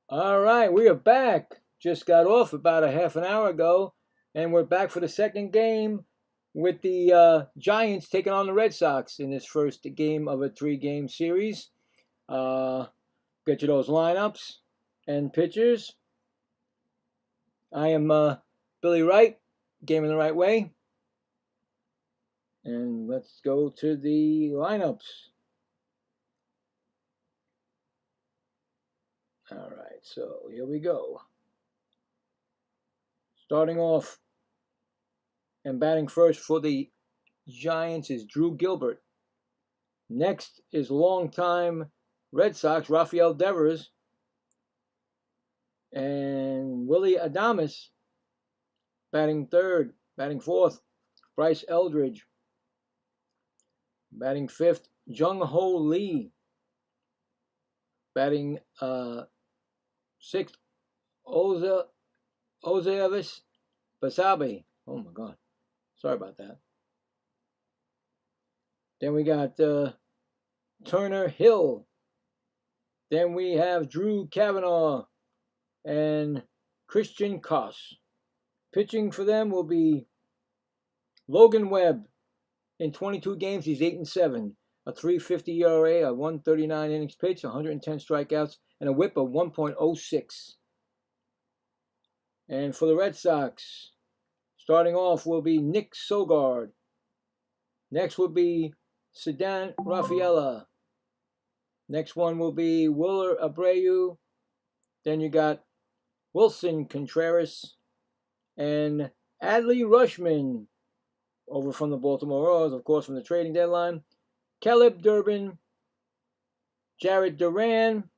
All right, we are back. Just got off about a half an hour ago, and we're back for the second game with the Giants taking on the Red Sox in this first game of a three-game series. Get you those lineups and pitchers. I am Billy Wright, gaming the right way. And let's go to the lineups. All right, so here we go. Starting off and batting first for the Giants is Drew Gilbert. Next is longtime Red Sox Rafael Devers and Willie Adames batting third. Batting fourth, Bryce Eldridge. Batting fifth, Jung Ho Lee. Batting sixth, Ozeavis Basabe. Oh my God. Sorry about that. Then we got Turner Hill. Then we have Drew Cavanaugh and Christian Koss. Pitching for them will be Logan Webb. In 22 games, he's 8-7, a 3.50 ERA, a 139 innings pitched, 110 strikeouts, and a WHIP of 1.06. And for the Red Sox, starting off will be Nick Sogard. Next will be Sedan Rafaela. Next one will be Willer Abreu. Then you got Wilson Contreras and Adley Rushman over from the Baltimore Orioles, of course, from the trading deadline. Caleb Durbin, Jared Duran,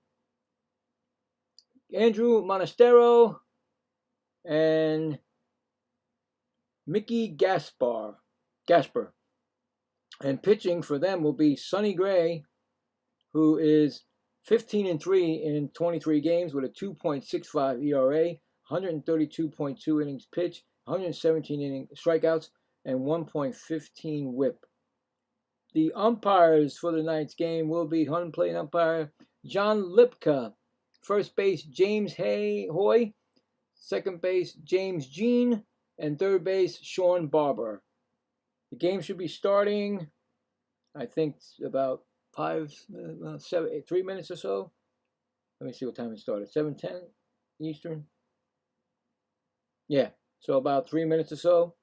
Andrew Monastero, and Mickey Gasper. And pitching for them will be Sonny Gray, who is 15-3 in 23 games with a 2.65 ERA, 132.2 innings pitched, 117 inning strikeouts, and 1.15 WHIP. The umpires for the night's game will be home plate umpire John Lipka, first base James Hoy, second base James Jean, and third base Sean Barber. The game should be starting, I think, about 3 minutes or so. Let me see what time it started. 7:10 Eastern. Yeah, so about 3 minutes or so.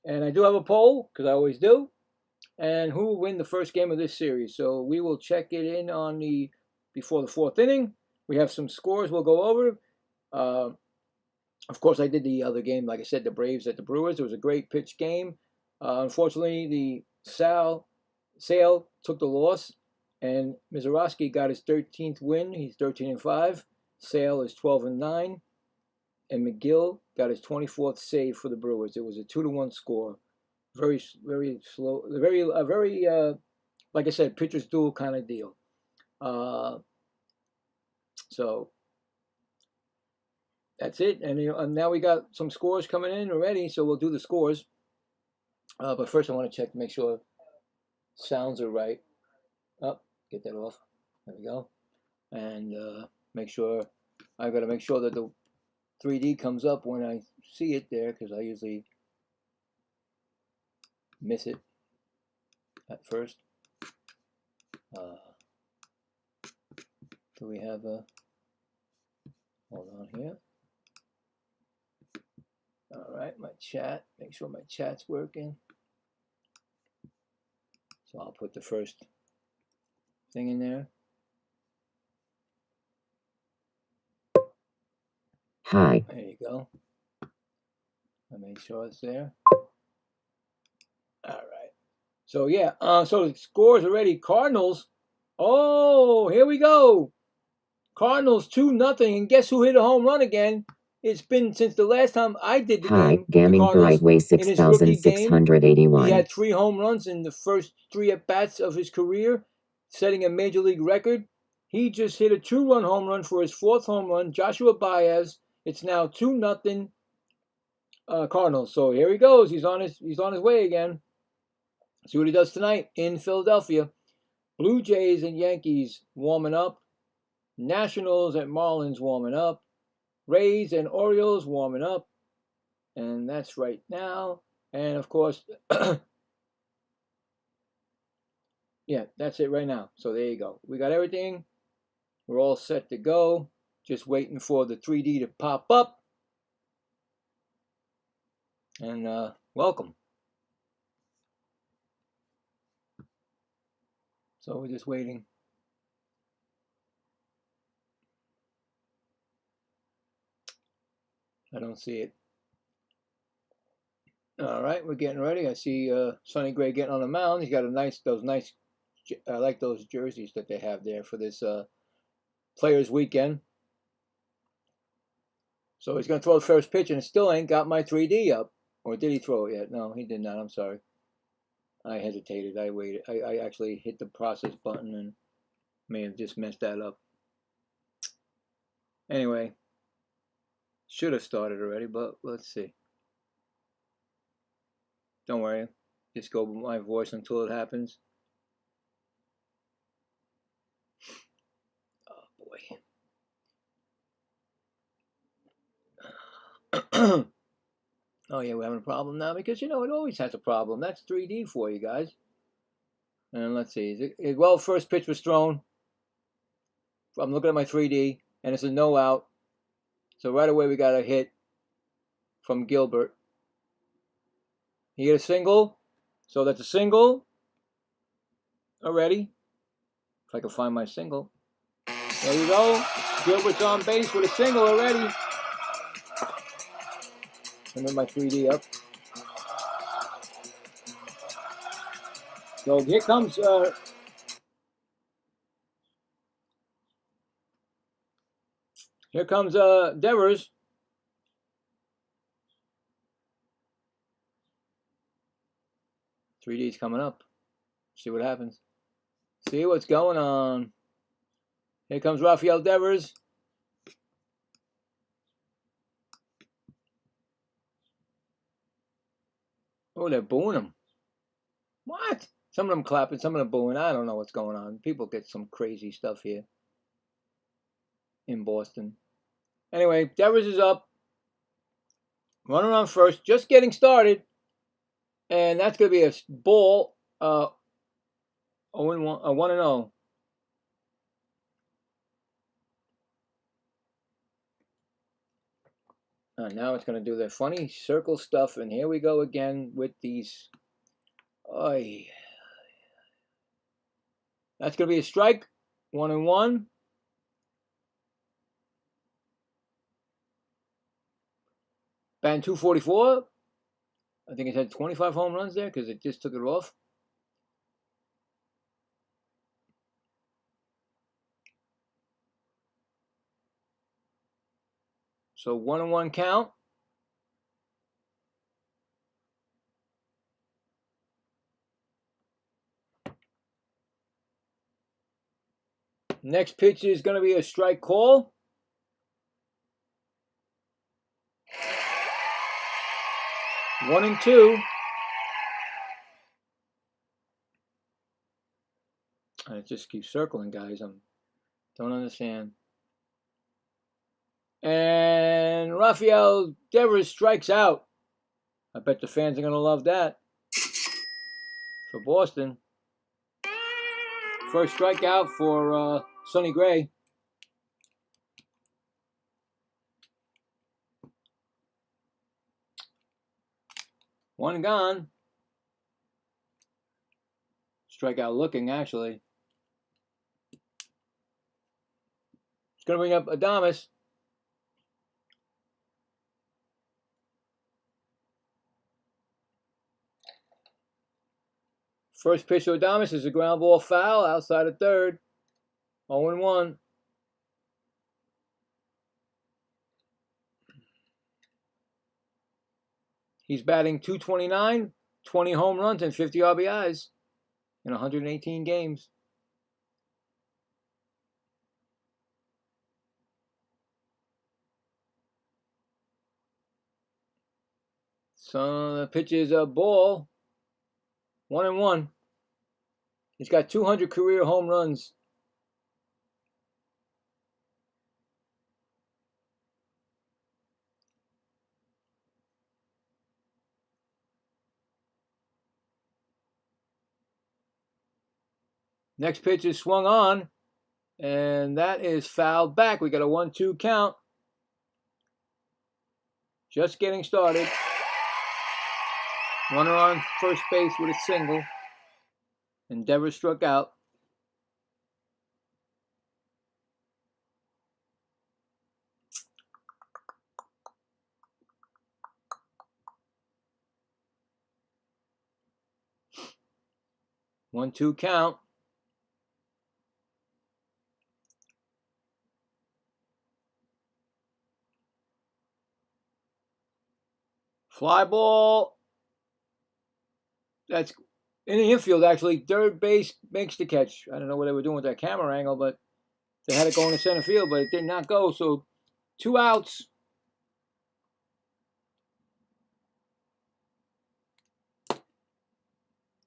And I do have a poll, because I always do. And who will win the first game of this series? So we will check it in on before the fourth inning. We have some scores we'll go over. Of course, I did the other game, like I said, the Braves at the Brewers. It was a great pitch game. Unfortunately, the Sale took the loss, and Mizorowski got his 13th win. He's 13-5. Sale is 12-9. And McGill got his 24th save for the Brewers. It was a 2-1 score. Very slow. Very, like I said, pitcher's duel kind of deal. So that's it. And now we got some scores coming in already, so we'll do the scores. But first, I want to check to make sure sounds are right. Oh, get that off. There we go. And I've got to make sure that the 3D comes up when I see it there, because I usually miss it at first. Do we have a... Hold on here. All right, my chat. Make sure my chat's working. So I'll put the first thing in there. Hi. There you go. I made sure it's there. All right. So yeah. So the scores already. Cardinals. Oh, here we go. Cardinals 2-0. And guess who hit a home run again? It's been since the last time I did the game. Gaming the right way 6,681. He had 3 home runs in the first 3 at-bats of his career, setting a major league record. He just hit a 2-run home run for his 4th home run. Joshua Baez. It's now 2-0 Cardinals. So here he goes. He's on his way again. See what he does tonight in Philadelphia. Blue Jays and Yankees warming up. Nationals at Marlins warming up. Rays and Orioles warming up. And that's right now. And of course, yeah, that's it right now. So there you go. We got everything. We're all set to go. Just waiting for the 3D to pop up. And welcome. So we're just waiting. I don't see it. All right, we're getting ready. I see Sonny Gray getting on the mound. He's got those nice. I like those jerseys that they have there for this Players Weekend. So he's going to throw the first pitch, and it still ain't got my 3D up. Or did he throw it yet? No, he did not. I'm sorry. I hesitated. I waited. I actually hit the process button and may have just messed that up. Anyway, should have started already, but let's see. Don't worry. Just go with my voice until it happens. Oh, boy. Oh, yeah, we're having a problem now because, you know, it always has a problem. That's 3D for you guys. And let's see. Well, first pitch was thrown. I'm looking at my 3D, and it's a no out. So right away we got a hit from Gilbert. He hit a single. So that's a single already. If I can find my single. There you go. Gilbert's on base with a single already. And then my 3D up. So here comes Devers. .3D's coming up. See what happens. See what's going on. Here comes Rafael Devers. Oh, they're booing him. What? Some of them clapping, some of them booing. I don't know what's going on. People get some crazy stuff here in Boston. Anyway, Devers is up. Running on first. Just getting started. And that's going to be a ball. 1-0. Now it's going to do their funny circle stuff. And here we go again with these. Oy. That's going to be a strike. 1-1. Batting .244. I think it had 25 home runs there because it just took it off. So 1-1 count. Next pitch is going to be a strike call. One and two. And it just keeps circling, guys. I don't understand. And Rafael Devers strikes out. I bet the fans are going to love that. For Boston. First strikeout for Sonny Gray. One gone. Strikeout looking, actually. It's going to bring up Adames. First pitch to Adames is a ground ball foul outside of third. 0-1. He's batting .229, 20 home runs and 50 RBIs in 118 games. So the pitch is a ball. 1-1. He's got 200 career home runs. Next pitch is swung on, and that is fouled back. We got a 1-2 count. Just getting started. Runner on first base with a single. Endeavor struck out. One-two count. Fly ball. That's in the infield, actually. Third base makes the catch. I don't know what they were doing with that camera angle, but they had it going to center field, but it did not go. So 2 outs.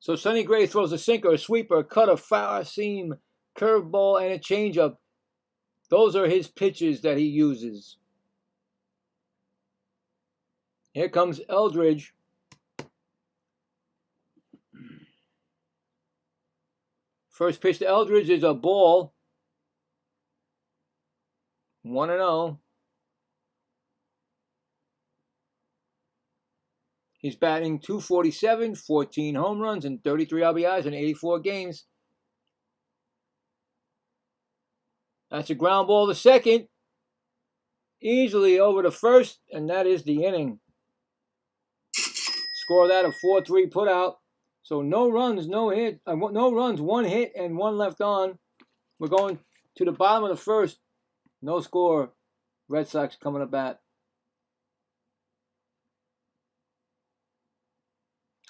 So Sonny Gray throws a sinker, a sweeper, a cutter, foul seam, curveball, and a changeup. Those are his pitches that he uses. Here comes Eldridge. First pitch to Eldridge is a ball. 1-0. He's batting .247, 14 home runs, and 33 RBIs in 84 games. That's a ground ball to second. Easily over to first, and that is the inning. Score that a 4-3 putout. So no runs, no hit, no runs, 1 hit and 1 left on. We're going to the bottom of the first. No score. Red Sox coming to bat.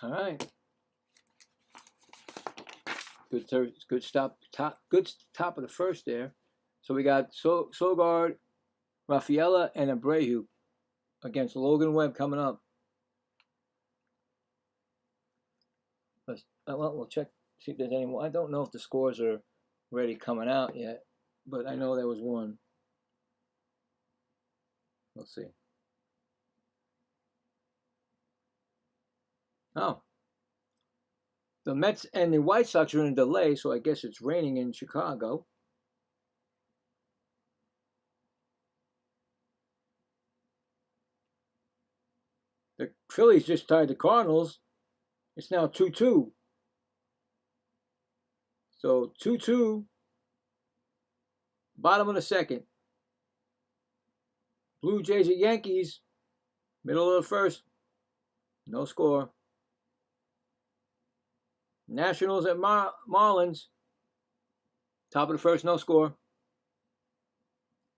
All right. Good stop. Good top of the first there. So we got Sogard, Rafaela, and Abreu against Logan Webb coming up. We'll check, see if there's any more. I don't know if the scores are ready coming out yet, but I know there was one. Let's see. Oh. The Mets and the White Sox are in a delay, so I guess it's raining in Chicago. The Phillies just tied the Cardinals. It's now 2-2. So 2-2. Bottom of the second. Blue Jays at Yankees. Middle of the first. No score. Nationals at Marlins. Top of the first, no score.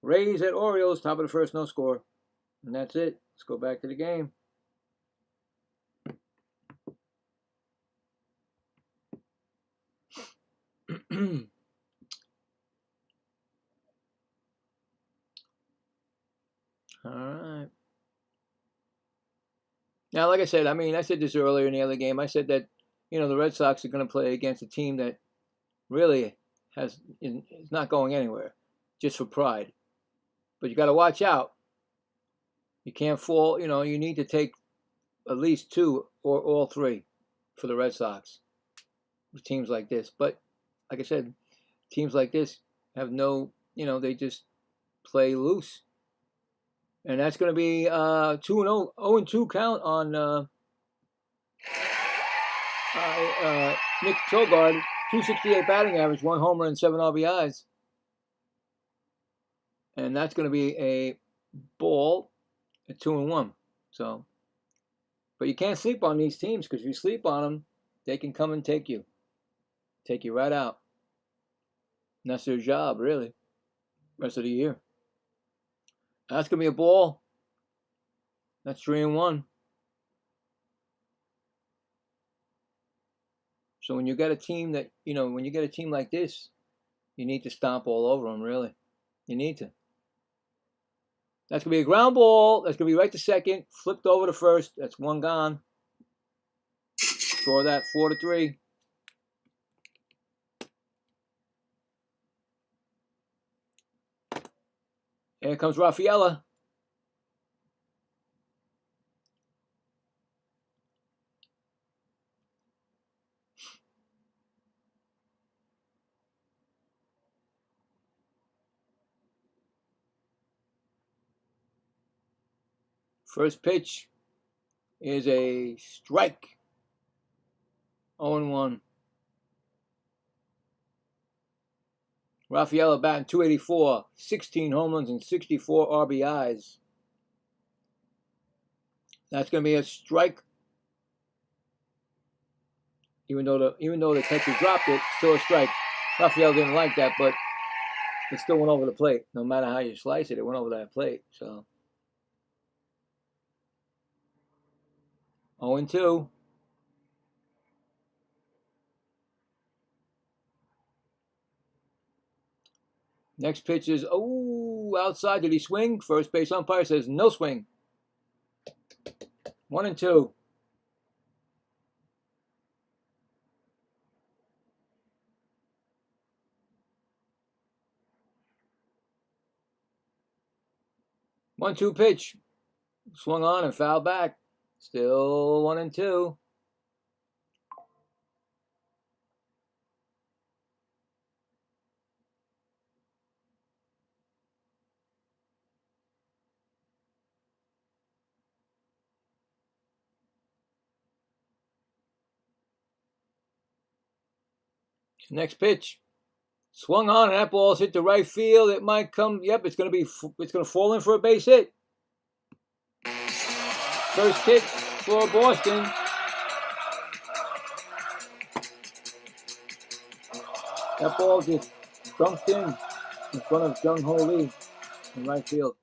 Rays at Orioles. Top of the first, no score. And that's it. Let's go back to the game. All right. Now, like I said, I said this earlier in the other game. I said that, the Red Sox are going to play against a team that really is not going anywhere, just for pride. But you got to watch out. You can't fall. You need to take at least 2 or all 3 for the Red Sox with teams like this. But like I said, teams like this have no, they just play loose. And that's going to be 0-2 count on Nick Sogard, 268 batting average, 1 homer and 7 RBIs. And that's going to be a ball at 2-1. So, but you can't sleep on these teams, because if you sleep on them, they can come and take you right out. And that's their job, really, rest of the year. That's going to be a ball. That's 3-1. So when you got a team that, when you get a team like this, you need to stomp all over them, really. You need to. That's going to be a ground ball. That's going to be right to second. Flipped over to first. That's 1 gone. Score that 4-3. Here comes Rafaela. First pitch is a strike. 0-1. Rafaela batting .284, 16 home runs and 64 RBIs. That's going to be a strike. Even though the catcher dropped it, still a strike. Rafael didn't like that, but it still went over the plate. No matter how you slice it, it went over that plate. So 0-2. Next pitch is outside. Did he swing? First base umpire says no swing. 1-2. One-two pitch. Swung on and fouled back. Still 1-2. Next pitch. Swung on and that ball's hit the right field. It might come. Yep, it's going to fall in for a base hit. First hit for Boston. That ball just dunked in front of Jung Ho Lee in right field.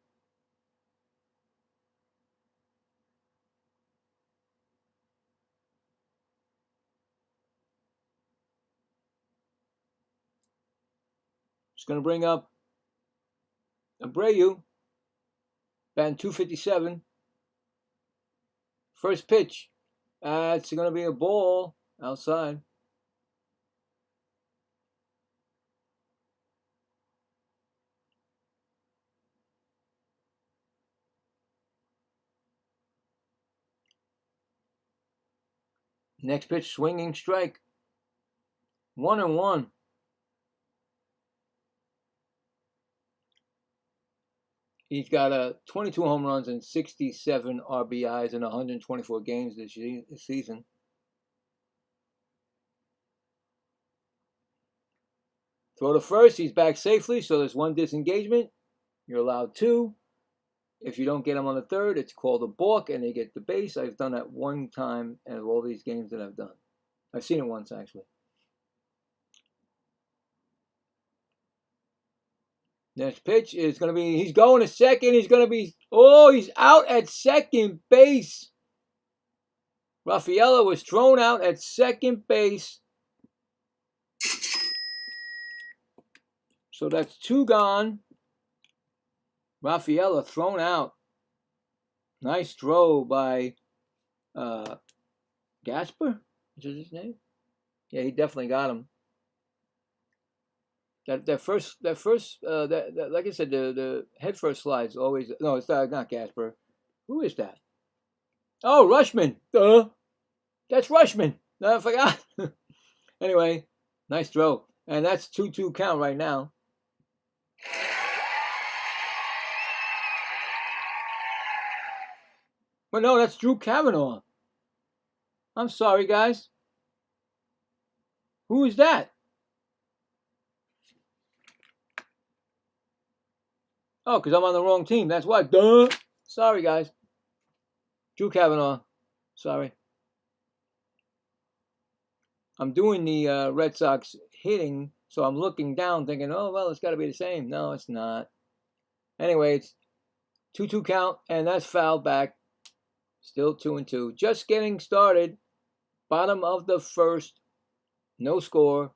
It's going to bring up Abreu, batting .257. First pitch. It's going to be a ball outside. Next pitch, swinging strike. 1-1. He's got 22 home runs and 67 RBIs in 124 games this season. Throw to first. He's back safely, so there's one disengagement. You're allowed two. If you don't get him on the third, it's called a balk, and they get the base. I've done that one time out of all these games that I've done. I've seen it once, actually. Next pitch is going to be, he's going to second. He's going to be, he's out at second base. Rafaela was thrown out at second base. So that's two gone. Rafaela thrown out. Nice throw by Gasper. Is that his name? Yeah, he definitely got him. That first, like I said, the head first slide's always, no, it's not Gasper. Who is that? Oh, Rushman. That's Rushman. No, I forgot. Anyway, nice throw. And that's 2-2 count right now. But no, that's Drew Kavanaugh. I'm sorry, guys. Who is that? Oh, because I'm on the wrong team. That's why. Duh. Sorry, guys. Drew Kavanaugh. Sorry. I'm doing the Red Sox hitting, so I'm looking down thinking, oh, well, it's got to be the same. No, it's not. Anyway, it's 2-2 count, and that's fouled back. Still 2-2. Just getting started. Bottom of the first. No score.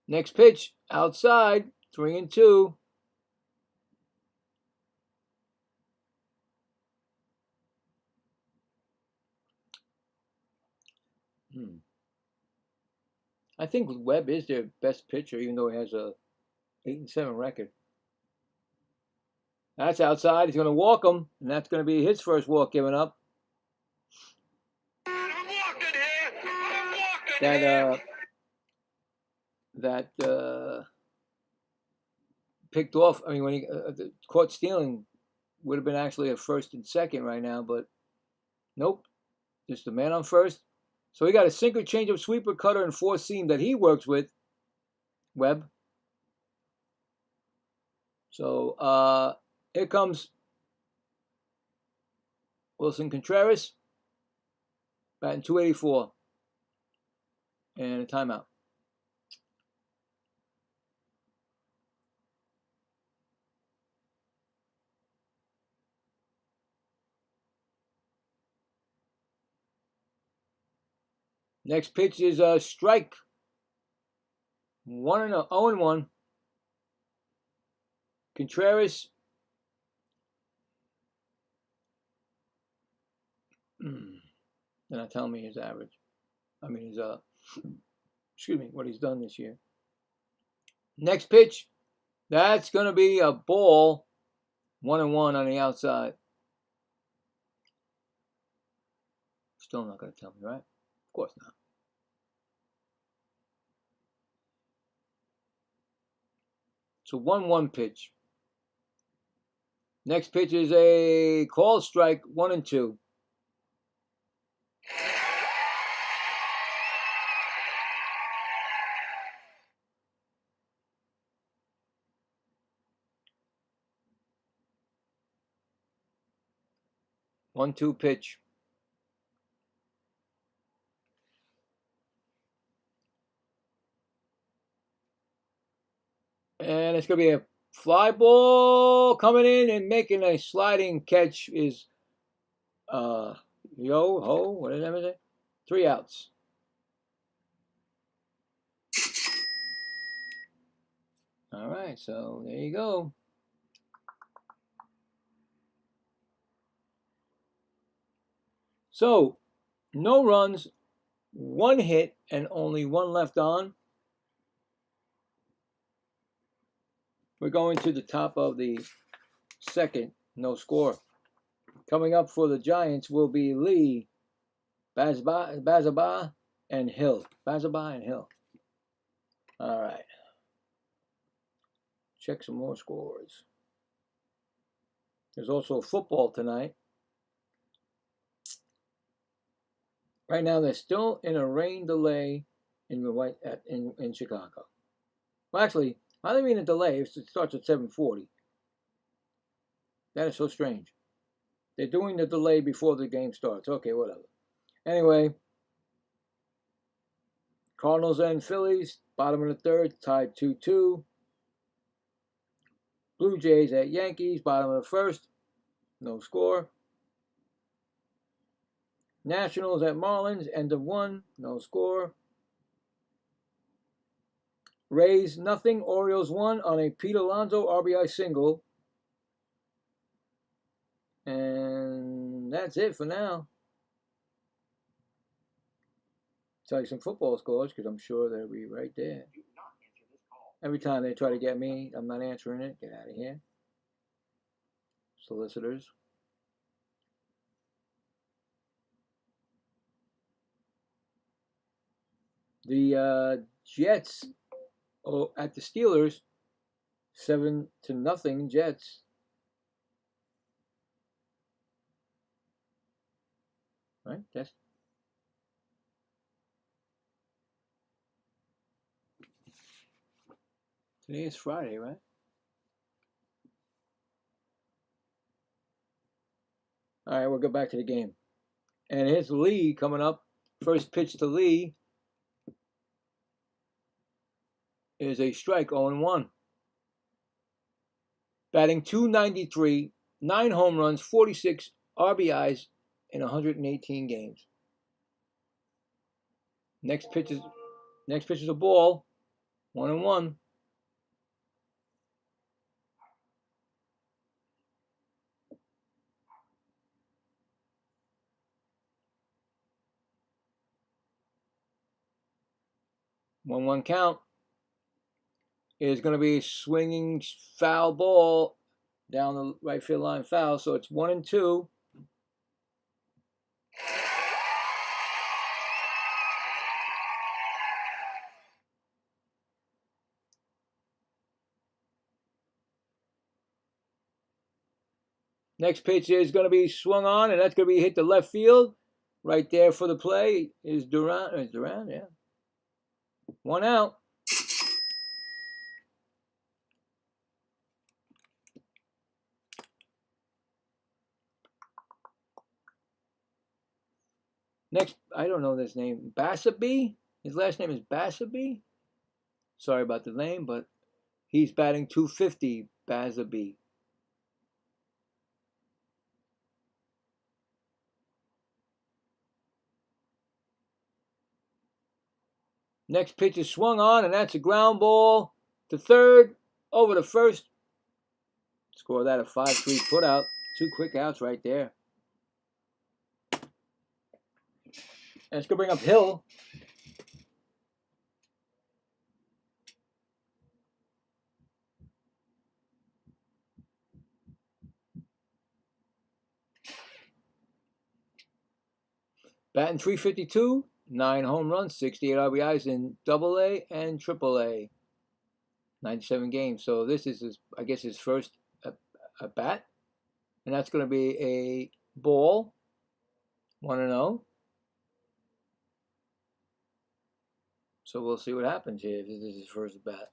Next pitch, outside, 3-2. I think Webb is their best pitcher, even though he has a 8-7 record. That's outside. He's going to walk him, and that's going to be his first walk given up. picked off. I mean, when he caught stealing, would have been actually a first and second right now, but nope, just a man on first. So he got a sinker, changeup, sweeper, cutter, and four seam that he works with, Webb. So here comes Wilson Contreras, batting .284, and a timeout. Next pitch is a strike. 0-1. Contreras. They're not telling me his average. I mean his excuse me, what he's done this year. Next pitch. That's gonna be a ball. 1-1 on the outside. Still not gonna tell me, right? Of course not. So 1-1 pitch. Next pitch is a called strike, 1-2. One-two pitch. And it's going to be a fly ball coming in and making a sliding catch is what did I say? 3 outs. All right, so there you go. So, no runs, 1 hit, and only 1 left on. We're going to the top of the second, no score. Coming up for the Giants will be Lee, Bazaba, and Hill. Bazaba and Hill. All right. Check some more scores. There's also football tonight. Right now, they're still in a rain delay in Chicago. Well, actually, how do they mean a delay? It starts at 7:40. That is so strange. They're doing the delay before the game starts. Okay, whatever. Anyway, Cardinals and Phillies, bottom of the third, tied 2-2. Blue Jays at Yankees, bottom of the first, no score. Nationals at Marlins, end of 1, no score. Rays, nothing. Orioles 1 on a Pete Alonso RBI single. And that's it for now. Tell you some football scores because I'm sure they'll be right there. Every time they try to get me, I'm not answering it. Get out of here. Solicitors. The Jets at the Steelers, 7-0 Jets. Right? Today is Friday, right? All right, we'll go back to the game. And here's Lee coming up. First pitch to Lee is a strike, 0-1. Batting .293, 9 home runs, 46 RBIs in 118 games. Next pitch is a ball, 1-1. One count. Is going to be a swinging foul ball down the right field line, foul. So it's 1-2. Next pitch is going to be swung on, and that's going to be hit to left field. Right there for the play is Duran. Yeah. 1 out. Next, I don't know this name. Bassaby? His last name is Bassaby? Sorry about the name, but he's batting .250, Bassaby. Next pitch is swung on, and that's a ground ball to third, over to first. Score that a 5-3 putout. 2 quick outs right there. And it's going to bring up Hill. Batting .352, 9 home runs, 68 RBIs in AA and AAA. 97 games. So this is, I guess, his first at bat. And that's going to be a ball. 1-0. So we'll see what happens here if this is his first at bat.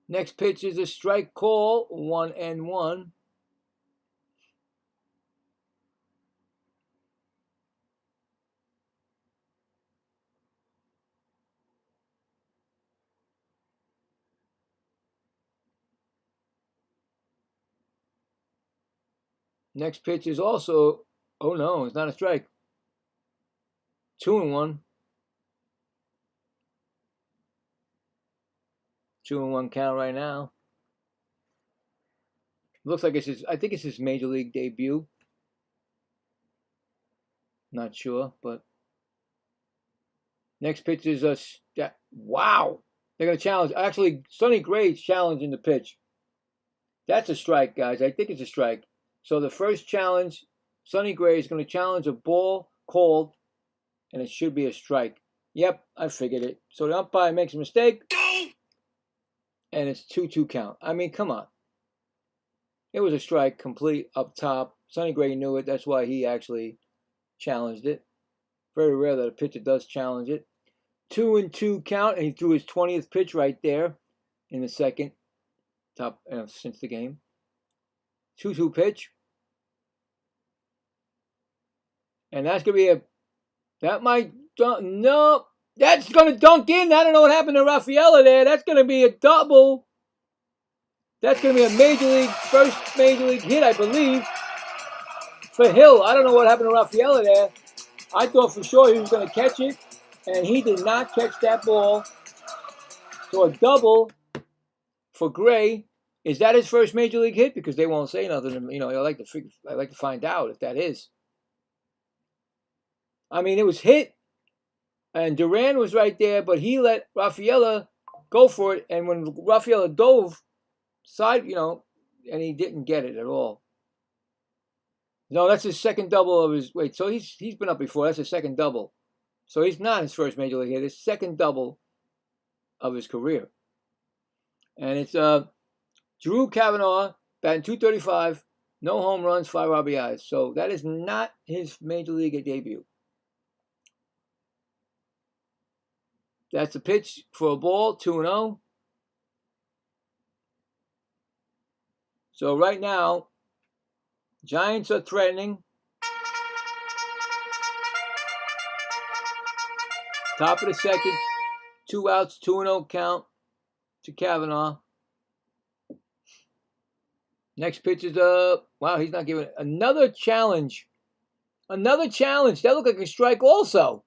Next pitch is a strike call, 1-1. Next pitch is also, oh no, it's not a strike. 2-1. 2-1 count right now. Looks like it's his, I think it's his major league debut. Not sure, but next pitch is a, wow. They're going to challenge. Actually, Sonny Gray's challenging the pitch. That's a strike, guys. I think it's a strike. So the first challenge, Sonny Gray is going to challenge a ball called, and it should be a strike. Yep, I figured it. So the umpire makes a mistake, and it's 2-2 count. I mean, come on. It was a strike, complete up top. Sonny Gray knew it. That's why he actually challenged it. Very rare that a pitcher does challenge it. 2-2 count, and he threw his 20th pitch right there in the second top since the game. 2-2 pitch. And that's going to be a, that might, no, that's going to dunk in. I don't know what happened to Rafaela there. That's going to be a double. That's going to be a major league, first major league hit, I believe, for Hill. I don't know what happened to Rafaela there. I thought for sure he was going to catch it, and he did not catch that ball. So a double for Gray. Is that his first major league hit? Because they won't say nothing. You know, I like to find out if that is. I mean, it was hit, and Duran was right there, but he let Rafaela go for it. And when Rafaela dove side, you know, and he didn't get it at all. No, that's his second double of his. Wait, so he's been up before. That's his second double. So he's not his first major league hit. His second double of his career. And it's Drew Kavanaugh batting .235, no home runs, 5 RBIs. So that is not his major league debut. That's a pitch for a ball, 2-0. So right now, Giants are threatening. Top of the second, 2 outs, 2-0 count to Kavanaugh. Next pitch is wow, he's not giving it. Another challenge. Another challenge. That looked like a strike also.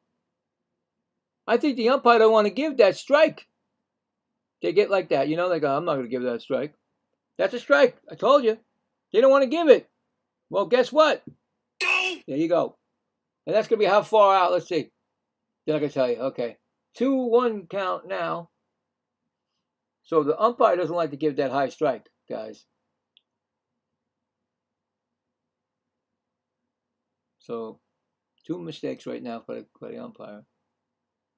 I think the umpire don't want to give that strike. They get like that, you know, they go, I'm not going to give that strike. That's a strike. I told you. They don't want to give it. Well, guess what? There you go. And that's going to be how far out? Let's see. They're not going to tell you. Okay. 2-1 count now. So the umpire doesn't like to give that high strike, guys. So 2 mistakes right now for the umpire.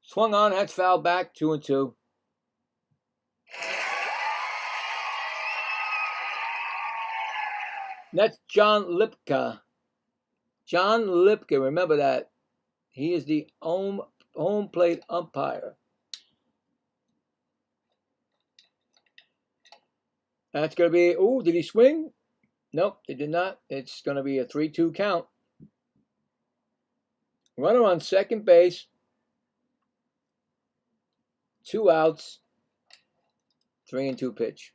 Swung on, that's foul back, 2-2. That's John Lipka. John Lipka, remember that. He is the home plate umpire. That's going to be, oh, did he swing? Nope, they did not. It's going to be a 3-2 count. Runner on second base. 2 outs. 3-2 pitch.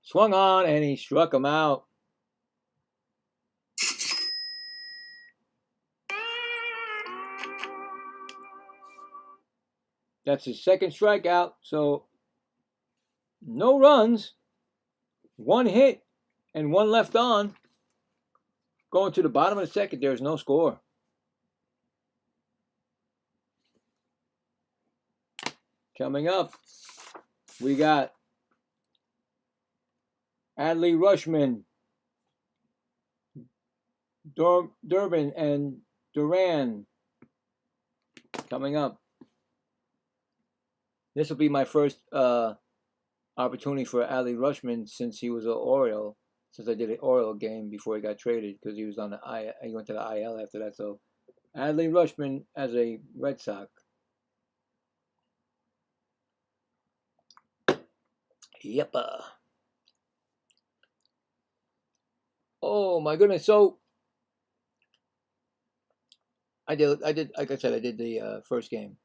Swung on and he struck him out. That's his second strikeout. So no runs, 1 hit, and 1 left on. Going to the bottom of the second, there's no score. Coming up, we got Adley Rushman, Durbin, and Duran. Coming up. This will be my first opportunity for Adley Rushman since he was an Oriole. Since I did an Oriole game before he got traded, because he was on the he went to the IL after that. So Adley Rushman as a Red Sox. Yep. Oh my goodness! So I did. Like I said, I did the first game.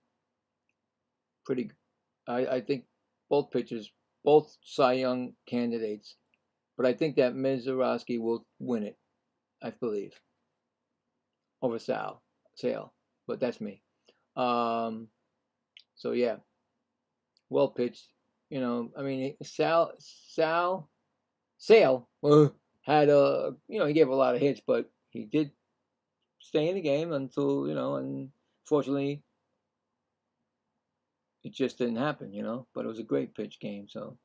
Pretty. I think both pitchers, both Cy Young candidates, but I think that Mizorowski will win it. I believe over Sale, but that's me. So yeah, well pitched. You know, I mean, Sale had he gave a lot of hits, but he did stay in the game until, and fortunately it just didn't happen, but it was a great pitch game. So,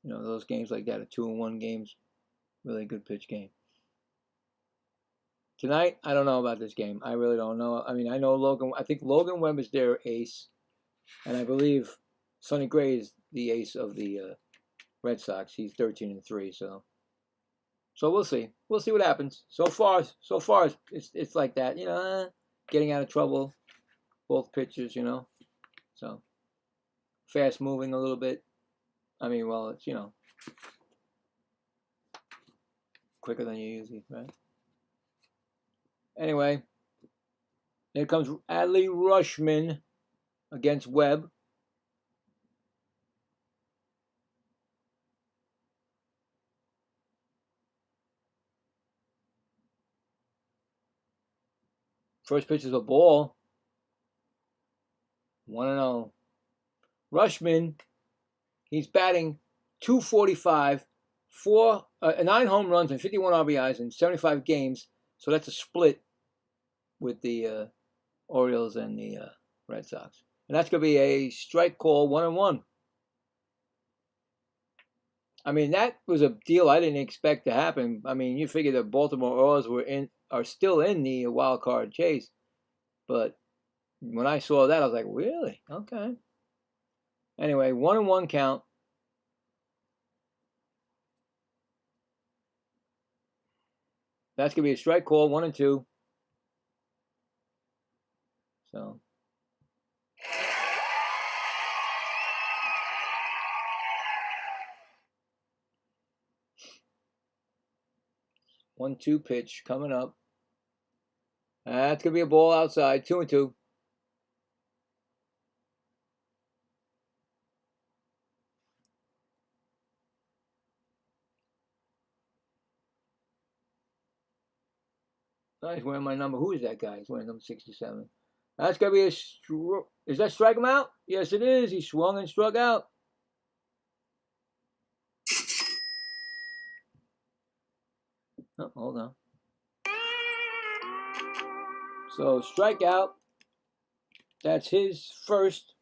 those games like that are 2-1 games, really good pitch game. Tonight, I don't know about this game. I really don't know. I mean, I think Logan Webb is their ace, and I believe Sonny Gray is the ace of the Red Sox. He's 13-3, so we'll see. We'll see what happens. So far, it's like that. Getting out of trouble, both pitchers. So fast moving a little bit. I mean, well, it's quicker than you usually, right? Anyway, here comes Adley Rushman against Webb. First pitch is a ball. 1-0. Rushman, he's batting .245, 9 home runs and 51 RBIs in 75 games. So that's a split with the Orioles and the Red Sox. And that's going to be a strike call, 1-1. I mean, that was a deal I didn't expect to happen. I mean, you figure the Baltimore Orioles are still in the wild card chase. But when I saw that, I was like, really? Okay. Anyway, 1-1 count. That's going to be a strike call, 1-2. So. 1-2 pitch coming up. That's going to be a ball outside, 2-2. He's wearing my number. Who is that guy? He's wearing number 67. That's going to be is that strike him out? Yes, it is. He swung and struck out. Oh, hold on. So, strikeout. That's his first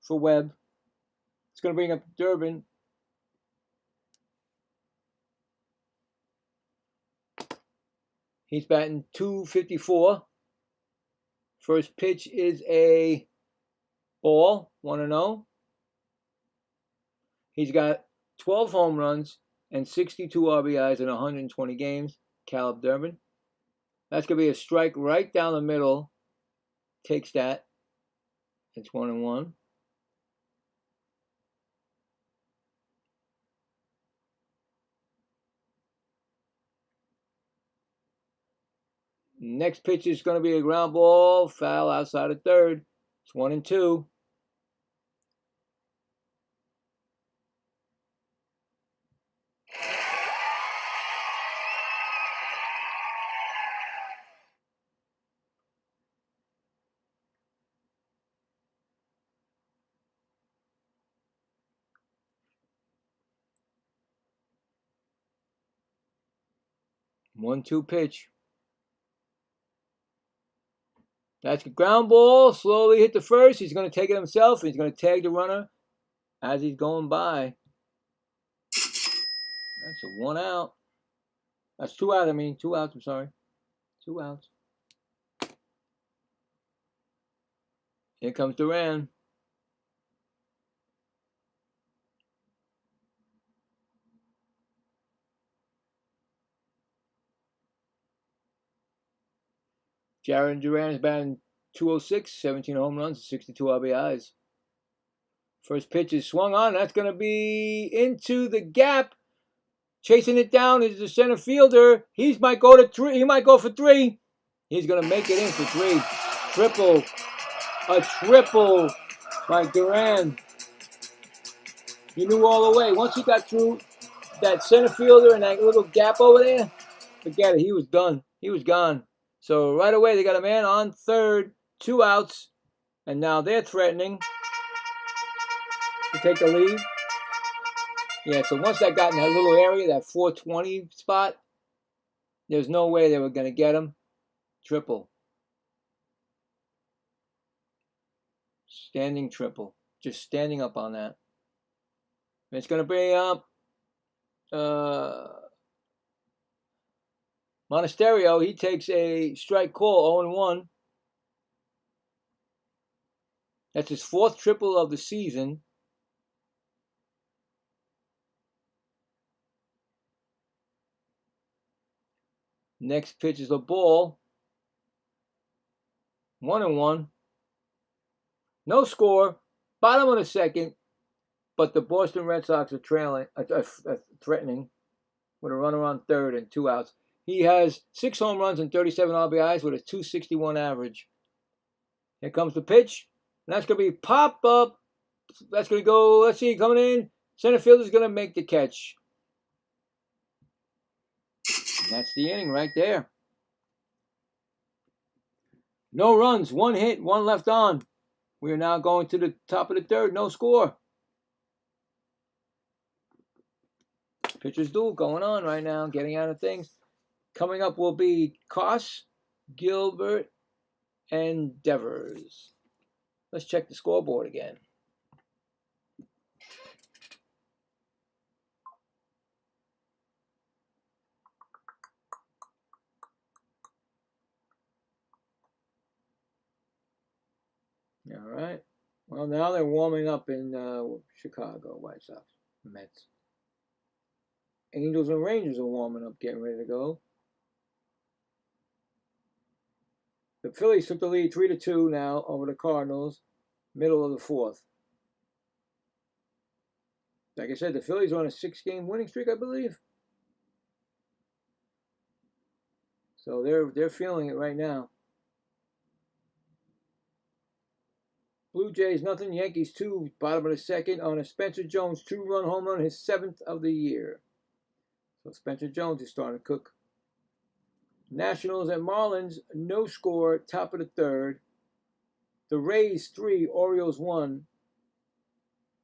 for Webb. It's going to bring up Durbin. He's batting .254, First pitch is a ball, 1-0. He's got 12 home runs and 62 RBIs in 120 games. Caleb Durbin. That's going to be a strike right down the middle. Takes that. It's 1-1. Next pitch is going to be a ground ball, foul outside of third. It's 1-2. One-two pitch. That's a ground ball. Slowly hit the first. He's going to take it himself. He's going to tag the runner as he's going by. That's a 1 out. That's 2 out. 2 outs. I'm sorry. 2 outs. Here comes Duran. Jaron Duran is batting .206, 17 home runs, 62 RBIs. First pitch is swung on. That's going to be into the gap. Chasing it down is the center fielder. He might go to 3. He might go for 3. He's going to make it in for 3. Triple. A triple by Duran. He knew all the way. Once he got through that center fielder and that little gap over there, forget it. He was done. He was gone. So right away, they got a man on third, 2 outs, and now they're threatening to take the lead. Yeah, so once that got in that little area, that 420 spot, there's no way they were going to get him. Triple. Standing triple. Just standing up on that. And it's going to bring up Monasterio. He takes a strike call, 0-1. That's his 4th triple of the season. Next pitch is a ball. 1-1. No score. Bottom of the second. But the Boston Red Sox are trailing, threatening with a runner on third and 2 outs. He has 6 home runs and 37 RBIs with a .261 average. Here comes the pitch. And that's going to be pop up. That's going to go, let's see, coming in. Center fielder's going to make the catch. And that's the inning right there. No runs, 1 hit, 1 left on. We are now going to the top of the third, no score. Pitcher's duel going on right now, getting out of things. Coming up will be Koss, Gilbert, and Devers. Let's check the scoreboard again. All right. Well, now they're warming up in Chicago, White Sox, Mets. Angels and Rangers are warming up, getting ready to go. The Phillies took the lead 3-2 now over the Cardinals, middle of the 4th. Like I said, the Phillies are on a 6-game winning streak, I believe. So they're feeling it right now. Blue Jays nothing, Yankees 2, bottom of the second on a Spencer Jones 2-run home run, his 7th of the year. So Spencer Jones is starting to cook. Nationals and Marlins, no score, top of the third. The Rays 3, Orioles 1.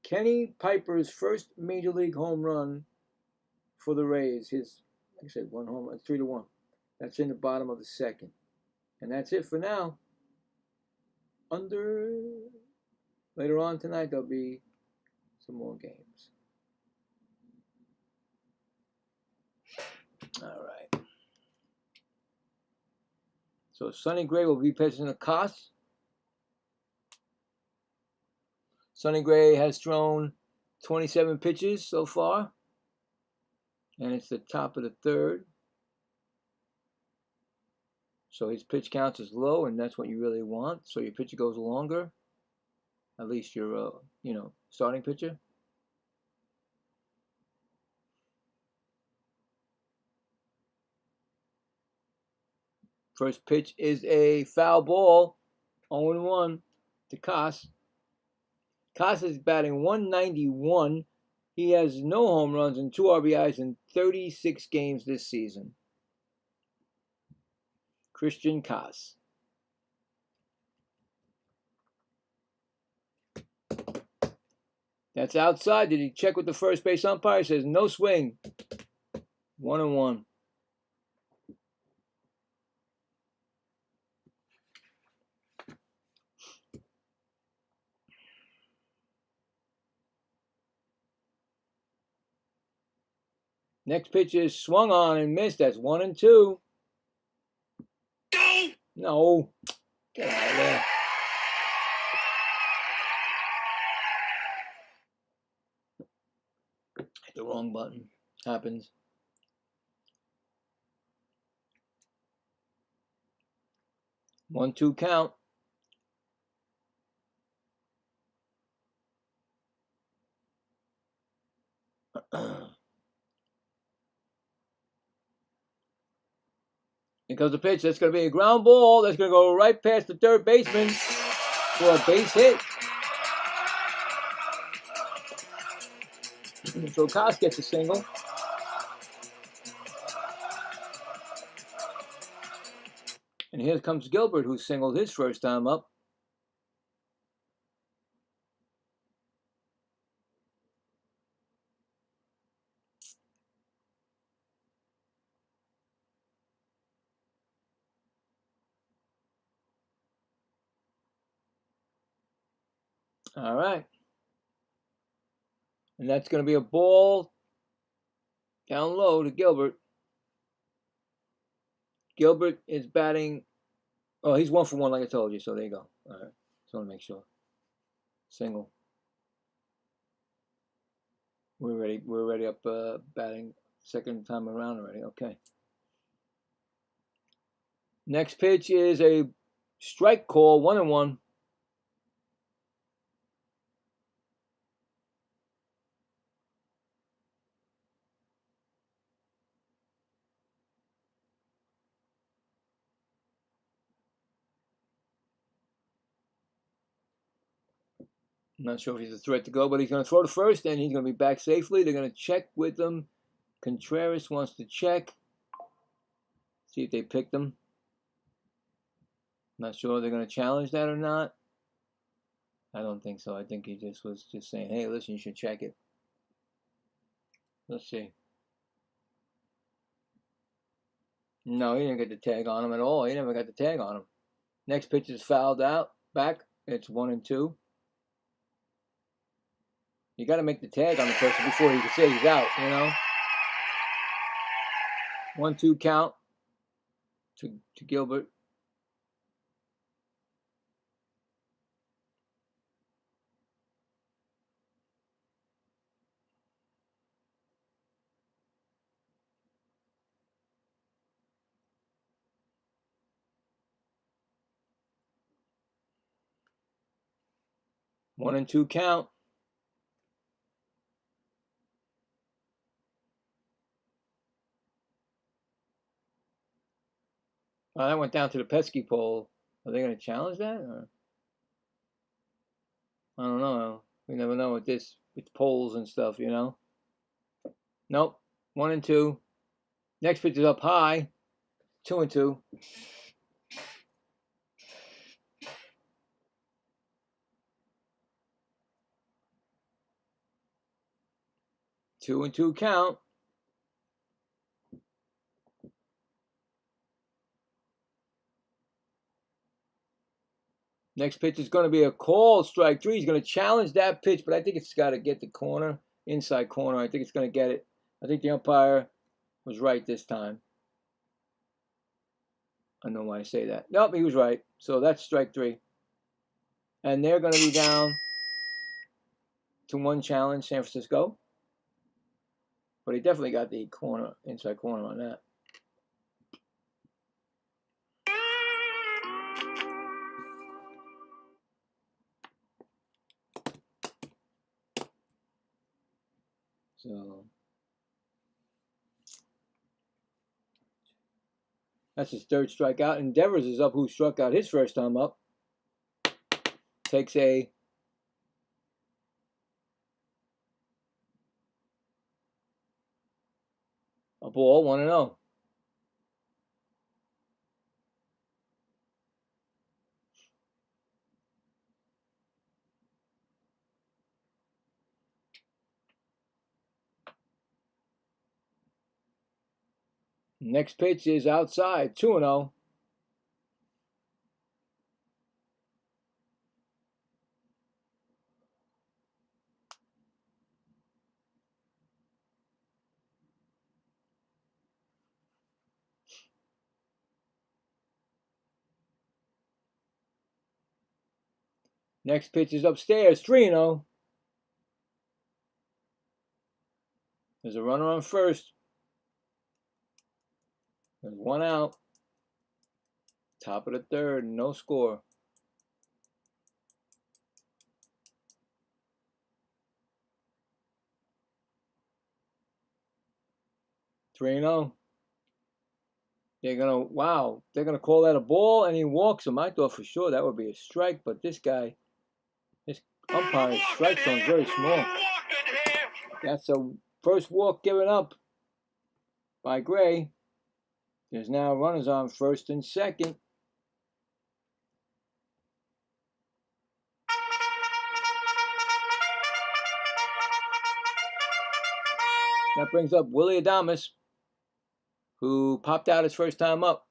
Kenny Piper's first major league home run for the Rays. His, like I said, 1 home run, 3-1. That's in the bottom of the second. And that's it for now. Later on tonight, there'll be some more games. All right. So Sonny Gray will be pitching to Koss. Sonny Gray has thrown 27 pitches so far, and it's the top of the third. So his pitch counts is low, and that's what you really want. So your pitcher goes longer, at least your starting pitcher. First pitch is a foul ball, 0-1 to Koss. Koss is batting 191. He has no home runs and 2 RBIs in 36 games this season. Christian Koss. That's outside. Did he check with the first base umpire? He says no swing. 1-1. Next pitch is swung on and missed. That's 1-2. No. Get out of there. Hit the wrong button. Happens. One-two count. Here comes the pitch. That's going to be a ground ball. That's going to go right past the third baseman for a base hit. So Koss gets a single. And here comes Gilbert, who singled his first time up. All right. And that's going to be a ball down low to Gilbert. Gilbert is batting. Oh, he's 1 for 1, like I told you. So there you go. All right. Just want to make sure. Single. We're ready. We're already up batting second time around already. Okay. Next pitch is a strike call, 1-1. I'm not sure if he's a threat to go, but he's going to throw to first, and he's going to be back safely. They're going to check with him. Contreras wants to check. See if they picked him. Not sure they're going to challenge that or not. I don't think so. I think he just was just saying, hey, listen, you should check it. Let's see. No, he didn't get the tag on him at all. He never got the tag on him. Next pitch is fouled out. Back. It's 1-2. You got to make the tag on the person before you can say he's out, you know. 1-2 count to Gilbert. One and two count. That went down to the pesky pole. Are they going to challenge that? Or? I don't know. We never know with this, with poles and stuff, you know. Nope. 1-2. Next pitch is up high. 2-2. Two and two count. Next pitch is going to be a call, strike three. He's going to challenge that pitch, but I think it's got to get the corner, inside corner. I think it's going to get it. I think the umpire was right this time. I don't know why I say that. Nope, he was right. So that's strike three. And they're going to be down 2-1 challenge, San Francisco. But he definitely got the corner, inside corner on that. So that's his third strikeout. Endeavors is up, who struck out his first time up. Takes a ball, 1-0. Next pitch is outside, 2-0. Next pitch is upstairs, 3-0. There's a runner on first. There's 1 out. Top of the third, no score. They're gonna call that a ball, and he walks him. I thought for sure that would be a strike, but this guy, this umpire's strike zone is very small. That's a first walk given up by Gray. There's now runners on first and second. That brings up Willie Adames, who popped out his first time up.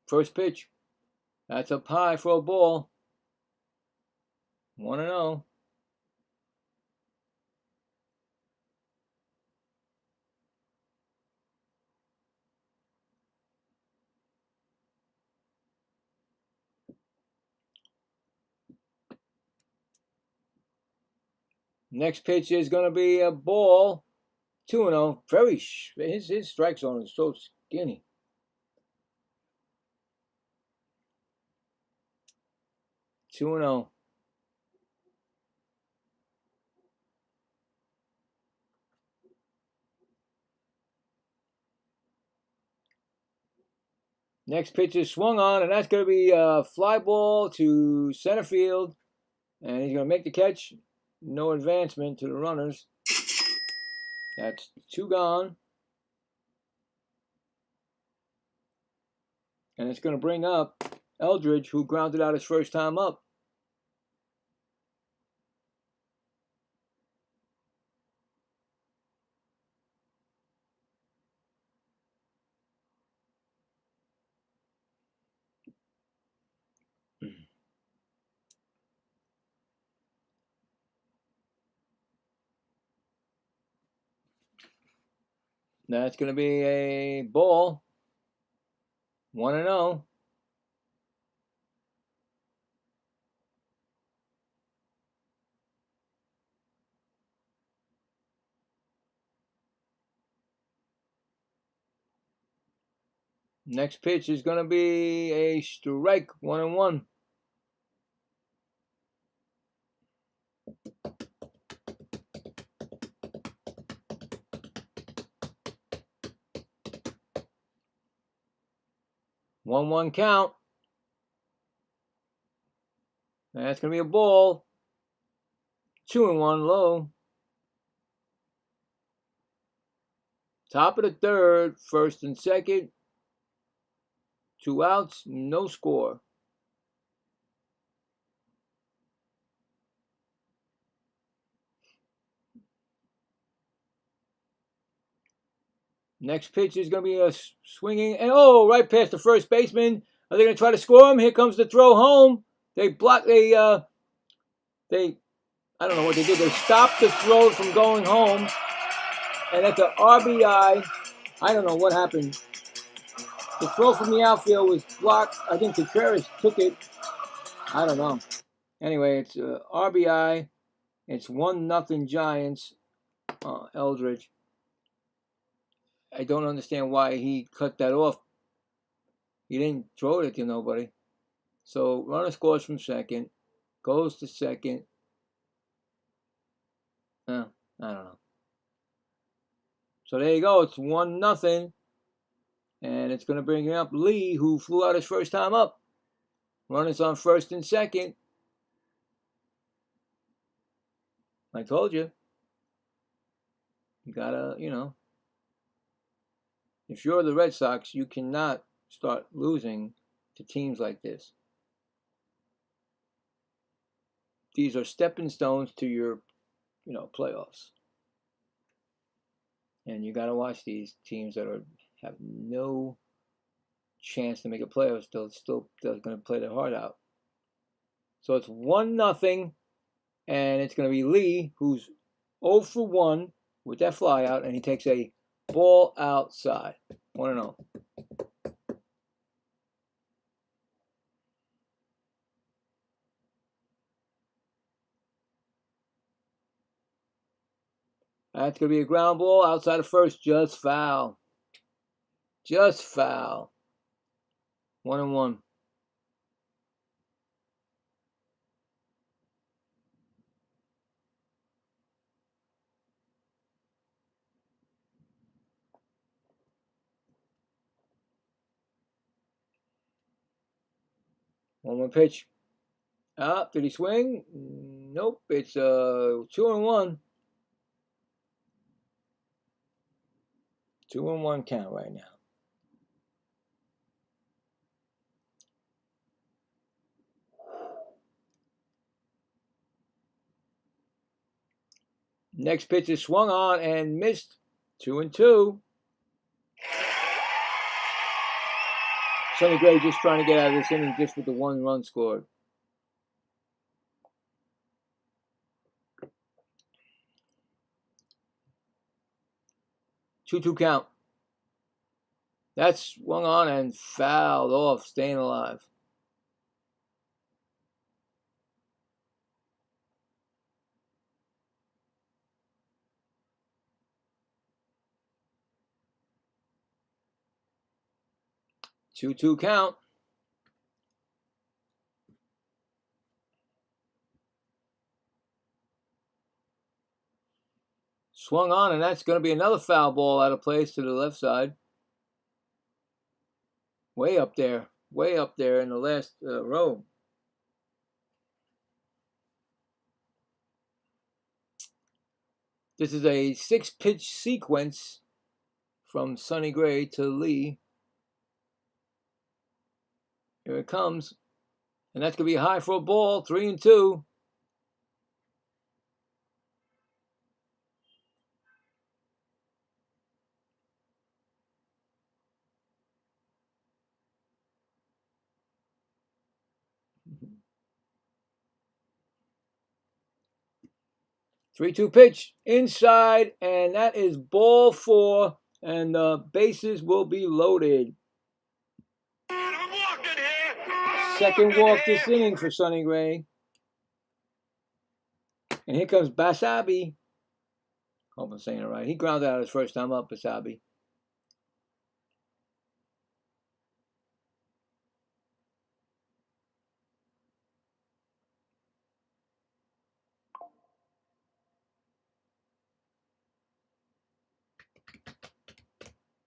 First pitch. That's up high for a ball. 1-0. Next pitch is going to be a ball. 2-0. His strike zone is so skinny. Two-0. Next pitch is swung on, and that's going to be a fly ball to center field. And he's going to make the catch. No advancement to the runners. That's 2 gone. And it's going to bring up Eldridge, who grounded out his first time up. That's going to be a ball. 1-0. Next pitch is going to be a strike. 1-1. One count. That's going to be a ball. 2-1 low. Top of the third, first and second. 2 outs, no score. Next pitch is going to be a swinging, and right past the first baseman. Are they going to try to score him? Here comes the throw home. They block. I don't know what they did. They stopped the throw from going home, and that's an RBI I don't know what happened. The throw from the outfield was blocked. I think Contreras took it. I don't know. Anyway, it's RBI. It's 1-0 Giants. Eldridge. I don't understand why he cut that off. He didn't throw it to nobody. So runner scores from second. Goes to second. I don't know. So there you go. It's 1-0. And it's going to bring up Lee, who flew out his first time up. Runners on first and second. I told you. You gotta, if you're the Red Sox, you cannot start losing to teams like this. These are stepping stones to your, playoffs. And you gotta watch these teams that have no chance to make a playoffs. They're gonna play their heart out. So it's 1-0, and it's gonna be Lee, who's 0 for 1 with that fly out, and he takes a ball outside. 1-0. That's going to be a ground ball outside of first. Just foul. Just foul. 1-1. One more pitch. Did he swing? Nope. It's 2-1. 2-1 count right now. Next pitch is swung on and missed. 2-2. Sonny Gray just trying to get out of this inning just with the 1 run scored. Two count. That's swung on and fouled off, staying alive. Two count. Swung on, and that's going to be another foul ball out of place to the left side. Way up there in the last row. This is a 6-pitch sequence from Sonny Gray to Lee. Here it comes. And that's going to be high for a ball. 3-2. Three-two pitch inside, and that is ball 4, and the bases will be loaded. Second walk this inning for Sonny Gray. And here comes Basabe. Hope I'm saying it right. He grounded out his first time up, Basabe.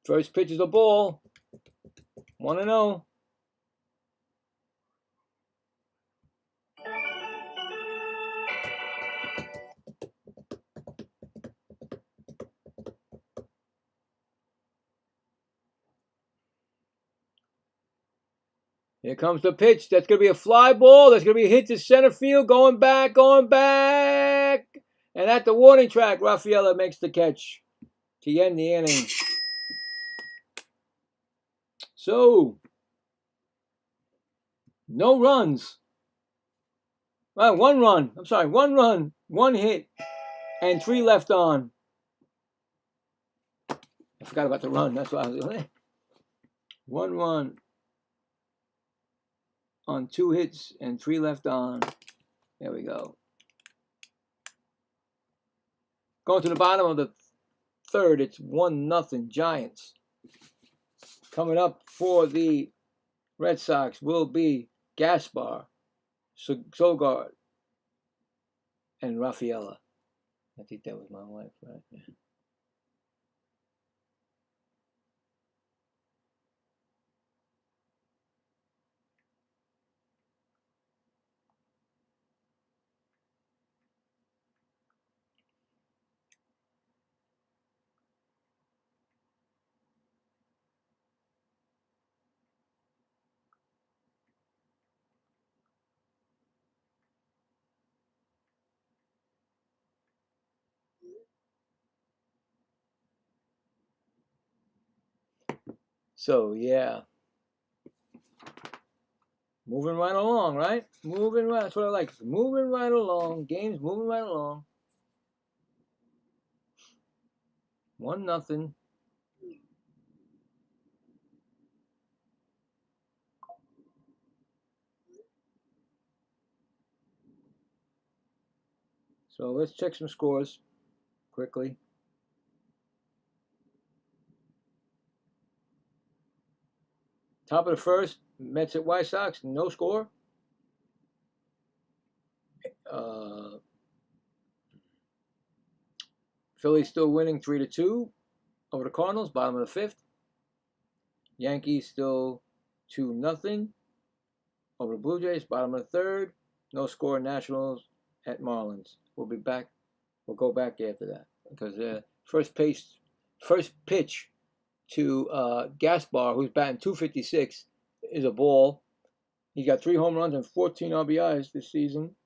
First pitch is a ball. 1-0. Here comes the pitch. That's going to be a fly ball. That's going to be a hit to center field. Going back. And at the warning track, Rafaela makes the catch to end the inning. So, no runs. 1 run. I'm sorry, 1 run, 1 hit, and 3 left on. I forgot about the run. That's what I was doing. 1-1 on 2 hits and 3 left on. There we go. Going to the bottom of the 3rd, it's 1-0 Giants. Coming up for the Red Sox will be Gaspar, Sogard, and Rafaela. I think that was my wife, right? Yeah. So, yeah. Moving right along, right? Moving right. That's what I like. Moving right along. Games moving right along. 1-0. So let's check some scores quickly. Top of the 1st, Mets at White Sox, no score. Phillies still winning 3-2 over the Cardinals, bottom of the 5th. Yankees still 2-0 over the Blue Jays, bottom of the 3rd. No score, Nationals at Marlins. We'll be back. We'll go back after that because first pitch to Gaspar, who's batting .256, is a ball. He got 3 home runs and 14 RBIs this season.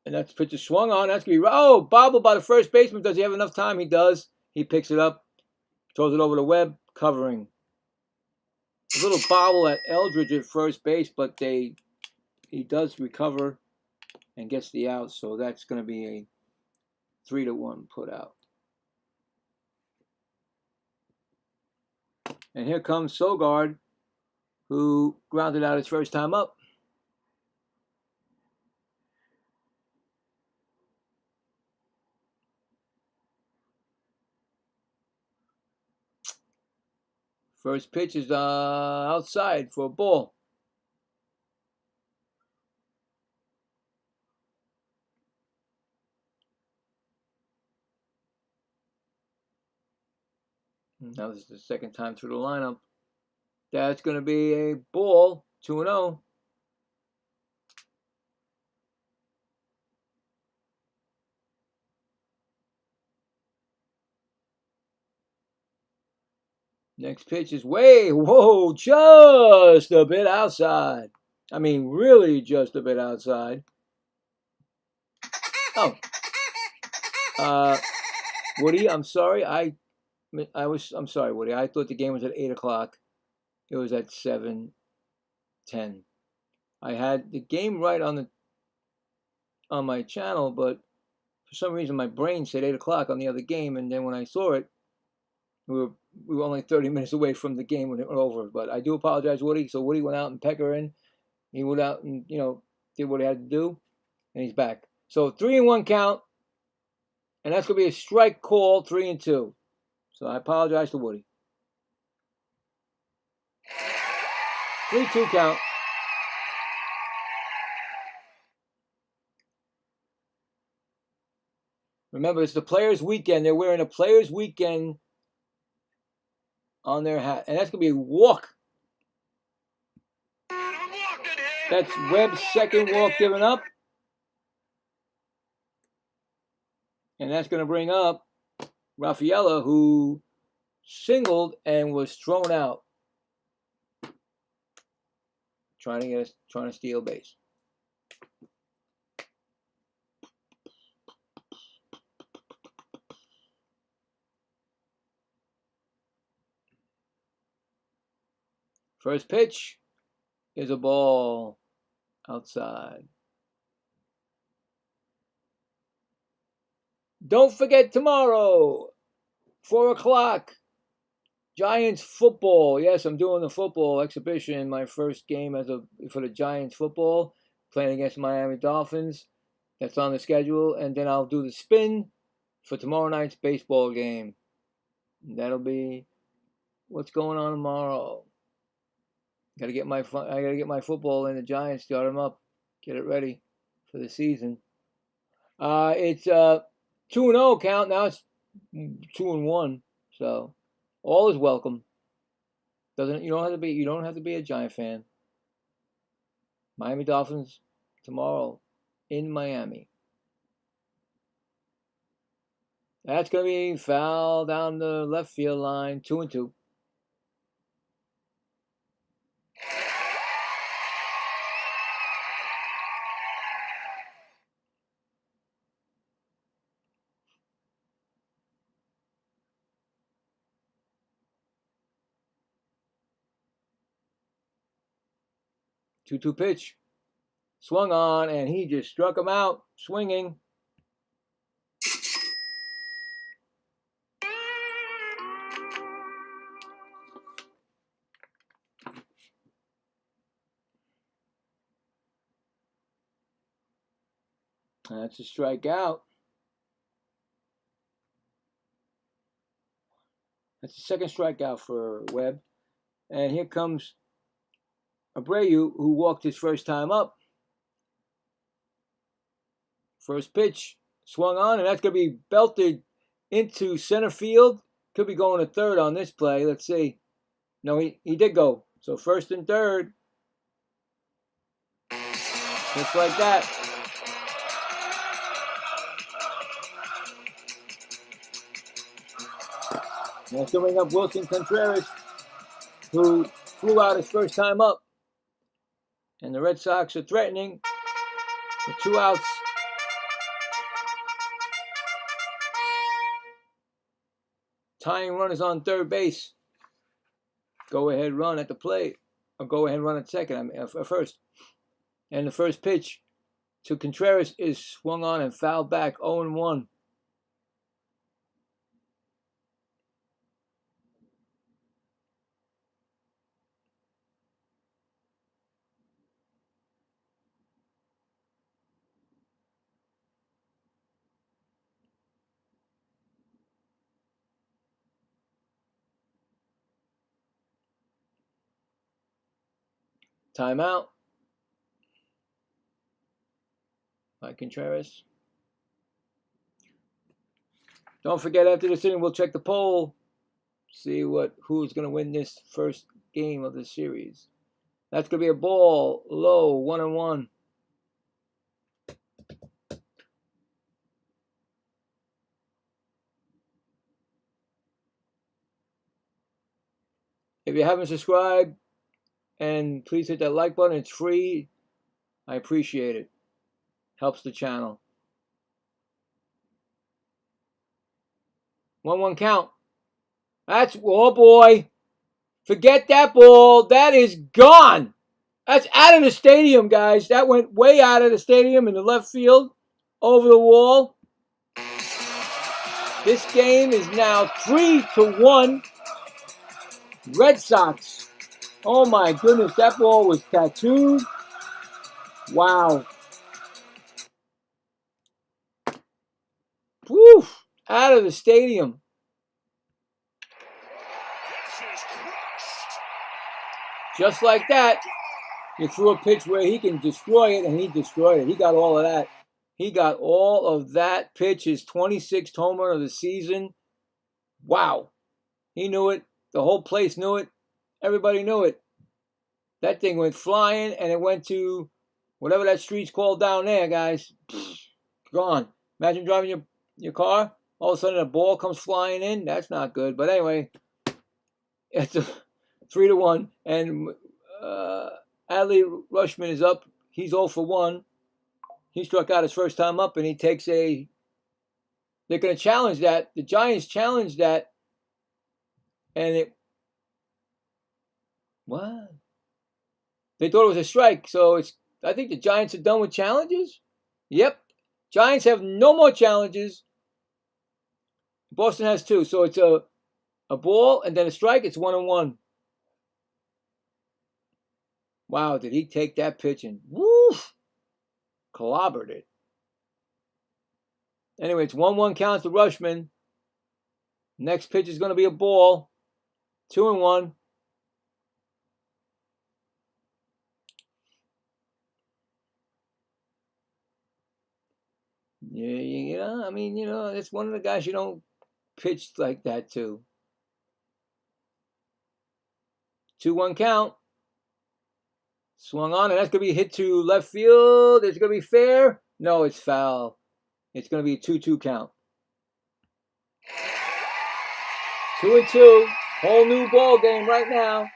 And that pitch is swung on. That's going to be, bobbled by the first baseman. Does he have enough time? He does. He picks it up, throws it over the web, covering. A little bobble at Eldridge at first base, but he does recover and gets the out. So that's going to be a 3-1 put out. And here comes Sogard, who grounded out his first time up. First pitch is outside for a ball. Now this is the second time through the lineup. That's going to be a ball, 2-0. Next pitch is just a bit outside. I mean, really just a bit outside. Woody, I'm sorry. I'm sorry, Woody. I thought the game was at 8 o'clock. It was at 7:10. I had the game right on my channel, but for some reason my brain said 8 o'clock on the other game, and then when I saw it, we were only 30 minutes away from the game when it went over. But I do apologize, Woody. So Woody went out and pecked her in. He went out and did what he had to do, and he's back. So 3-1 count, and that's gonna be a strike call, 3-2. So I apologize to Woody. 3-2 count. Remember, it's the Players' Weekend. They're wearing a Players' Weekend on their hat. And that's going to be a walk. That's Webb's second walk given up. And that's going to bring up Rafaela, who singled and was thrown out. Trying to steal base. First pitch is a ball outside. Don't forget tomorrow, 4 o'clock. Giants football. Yes, I'm doing the football exhibition. My first game for the Giants football, playing against Miami Dolphins. That's on the schedule, and then I'll do the spin for tomorrow night's baseball game. That'll be what's going on tomorrow. I gotta get my football in the Giants, start them up, get it ready for the season. It's 2-0 count now. It's 2-1, so all is welcome. You don't have to be a Giant fan. Miami Dolphins tomorrow in Miami. That's gonna be foul down the left field line, 2-2. Two pitch. Swung on, and he just struck him out, swinging. That's a strikeout. That's the second strikeout for Webb. And here comes Abreu, who walked his first time up. First pitch, swung on, and that's going to be belted into center field. Could be going to third on this play. Let's see. No, he did go. So first and third. Just like that. That's going to bring up Wilson Contreras, who flew out his first time up. And the Red Sox are threatening with 2 outs. Tying run is on third base. Go ahead run at the plate. Or go ahead run at second, first. And the first pitch to Contreras is swung on and fouled back, 0-1. Timeout by Contreras. Don't forget, after this inning, we'll check the poll, see who's going to win this first game of the series. That's going to be a ball, low, 1-1. If you haven't subscribed, and please hit that like button. It's free. I appreciate it. Helps the channel. 1-1 count. Oh boy. Forget that ball. That is gone. That's out of the stadium, guys. That went way out of the stadium in the left field. Over the wall. This game is now 3-1. Red Sox. Oh my goodness, that ball was tattooed. Wow. Woof, out of the stadium. Just like that, you threw a pitch where he can destroy it, and he destroyed it. He got all of that. He got all of that pitch, his 26th homer of the season. Wow. He knew it. The whole place knew it. Everybody knew it. That thing went flying, and it went to whatever that street's called down there, guys. Gone. Imagine driving your car. All of a sudden, a ball comes flying in. That's not good. But anyway, it's a 3-1. And Adley Rutschman is up. He's 0 for 1. He struck out his first time up, and he takes a... They're going to challenge that. The Giants challenged that. And it... What? They thought it was a strike, so I think the Giants are done with challenges. Yep. Giants have no more challenges. Boston has 2, so it's a ball and then a strike. It's 1-1. Wow, did he take that pitch and woof, clobbered it. Anyway, it's 1-1 counts to Rushman. Next pitch is going to be a ball. 2-1. Yeah, I mean, it's one of the guys you don't pitch like that to. 2-1 count. Swung on, and that's going to be hit to left field. It's going to be fair. No, it's foul. It's going to be a 2-2 count. 2-2. Whole new ball game right now.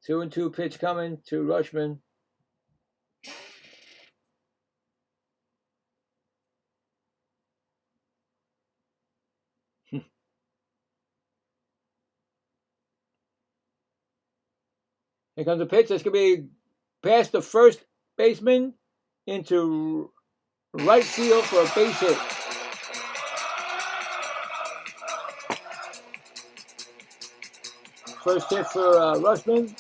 Two and 2 pitch coming to Rushman. Here comes the pitch. That's going to be past the first baseman into right field for a base hit. First hit for Rushman.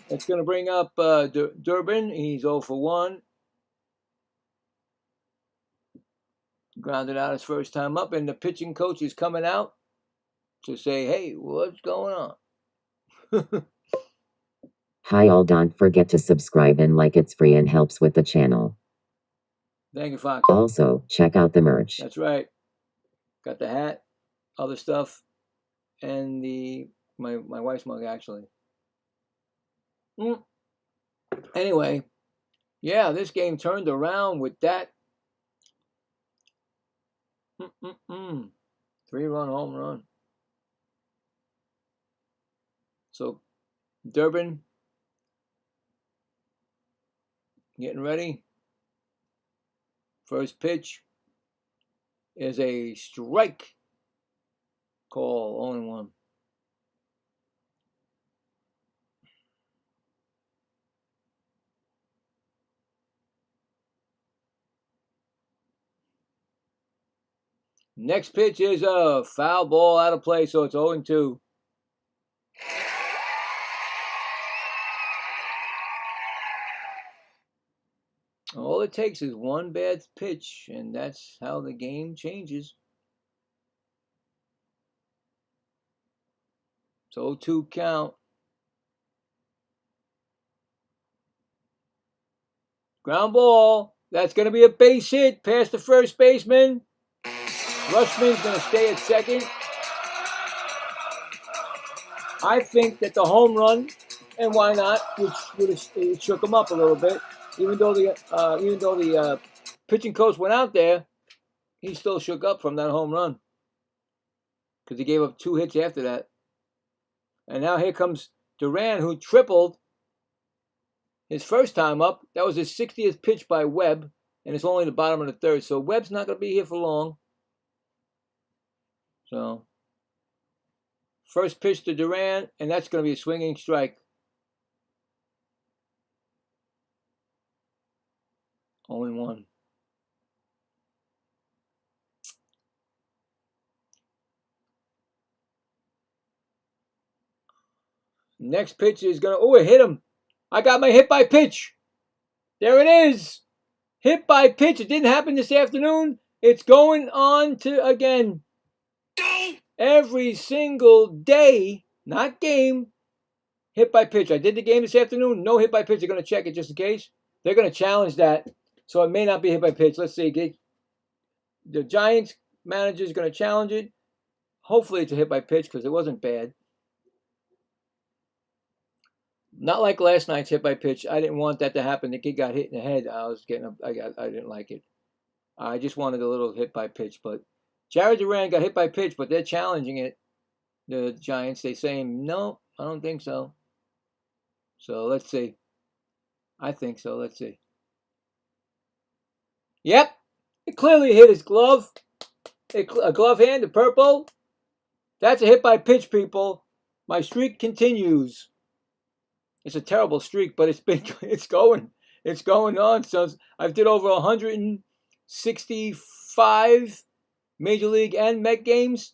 It's going to bring up Durbin. He's 0 for 1. Grounded out his first time up, and the pitching coach is coming out to say, hey, what's going on? Hi all, don't forget to subscribe and like, it's free and helps with the channel. Thank you, Fox. Also, check out the merch. That's right. Got the hat, other stuff, and my wife's mug, actually. Anyway, yeah, this game turned around with that 3-run home run. So Durbin getting ready. First pitch is a strike. Call 0-1. Next pitch is a foul ball out of play, so it's 0-2. All it takes is one bad pitch, and that's how the game changes. It's 0-2 count. Ground ball. That's going to be a base hit past the first baseman. Rushman's going to stay at second. I think that the home run, and why not, which would have shook him up a little bit. Even though the pitching coach went out there, he still shook up from that home run because he gave up 2 hits after that. And now here comes Duran, who tripled his first time up. That was his 60th pitch by Webb, and it's only the bottom of the 3rd. So Webb's not going to be here for long. So first pitch to Duran, and that's going to be a swinging strike. 0-1. Next pitch is going to, oh, it hit him. I got my hit by pitch. There it is. Hit by pitch. It didn't happen this afternoon. It's going on to again. Every single day, not game, hit by pitch. I did the game this afternoon. No hit by pitch. They're going to check it just in case. They're going to challenge that. So it may not be hit by pitch. Let's see. The Giants manager is going to challenge it. Hopefully it's a hit by pitch because it wasn't bad. Not like last night's hit by pitch. I didn't want that to happen. The kid got hit in the head. I didn't like it. I just wanted a little hit by pitch. But Jared Duran got hit by pitch, but they're challenging it. The Giants, they're saying, no, I don't think so. So let's see. I think so. Let's see. Yep, it clearly hit his glove. A glove hand, the purple. That's a hit by pitch, people. My streak continues. It's a terrible streak, but it's going on. So I've did over 165 Major League and Met games.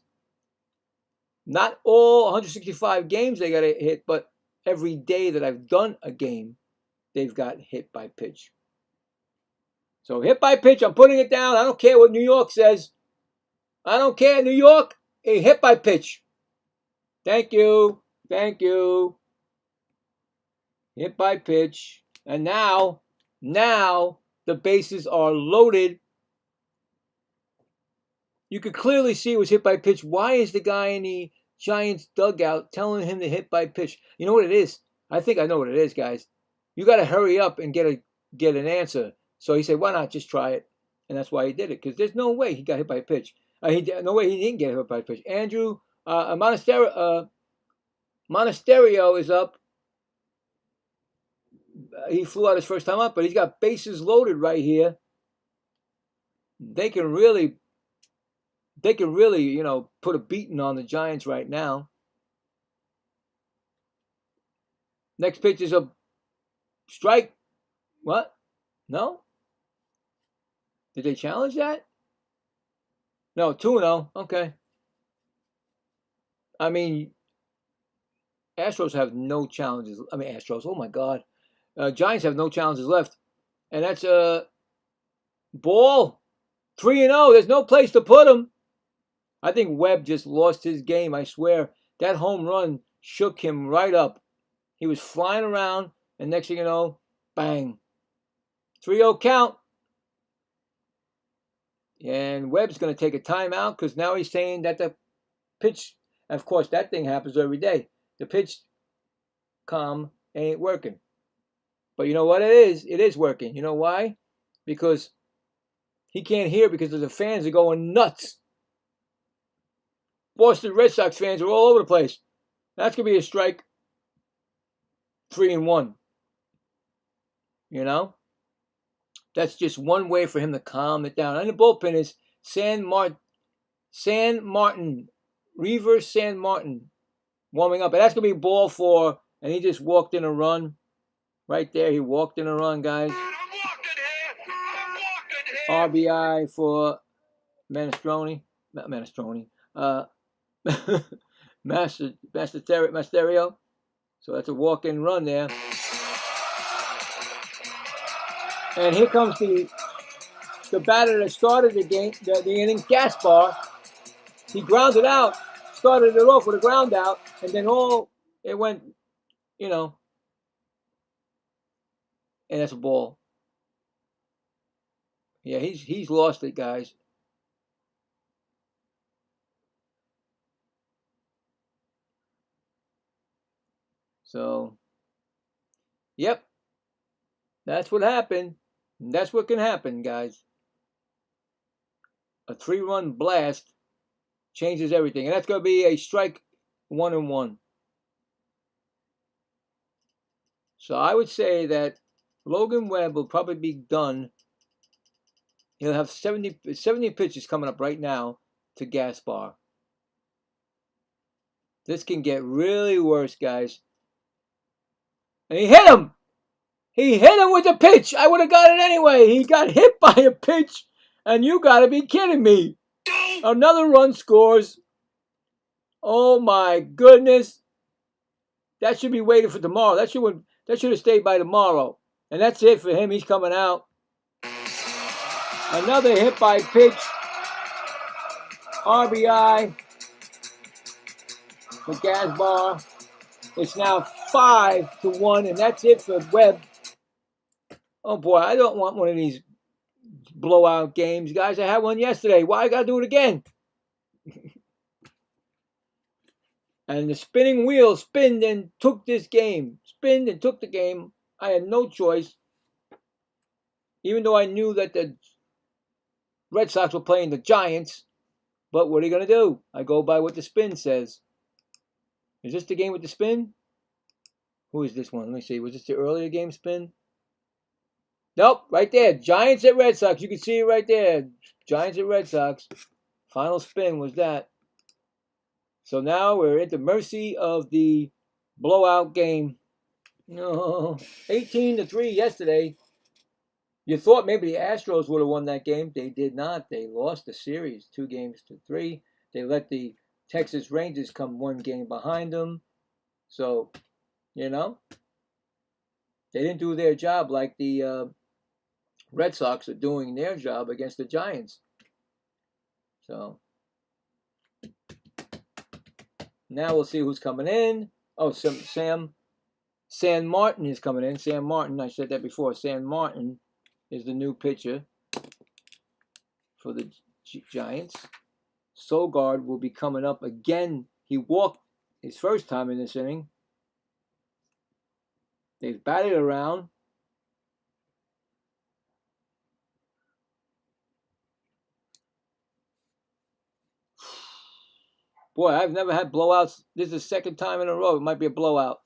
Not all 165 games they got to hit, but every day that I've done a game, they've got hit by pitch. So hit by pitch, I'm putting it down. I don't care what New York says. I don't care, New York. A hit by pitch. Thank you. Thank you. Hit by pitch. And now the bases are loaded. You could clearly see it was hit by pitch. Why is the guy in the Giants dugout telling him to hit by pitch? You know what it is? I think I know what it is, guys. You got to hurry up and get an answer. So he said, why not just try it? And that's why he did it, because there's no way he got hit by a pitch. No way he didn't get hit by a pitch. Andrew Monasterio is up. He flew out his first time up, but he's got bases loaded right here. They can really, put a beating on the Giants right now. Next pitch is a strike. What? No? Did they challenge that? No, 2-0. Okay. I mean, Astros have no challenges. Astros, oh my God. Giants have no challenges left. And that's a ball. 3-0. There's no place to put him. I think Webb just lost his game. I swear. That home run shook him right up. He was flying around, and next thing you know, bang. 3-0 count. And Webb's going to take a timeout because now he's saying that the pitch, of course, that thing happens every day. The pitch comm ain't working. But you know what it is? It is working. You know why? Because he can't hear because the fans are going nuts. Boston Red Sox fans are all over the place. That's going to be a strike. 3-1. You know? That's just one way for him to calm it down. And the bullpen is San Martin, Reaver San Martin, warming up. And that's going to be ball 4. And he just walked in a run. Right there, he walked in a run, guys. RBI for Masterio. So that's a walk-in run there. And here comes the batter that started the game, the inning, Gaspar. He grounded out, started it off with a ground out, and then it went, and that's a ball. Yeah, he's lost it, guys. So, yep, that's what happened. That's what can happen, guys. A 3-run blast changes everything. And that's going to be a strike 1-1. So I would say that Logan Webb will probably be done. He'll have 70 pitches coming up right now to Gaspar. This can get really worse, guys. And he hit him! He hit him with a pitch. I would have got it anyway. He got hit by a pitch. And you got to be kidding me. Another run scores. Oh, my goodness. That should be waited for tomorrow. That should have stayed by tomorrow. And that's it for him. He's coming out. Another hit by pitch. RBI for Gaspar. It's now 5-1, and that's it for Webb. Oh boy, I don't want one of these blowout games, guys. I had one yesterday. Why I gotta do it again? And the spinning wheel spinned and took this game. Spinned and took the game. I had no choice. Even though I knew that the Red Sox were playing the Giants. But what are you going to do? I go by what the spin says. Is this the game with the spin? Who is this one? Let me see. Was this the earlier game spin? Nope, right there. Giants at Red Sox. You can see it right there. Giants at Red Sox. Final spin was that. So now we're at the mercy of the blowout game. No, 18-3 yesterday. You thought maybe the Astros would have won that game. They did not. They lost the series 2-3. They let the Texas Rangers come one game behind them. So, you know, they didn't do their job like the Red Sox are doing their job against the Giants. So, now we'll see who's coming in. Oh, San Martin is coming in. San Martin, I said that before. San Martin is the new pitcher for the Giants. Scoreboard will be coming up again. He walked his first time in this inning. They've batted around. Boy, I've never had blowouts. This is the second time in a row. It might be a blowout.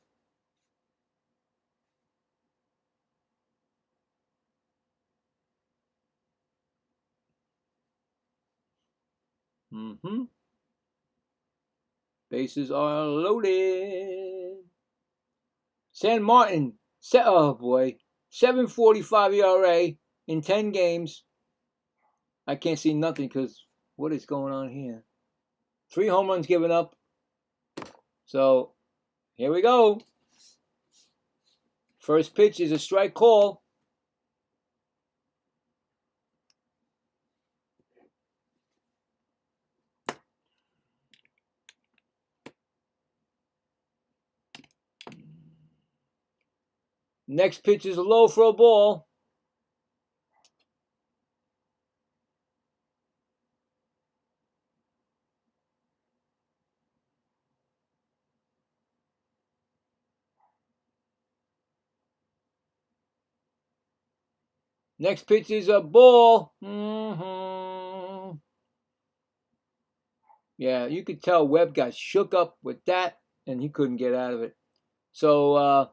Bases are loaded. San Martin, oh boy, 7.45 ERA in 10 games. I can't see nothing because what is going on here? 3 home runs given up. So, here we go. First pitch is a strike call. Next pitch is low for a ball. Next pitch is a ball. Yeah, you could tell Webb got shook up with that, and he couldn't get out of it. So,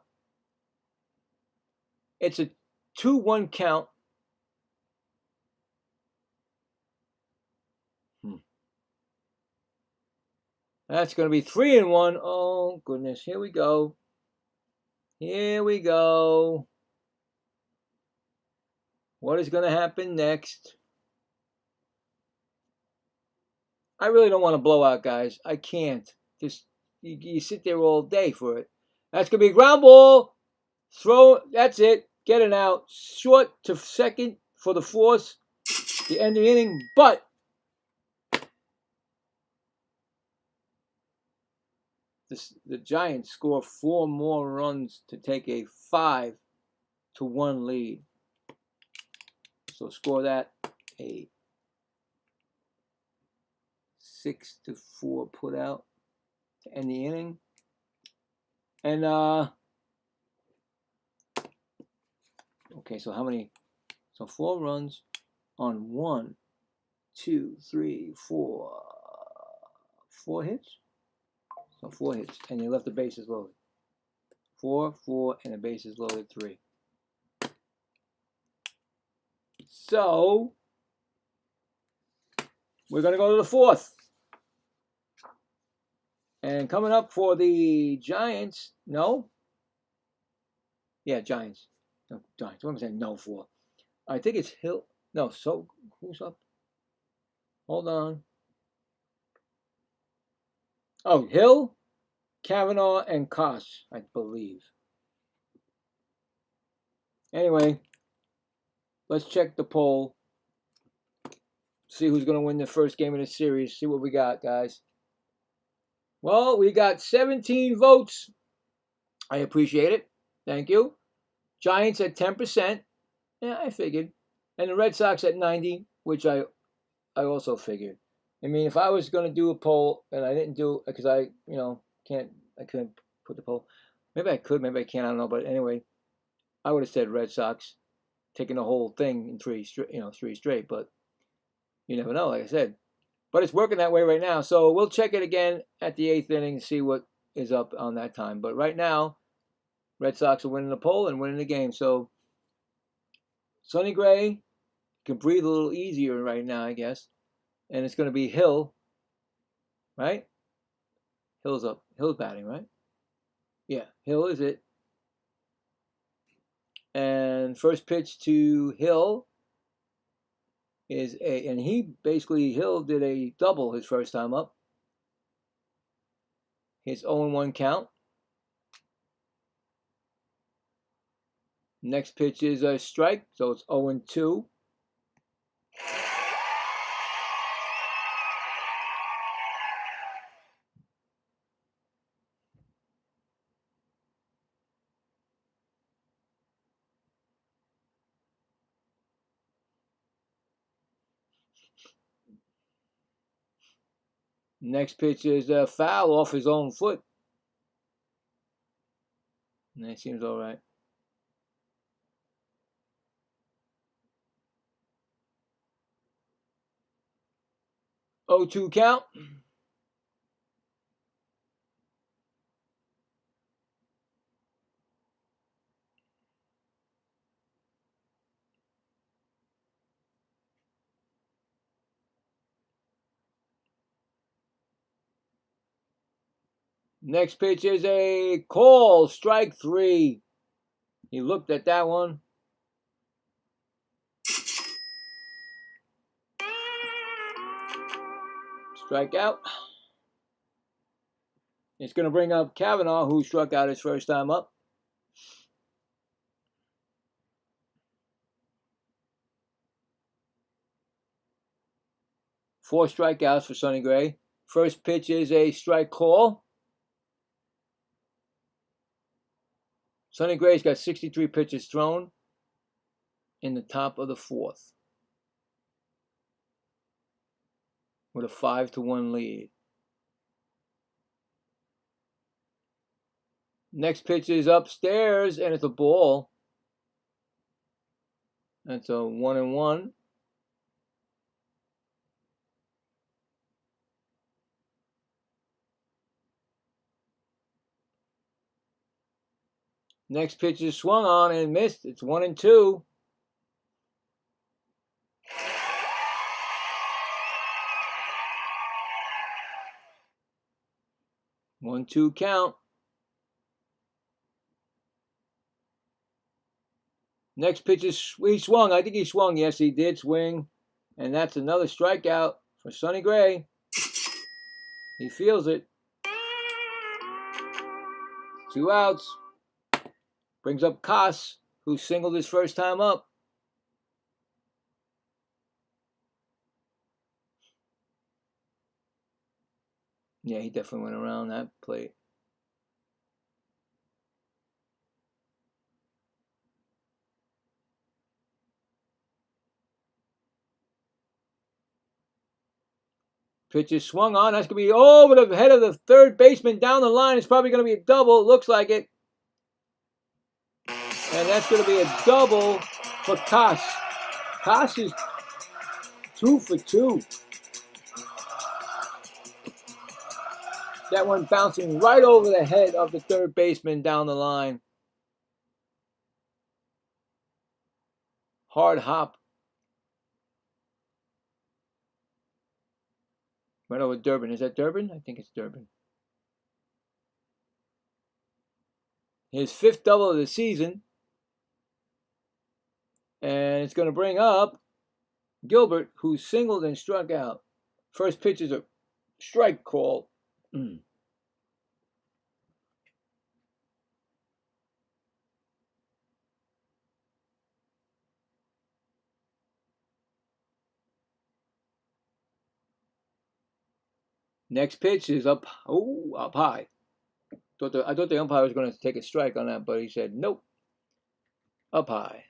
it's a 2-1 count. That's going to be 3-1. Oh, goodness. Here we go. Here we go. What is going to happen next? I really don't want to blow out, guys. I can't. Just you sit there all day for it. That's going to be a ground ball. Throw. That's it. Get it out. Short to second for the force. The end of the inning. But the Giants score 4 more runs to take a 5-1 lead. So score that a 6-4 put out to end the inning. And okay, so how many? So 4 runs on 1, 2, 3, 4, 4 hits. So 4 hits, and they left the bases loaded. 4, and the bases loaded 3. So we're going to go to the 4th. And coming up for the Giants, no? Yeah, Giants. No, Giants. What am I saying no for? I think it's Hill. No, so who's up? Hold on. Oh, Hill, Kavanaugh, and Kosh, I believe. Anyway, let's check the poll. See who's going to win the first game of the series. See what we got, guys. Well, we got 17 votes. I appreciate it. Thank you. Giants at 10%. Yeah, I figured. And the Red Sox at 90, which I also figured. I mean, if I was going to do a poll and I didn't do because I couldn't put the poll. Maybe I could, maybe I can't. I don't know. But anyway, I would have said Red Sox taking the whole thing in 3 straight. But you never know, like I said. But it's working that way right now. So we'll check it again at the 8th inning and see what is up on that time. But right now, Red Sox are winning the poll and winning the game. So Sonny Gray can breathe a little easier right now, I guess. And it's going to be Hill, right? Hill's up. Hill's batting, right? Yeah, Hill is it. And first pitch to Hill is and Hill did a double his first time up. His 0-1 count. Next pitch is a strike, so it's 0-2. Next pitch is a foul off his own foot. And that seems all right. 0-2 count. Next pitch is a call, strike 3. He looked at that one. Strike out. It's going to bring up Kavanaugh, who struck out his first time up. Four strikeouts for Sonny Gray. First pitch is a strike call. Sonny Gray's got 63 pitches thrown in the top of the fourth with a 5-1 lead. Next pitch is upstairs, and it's a ball. That's a 1-1. Next pitch is swung on and missed. It's 1-2. One-two count. Next pitch is he swung. I think he swung. Yes, he did swing, and that's another strikeout for Sonny Gray. He feels it. 2 outs. Brings up Koss, who singled his first time up. Yeah, he definitely went around that plate. Pitch is swung on. That's going to be over the head of the third baseman down the line. It's probably going to be a double. It looks like it. And that's going to be a double for Koss. Koss is 2 for 2. That one bouncing right over the head of the third baseman down the line. Hard hop. Right over Durbin. Is that Durbin? I think it's Durbin. His 5th double of the season. And it's going to bring up Gilbert, who singled and struck out. First pitch is a strike call. Next pitch is up high. I thought the umpire was going to take a strike on that, but he said nope. Up high.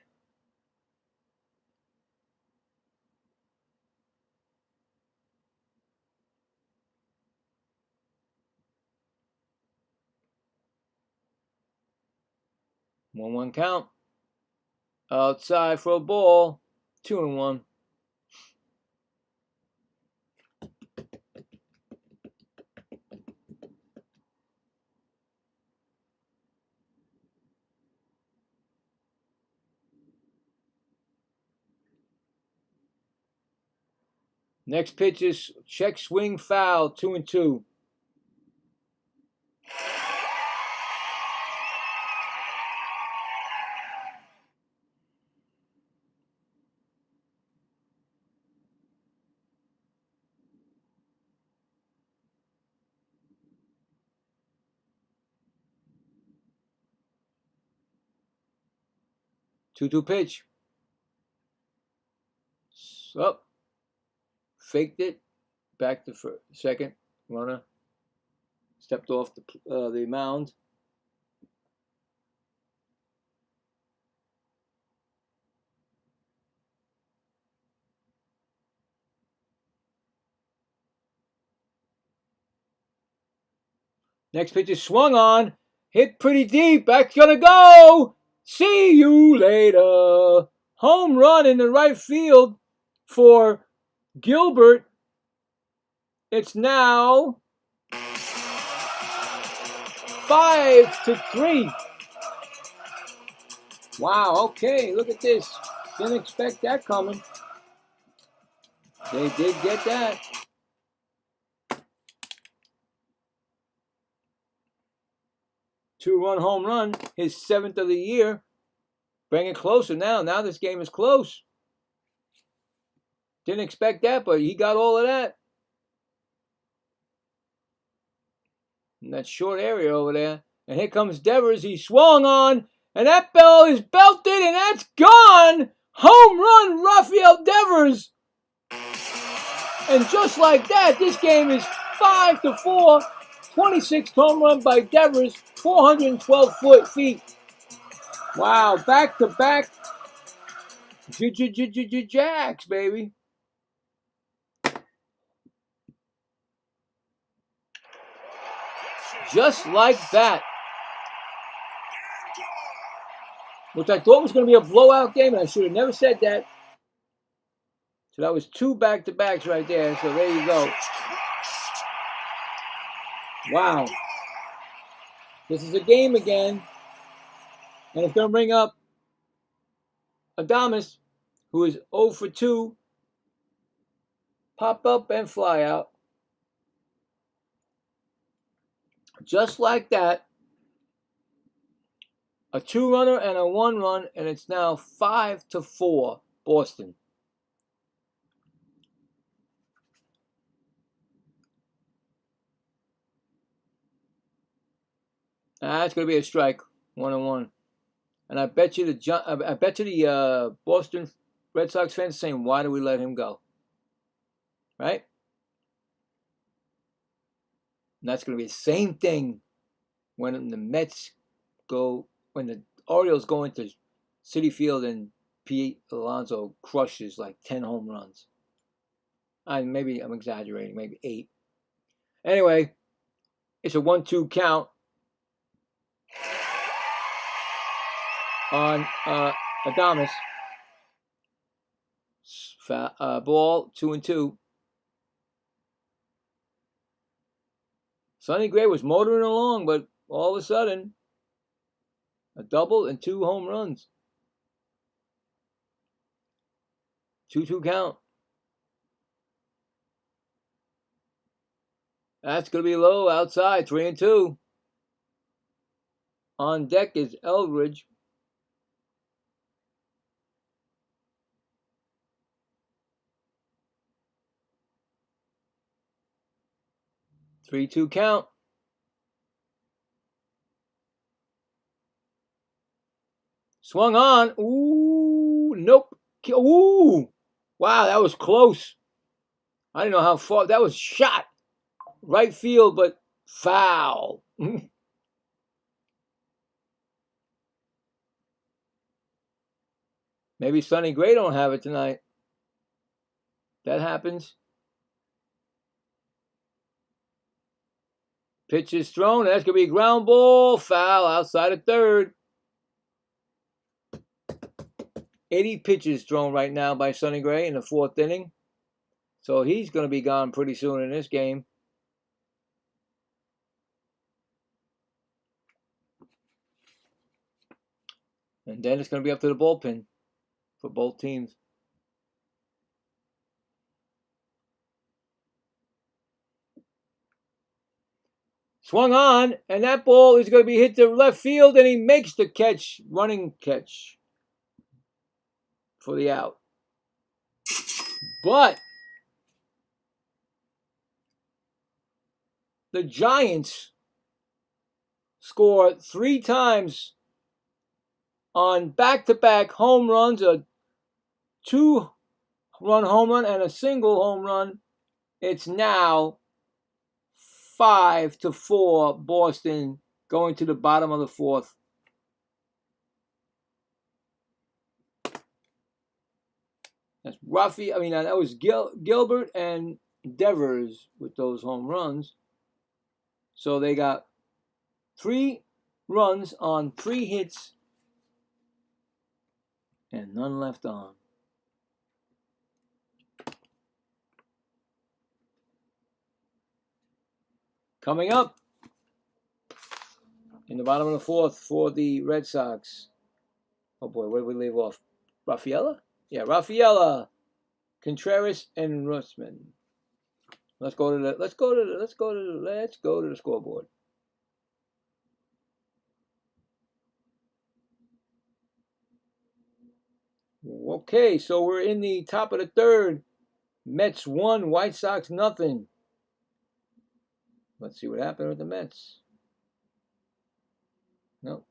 One count. Outside for a ball. 2-1. Next pitch is check swing foul. 2-2. 2-2 pitch. Up. Faked it. Back to second. Runner stepped off the mound. Next pitch is swung on. Hit pretty deep. Back's gonna go. See you later. Home run in the right field for Gilbert. It's now 5-3. Wow, okay, look at this. Didn't expect that coming. They did get that. Two-run home run, his 7th of the year. Bring it closer now. Now this game is close. Didn't expect that, but he got all of that. In that short area over there. And here comes Devers. He swung on. And that ball is belted, and that's gone. Home run, Rafael Devers. And just like that, this game is 5-4. 26th home run by Devers, 412 feet. Wow, back-to-back jacks, baby. Just like that. Which I thought was going to be a blowout game, and I should have never said that. So that was 2 back-to-backs right there. So there you go. Wow. This is a game again. And it's going to bring up Adames, who is 0 for 2. Pop up and fly out. Just like that. A 2-runner and a 1-run, and it's now 5-4 Boston. That's going to be a strike, 1-1. And I bet you the Boston Red Sox fans are saying, why do we let him go? Right? And that's going to be the same thing when the Mets go, when the Orioles go into Citi Field and Pete Alonso crushes like 10 home runs. Maybe I'm exaggerating, maybe 8. Anyway, it's a 1-2 count on Adames. Ball 2-2. Sonny Gray was motoring along, but all of a sudden, a double and 2 home runs. 2-2 count. That's going to be low outside, 3-2. On deck is Eldridge. Three-two count. Swung on. Ooh, nope. Ooh, wow, that was close. I didn't know how far. That was shot. Right field, but foul. Maybe Sonny Gray don't have it tonight. That happens. Pitch is thrown. That's going to be a ground ball. Foul outside of third. 80 pitches thrown right now by Sonny Gray in the 4th inning. So he's going to be gone pretty soon in this game. And then it's going to be up to the bullpen for both teams. Swung on, and that ball is going to be hit to left field, and he makes the catch, running catch for the out. But the Giants score 3 times on back-to-back home runs, a 2-run home run and a single home run. It's now 5-4 Boston going to the bottom of the fourth. That's that was Gilbert and Devers with those home runs. So they got 3 runs on 3 hits and none left on. Coming up in the bottom of the fourth for the Red Sox. Oh boy, where did we leave off? Rafaela? Yeah, Rafaela, Contreras, and Russman. Let's go to the scoreboard. Okay, so we're in the top of the third. Mets 1, White Sox nothing. Let's see what happened with the Mets. Nope.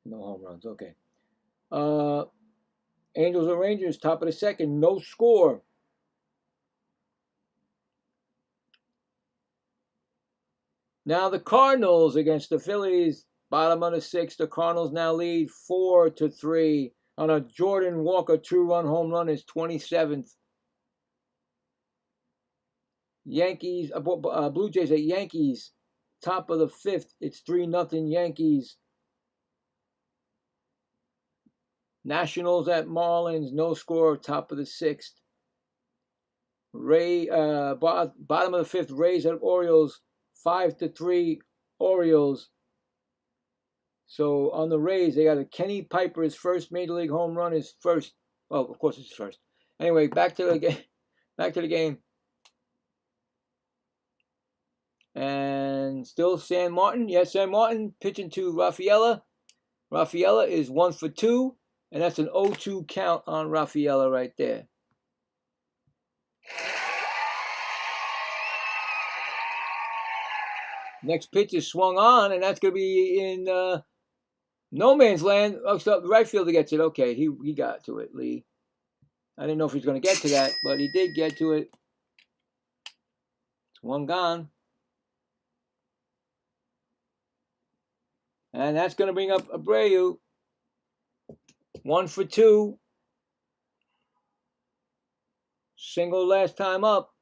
No home runs. Okay. Angels and Rangers, top of the second, no score. Now the Cardinals against the Phillies, bottom of the sixth. The Cardinals now lead 4-3 on a Jordan Walker 2-run home run, his 27th. Yankees, Blue Jays at Yankees, top of the fifth. It's 3-0 Yankees. Nationals at Marlins, no score, top of the sixth. Bottom of the fifth, Rays at Orioles, 5-3 Orioles. So on the Rays, they got a Kenny Piper's first major league home run, his first. Well, of course it's his first. Anyway, back to the game. And still San Martin. Yes, San Martin pitching to Rafaela. Rafaela is 1 for 2, and that's an 0-2 count on Rafaela right there. Next pitch is swung on, and that's going to be in no man's land. Oh, so the right fielder gets it. Okay, he got to it, Lee. I didn't know if he was going to get to that, but he did get to it. It's one gone. And that's going to bring up Abreu. 1 for 2. Single last time up.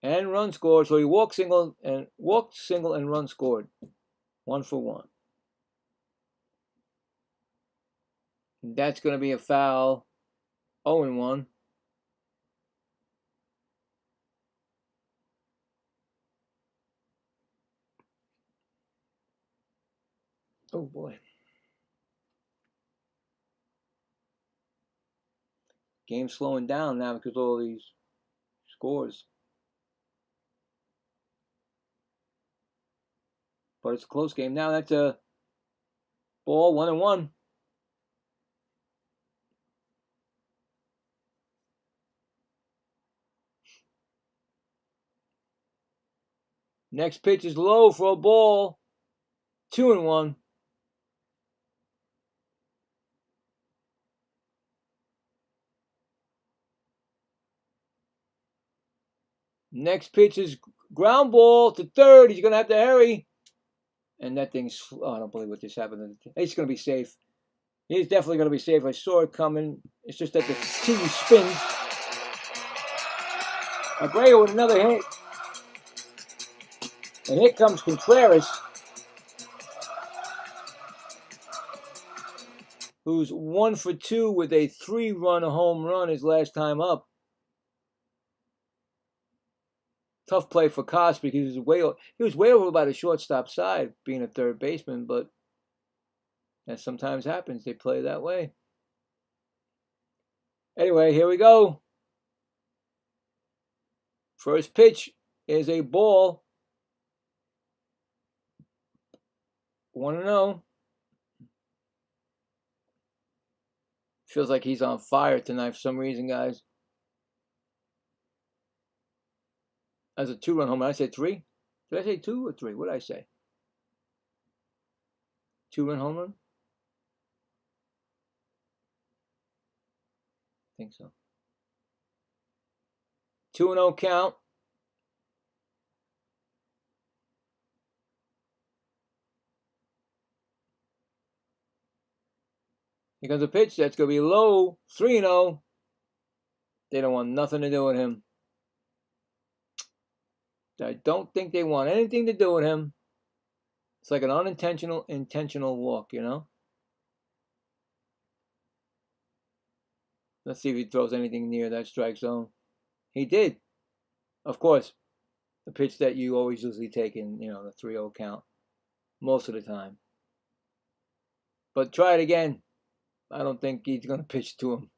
And run scored. So he walked single and run scored. 1 for 1. And that's going to be a foul. 0-1. Oh boy. Game's slowing down now because of all these scores. But it's a close game. Now that's a ball, 1-1. Next pitch is low for a ball, 2-1. Next pitch is ground ball to third. He's going to have to hurry. And that thing's, I don't believe what just happened. It's going to be safe. He's definitely going to be safe. I saw it coming. It's just that the TV spins. Abreu with another hit. And here comes Contreras, who's 1 for 2 with a 3-run home run his last time up. Tough play for Cosby because he was way over by the shortstop side, being a third baseman, but that sometimes happens. They play that way. Anyway, here we go. First pitch is a ball. 1-0. Feels like he's on fire tonight for some reason, guys. As a 2-run home run. I said 3? Did I say 2 or 3? What did I say? 2-run home run? I think so. 2-0 count. Here comes a pitch that's going to be low. 3-0. They don't want nothing to do with him. I don't think they want anything to do with him. It's like an intentional walk, you know? Let's see if he throws anything near that strike zone. He did. Of course, the pitch that you always usually take in, you know, the 3-0 count. Most of the time. But try it again. I don't think he's going to pitch to him.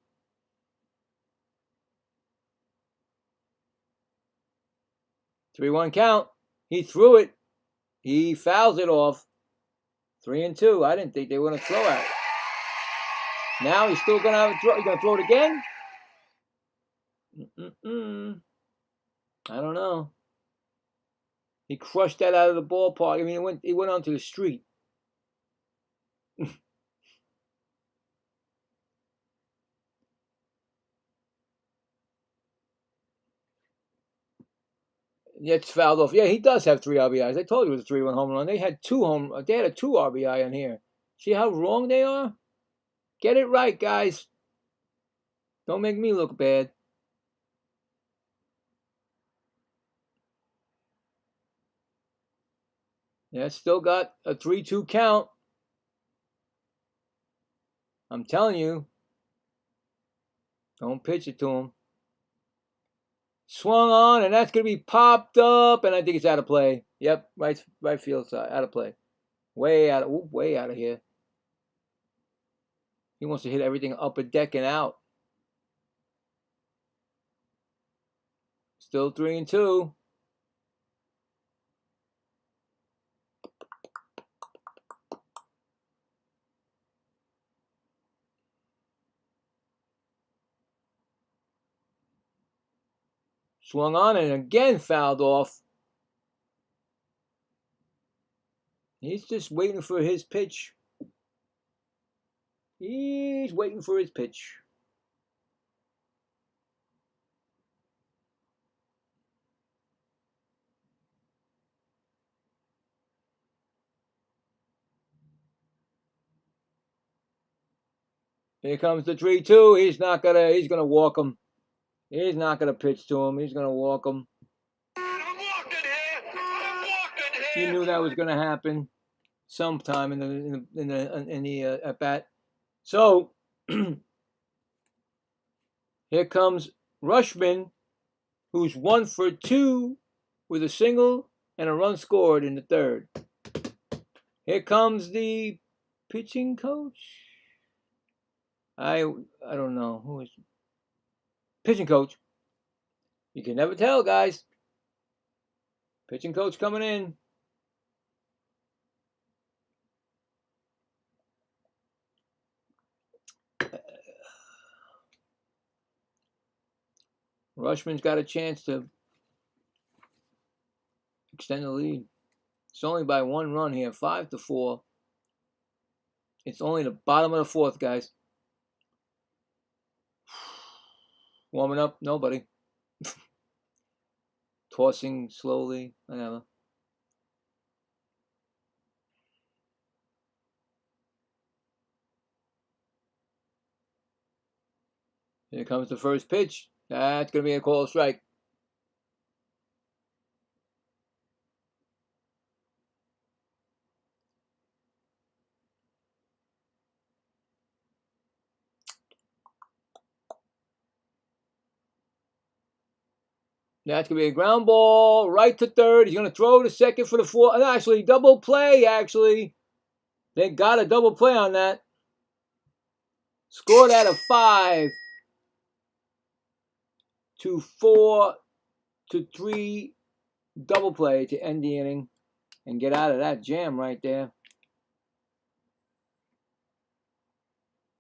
Three-one count. He threw it. He fouls it off. 3-2. I didn't think they were going to throw at it. Now he's still going to have a throw. He's going to throw it again? I don't know. He crushed that out of the ballpark. I mean, it went onto the street. It's fouled off. Yeah, he does have 3 RBIs. I told you it was a 3-1 home run. They had a 2 RBI on here. See how wrong they are? Get it right, guys. Don't make me look bad. Yeah, still got a 3-2 count. I'm telling you. Don't pitch it to him. Swung on, and that's going to be popped up, and I think it's out of play. Yep, right field side, out of play. Way out of here. He wants to hit everything up a deck and out. Still 3-2. Swung on and again fouled off. He's just waiting for his pitch. He's waiting for his pitch. Here comes the 3-2. He's gonna walk him. He's not gonna pitch to him. He's gonna walk him. You knew that was gonna happen sometime in the at bat. So here comes Rushman, who's 1 for 2 with a single and a run scored in the third. Here comes the pitching coach. I don't know who is pitching coach. You can never tell, guys. Pitching coach coming in. Rushman's got a chance to extend the lead. It's only by 1 run here, 5-4. It's only the bottom of the 4th, guys. Warming up, nobody. Tossing slowly, whatever. Here comes the first pitch. That's going to be a call strike. That's going to be a ground ball right to third. He's going to throw to second for the 4th. Actually, double play, actually. They got a double play on that. Scored out of 5 to 4 to 3 double play to end the inning and get out of that jam right there.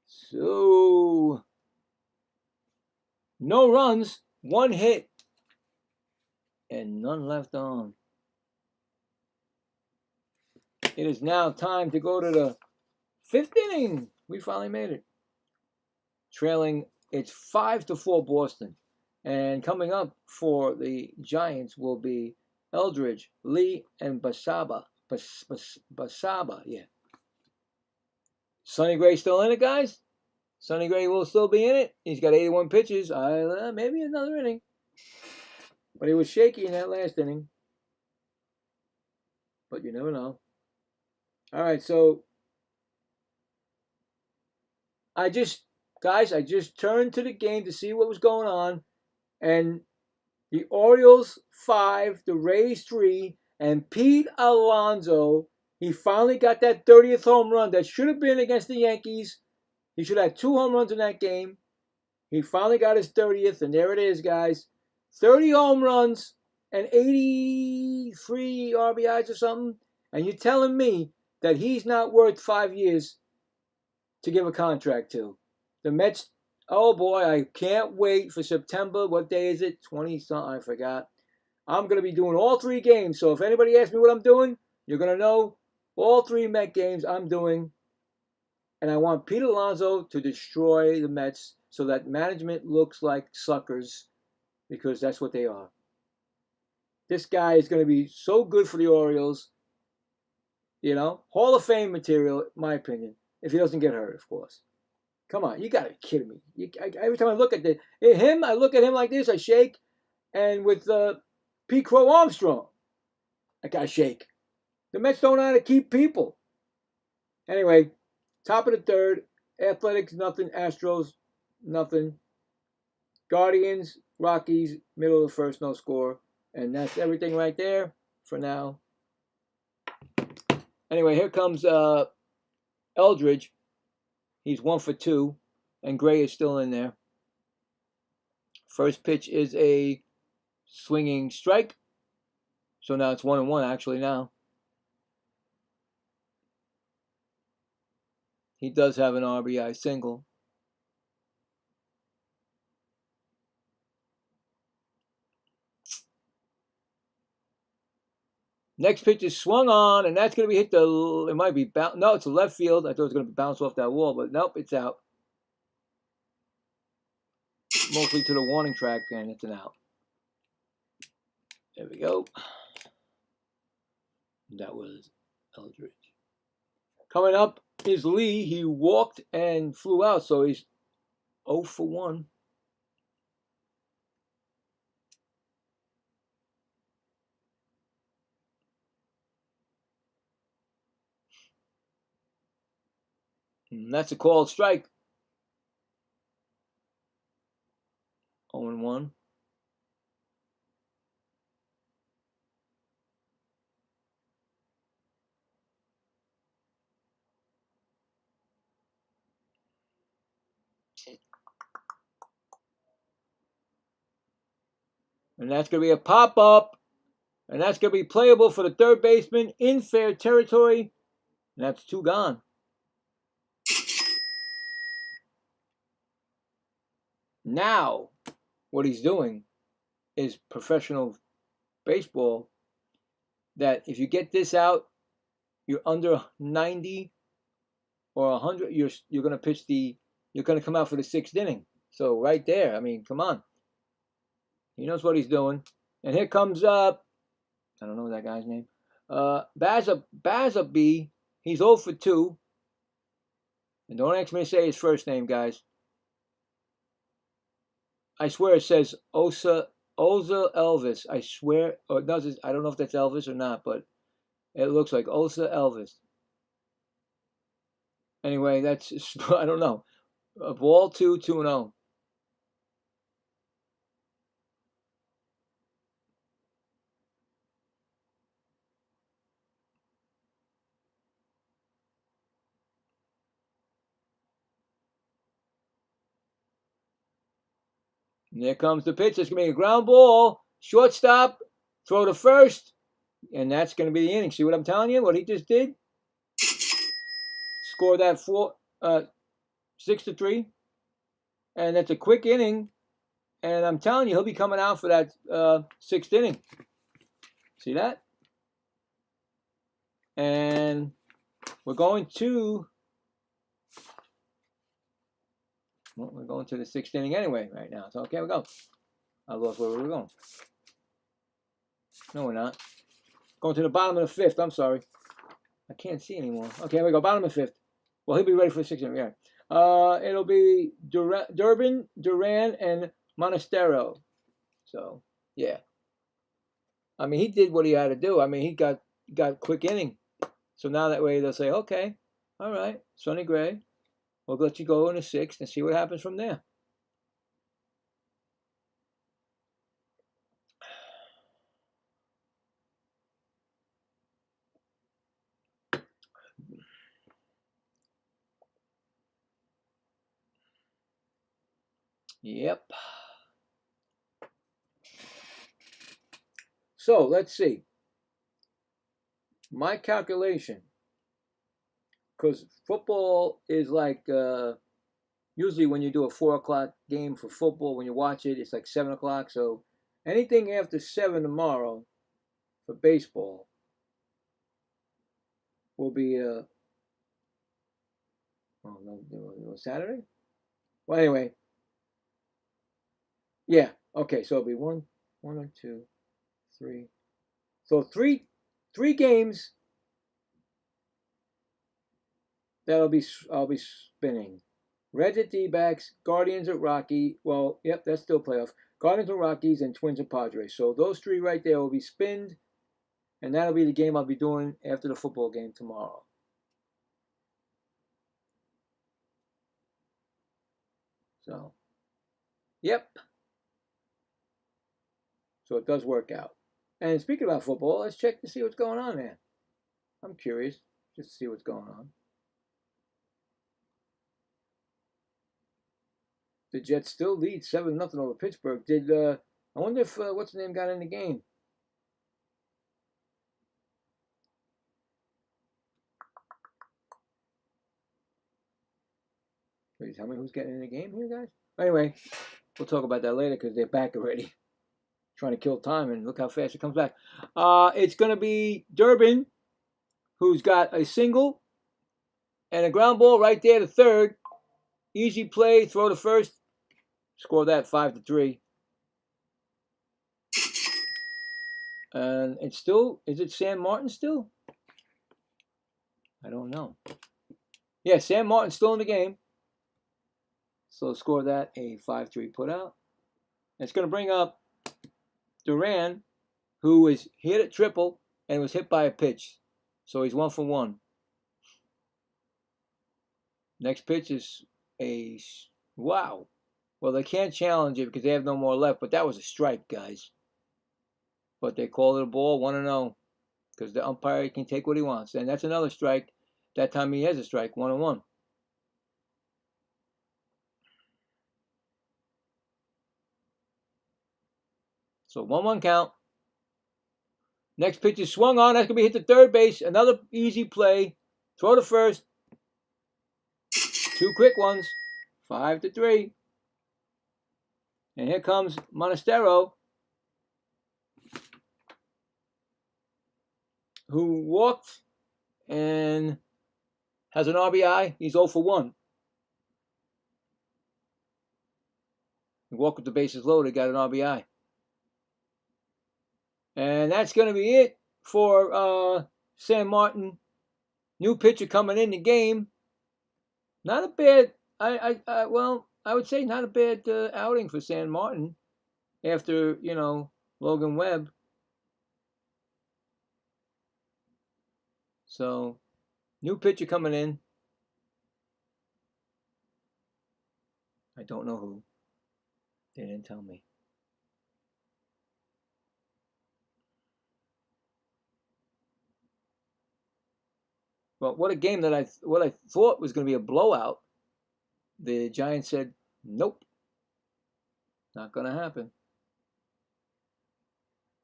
So, no runs, 1 hit, and none left on. It is now time to go to the 5th inning. We finally made it. Trailing, it's 5-4 Boston. And coming up for the Giants will be Eldridge, Lee, and Basaba. Basaba, yeah. Sonny Gray still in it, guys? Sonny Gray will still be in it. He's got 81 pitches. Maybe another inning. But he was shaky in that last inning. But you never know. All right, so I just turned to the game to see what was going on. And the Orioles 5, the Rays 3, and Pete Alonso, he finally got that 30th home run that should have been against the Yankees. He should have had 2 home runs in that game. He finally got his 30th, and there it is, guys. 30 home runs and 83 RBIs or something. And you're telling me that he's not worth 5 years to give a contract to. The Mets, oh boy, I can't wait for September. What day is it? 20-something, I forgot. I'm going to be doing all 3 games. So if anybody asks me what I'm doing, you're going to know all 3 Met games I'm doing. And I want Pete Alonso to destroy the Mets so that management looks like suckers, because that's what they are. This guy is going to be so good for the Orioles. You know, Hall of Fame material, in my opinion, if he doesn't get hurt, of course. Come on, you got to be kidding me. Every time I look at him, I look at him like this, I shake. And with Pete Crow Armstrong, I got to shake. The Mets don't know how to keep people. Anyway, top of the 3rd, Athletics, nothing. Astros, nothing. Guardians, Rockies, middle of the 1st, no score. And that's everything right there for now. Anyway, here comes Eldridge. He's 1 for 2, and Gray is still in there. First pitch is a swinging strike. So now it's 1-1 actually now. He does have an RBI single. Next pitch is swung on, and that's going to be hit it might be, no, it's a left field. I thought it was going to bounce off that wall, but nope, it's out. Mostly to the warning track, and it's an out. There we go. That was Eldridge. Coming up is Lee. He walked and flew out, so he's 0 for 1. And that's a called strike. 0-1. And that's going to be a pop-up. And that's going to be playable for the 3rd baseman in fair territory. And that's 2 gone. Now, what he's doing is professional baseball, that if you get this out, you're under 90 or 100, you're going to pitch you're going to come out for the 6th inning. So right there, I mean, come on. He knows what he's doing. And here comes, I don't know that guy's name, Bazaby. He's 0 for 2. And don't ask me to say his first name, guys. I swear it says Oza Elvis. I swear, or does it? I don't know if that's Elvis or not, but it looks like Oza Elvis. Anyway, that's, I don't know. Ball 2-0. And there comes the pitch. It's going to be a ground ball. Shortstop. Throw to first. And that's going to be the inning. See what I'm telling you? What he just did? Score that 6-3. And that's a quick inning. And I'm telling you, he'll be coming out for that 6th inning. See that? And we're going to the 6th inning anyway right now. So okay, we go. I lost where we were going. No, we're not. Going to the bottom of the 5th. I'm sorry. I can't see anymore. Okay, here we go. Bottom of the 5th. Well, he'll be ready for the 6th inning. Yeah. It'll be Durbin, Duran, and Monastero. So, yeah. I mean, he did what he had to do. I mean, he got quick inning. So now that way they'll say, okay, all right, Sonny Gray, we'll let you go in the 6th and see what happens from there. Yep. So let's see. My calculation, because football is like, usually when you do a 4 o'clock game for football, when you watch it, it's like 7 o'clock. So anything after 7 tomorrow for baseball will be, Saturday? Well, anyway. Yeah. Okay. So it'll be one or two, three. So three games I'll be spinning. Reds at D-backs, Guardians at Rocky. Well, yep, that's still playoff. Guardians at Rockies and Twins at Padres. So those 3 right there will be spinned, and that'll be the game I'll be doing after the football game tomorrow. So, yep. So it does work out. And speaking about football, let's check to see what's going on there. I'm curious just to see what's going on. The Jets still lead 7-0 over Pittsburgh. I wonder if what's the name got in the game? Can you tell me who's getting in the game here, guys? Anyway, we'll talk about that later because they're back already. Trying to kill time, and look how fast it comes back. It's going to be Durbin, who's got a single and a ground ball right there to third. Easy play, throw to first. Score that 5-3. And it's still, is it Sam Martin still? I don't know. Yeah, Sam Martin's still in the game. So score that a 5-3 put out. And it's going to bring up Duran, who was hit at triple and was hit by a pitch. So he's 1 for 1. Next pitch is a, wow. Well, they can't challenge it because they have no more left, but that was a strike, guys. But they called it a ball, 1-0, because the umpire can take what he wants. And that's another strike. That time he has a strike, 1-1. So 1-1 count. Next pitch is swung on. That's going to be hit to third base. Another easy play. Throw to first. 2 quick ones. 5-3. And here comes Monastero, who walked and has an RBI. He's 0 for 1. He walked with the bases loaded, got an RBI. And that's going to be it for Sam Martin. New pitcher coming in the game. Not a bad, I would say not a bad outing for Sam Martin after, Logan Webb. So, new pitcher coming in. I don't know who. They didn't tell me. Well, what a game that I thought was going to be a blowout. The Giants said, nope, not going to happen.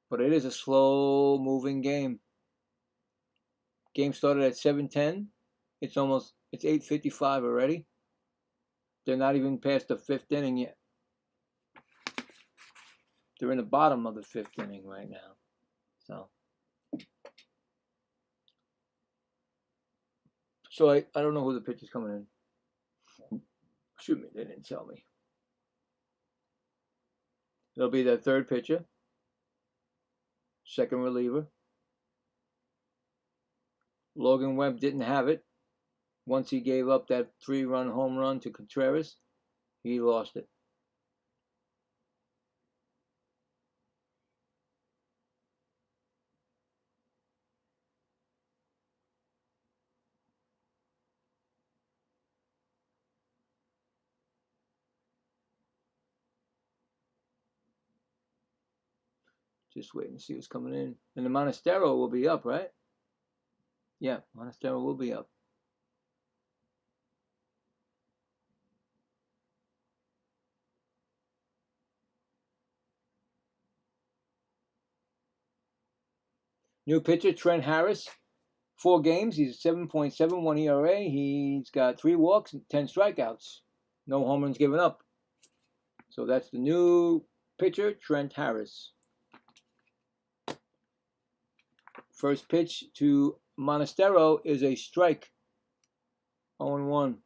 But it is a slow-moving game. Game started at 7:10. It's 8:55 already. They're not even past the 5th inning yet. They're in the bottom of the 5th inning right now. So So I don't know who the pitcher's coming in. Shoot me, they didn't tell me. It'll be that third pitcher, second reliever. Logan Webb didn't have it. Once he gave up that 3-run home run to Contreras, he lost it. Just waiting to see who's coming in. And the Monastero will be up, right? Yeah, Monastero will be up. New pitcher, Trent Harris. 4 games. He's 7.71 ERA. He's got 3 walks and 10 strikeouts. No home runs given up. So that's the new pitcher, Trent Harris. First pitch to Monastero is a strike. 0-1.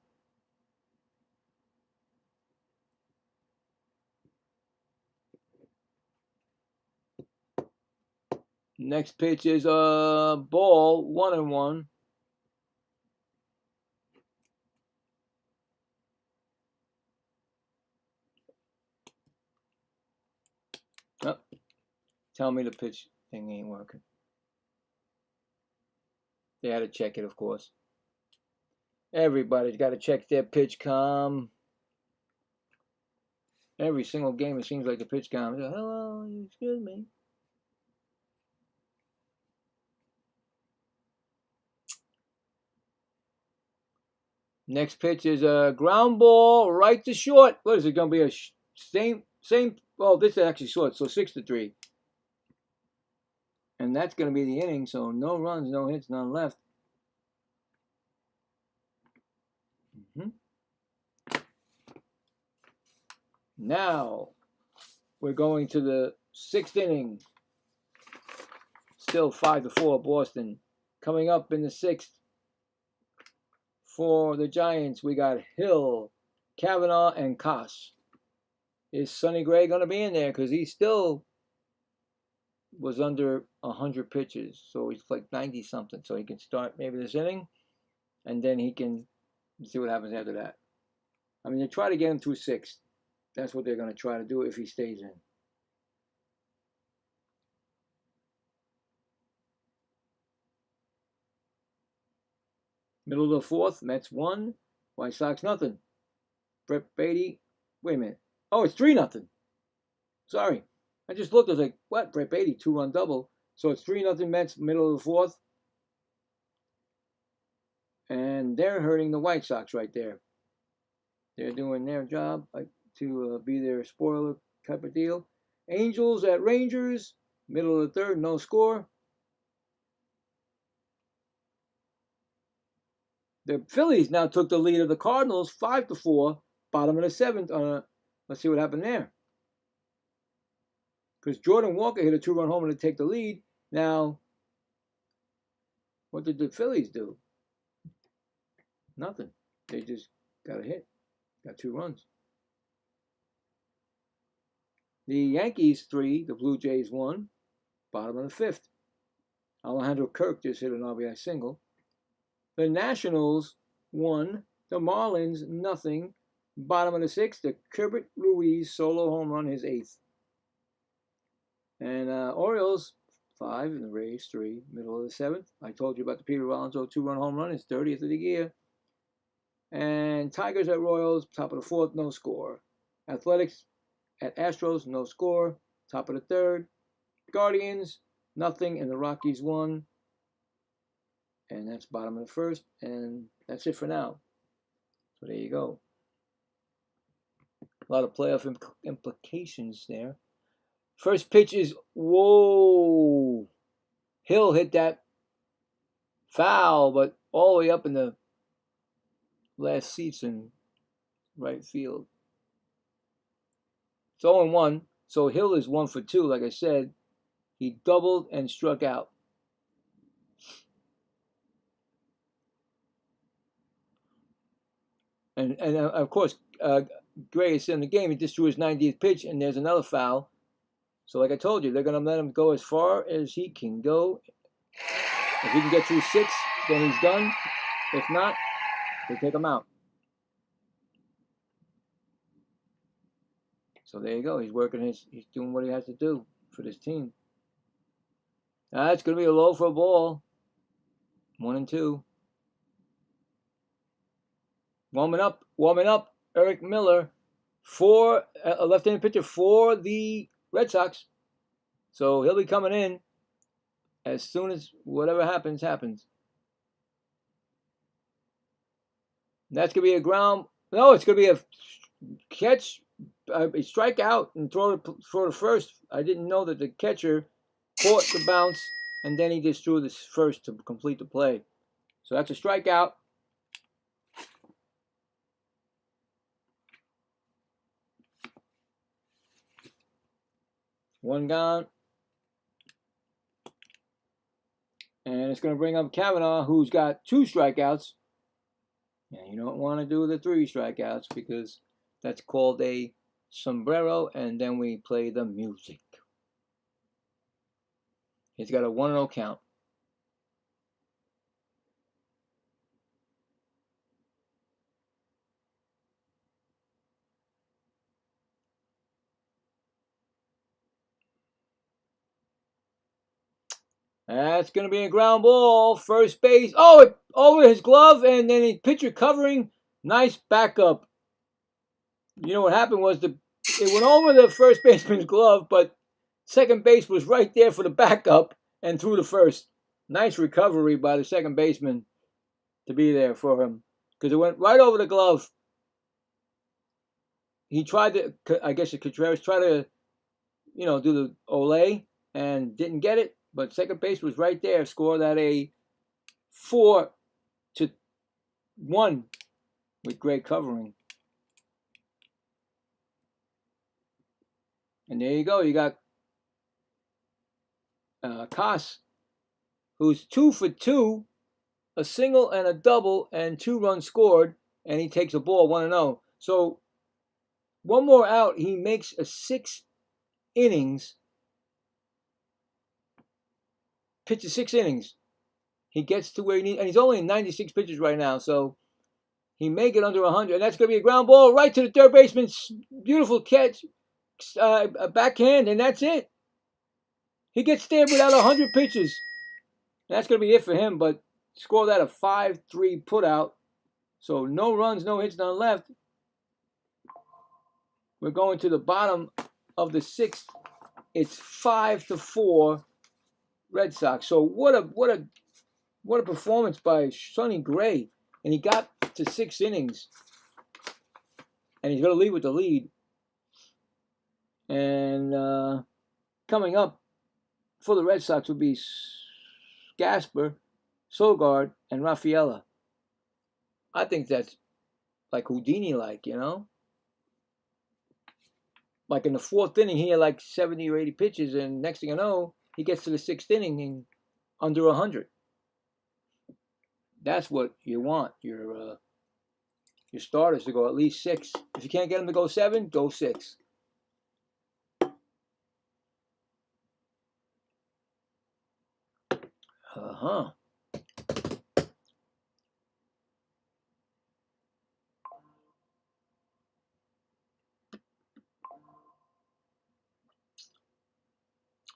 Next pitch is a ball, 1-1. Oh, tell me the pitch thing ain't working. They had to check it, of course. Everybody's got to check their pitch com. Every single game, it seems like the pitch com. Hello, excuse me. Next pitch is a ground ball right to short. What is it going to be? A same. Oh, this is actually short, so 6-3. And that's going to be the inning. So no runs, no hits, none left. Now we're going to the 6th inning. Still 5-4 Boston. Coming up in the 6th for the Giants, we got Hill, Kavanaugh, and Koss. Is Sonny Gray going to be in there? Because he still was under 100 pitches. So he's like 90-something. So he can start maybe this inning. And then he can see what happens after that. I mean, they try to get him through 6th. That's what they're going to try to do if he stays in. Middle of the 4th, Mets 1, White Sox nothing. Brett Beatty, wait a minute. Oh, it's 3-0. Sorry. I just looked, I was like, what? Brett Beatty, 2-run double. So it's 3-0 Mets, middle of the 4th. And they're hurting the White Sox right there. They're doing their job to be their spoiler type of deal. Angels at Rangers, middle of the 3rd, no score. The Phillies now took the lead of the Cardinals, 5-4, bottom of the 7th. Let's see what happened there. Because Jordan Walker hit a 2-run homer to take the lead. Now, what did the Phillies do? Nothing. They just got a hit. Got 2 runs. The Yankees 3, the Blue Jays 1, bottom of the 5th. Alejandro Kirk just hit an RBI single. The Nationals 1, the Marlins nothing, bottom of the 6th. The Kerbert Ruiz solo home run, his 8th. And Orioles 5, and the Rays 3, middle of the 7th. I told you about the Peter Alonso 2-run home run, his 30th of the year. And Tigers at Royals, top of the 4th, no score. Athletics at Astros, no score, top of the 3rd. Guardians, nothing, and the Rockies 1. And that's bottom of the 1st, and that's it for now. So there you go. A lot of playoff implications there. First pitch is, whoa. Hill hit that foul, but all the way up in the last seats in right field. It's 0-1, so Hill is 1 for 2, like I said. He doubled and struck out. And of course, Gray is in the game. He just threw his 90th pitch, and there's another foul. So like I told you, they're going to let him go as far as he can go. If he can get through 6, then he's done. If not, they take him out. So there you go. He's working he's doing what he has to do for this team. That's going to be a low for a ball. 1-2. Warming up. Eric Miller for a left-handed pitcher for the Red Sox. So he'll be coming in as soon as whatever happens. That's going to be a ground. No, it's going to be a catch, a strikeout, and throw to first. I didn't know that the catcher caught the bounce, and then he just threw this first to complete the play. So that's a strikeout. One gone. And it's going to bring up Kavanaugh, who's got 2 strikeouts. And you don't want to do the 3 strikeouts because that's called a sombrero, and then we play the music. He's got a 1-0 count. That's going to be a ground ball. First base. Oh, over his glove, and then the pitcher covering. Nice backup. You know what happened was it went over the first baseman's glove, but second base was right there for the backup and threw the first. Nice recovery by the second baseman to be there for him because it went right over the glove. He tried to, I guess Contreras tried to, do the Olay and didn't get it. But second base was right there. Scored at a 4-1 with great covering. And there you go. You got Koss, who's 2 for 2, a single and a double, and 2 runs scored, and he takes a ball 1-0. So one more out, he makes a 6 innings. Pitches 6 innings. He gets to where he needs, and he's only in 96 pitches right now, so he may get under 100, and that's going to be a ground ball right to the third baseman. Beautiful catch, a backhand, and that's it. He gets there without 100 pitches. That's going to be it for him, but scored that a 5-3 putout, so no runs, no hits, none left. We're going to the bottom of the 6th. It's 5-4. Red Sox. So what a performance by Sonny Gray, and he got to 6 innings, and he's going to leave with the lead. And coming up for the Red Sox would be Gasper, Sogard, and Rafaela. I think that's like Houdini-like, Like in the 4th inning, he had like 70 or 80 pitches, and next thing you know, he gets to the 6th inning in under 100. That's what you want. Your starters to go at least 6. If you can't get them to go 7, go 6.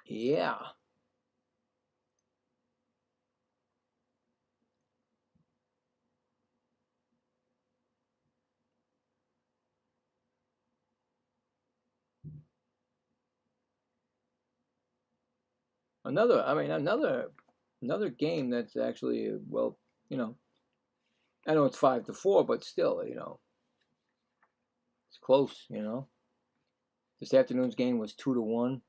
Yeah. Another game that's actually, well, I know it's 5-4, but still, it's close, This afternoon's game was 2-1.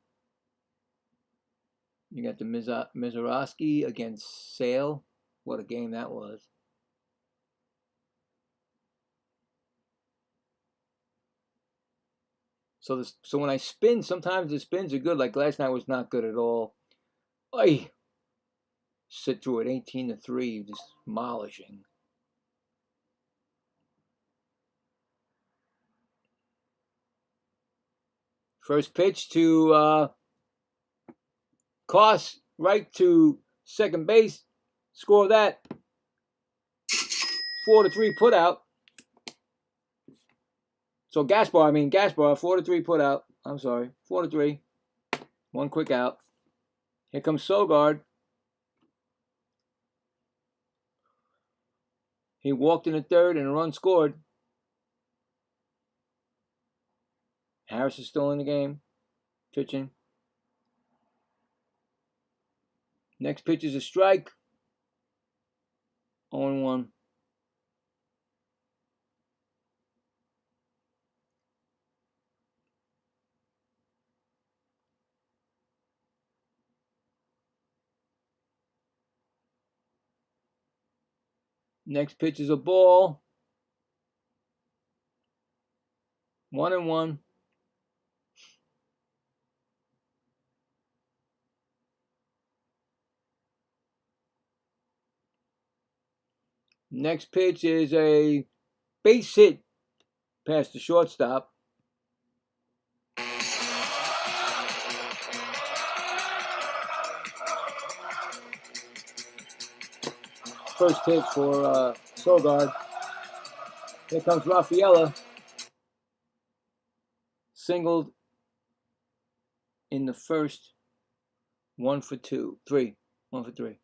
You got the Mizorowski against Sale. What a game that was. So when I spin, sometimes the spins are good. Like last night was not good at all. Oy! Sit through it 18-3, just demolishing. First pitch to Koss, right to second base. Score that. 4-3 put out. So Gaspar, 4-3 put out. I'm sorry, 4-3. One quick out. Here comes Sogard. He walked in the third and a run scored. Harris is still in the game, pitching. Next pitch is a strike. 0-1. Next pitch is a ball. 1-1. Next pitch is a base hit past the shortstop. First hit for Sogard. Here comes Rafaela. Singled in the first. 1 for 3. 1 for 3.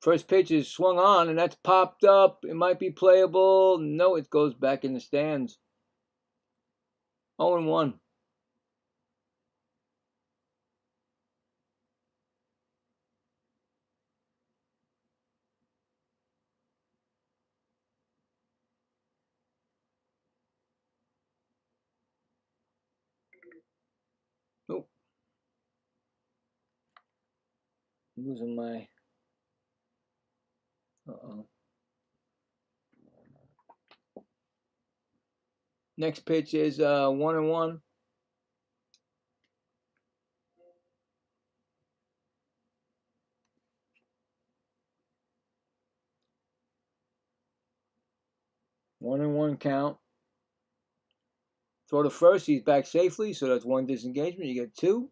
First pitch is swung on, and that's popped up. It might be playable. No, it goes back in the stands. 0-1. Nope. Losing my... Uh-oh. Next pitch is 1-1. One and one count. Throw to first. He's back safely, so that's 1 disengagement. You get 2.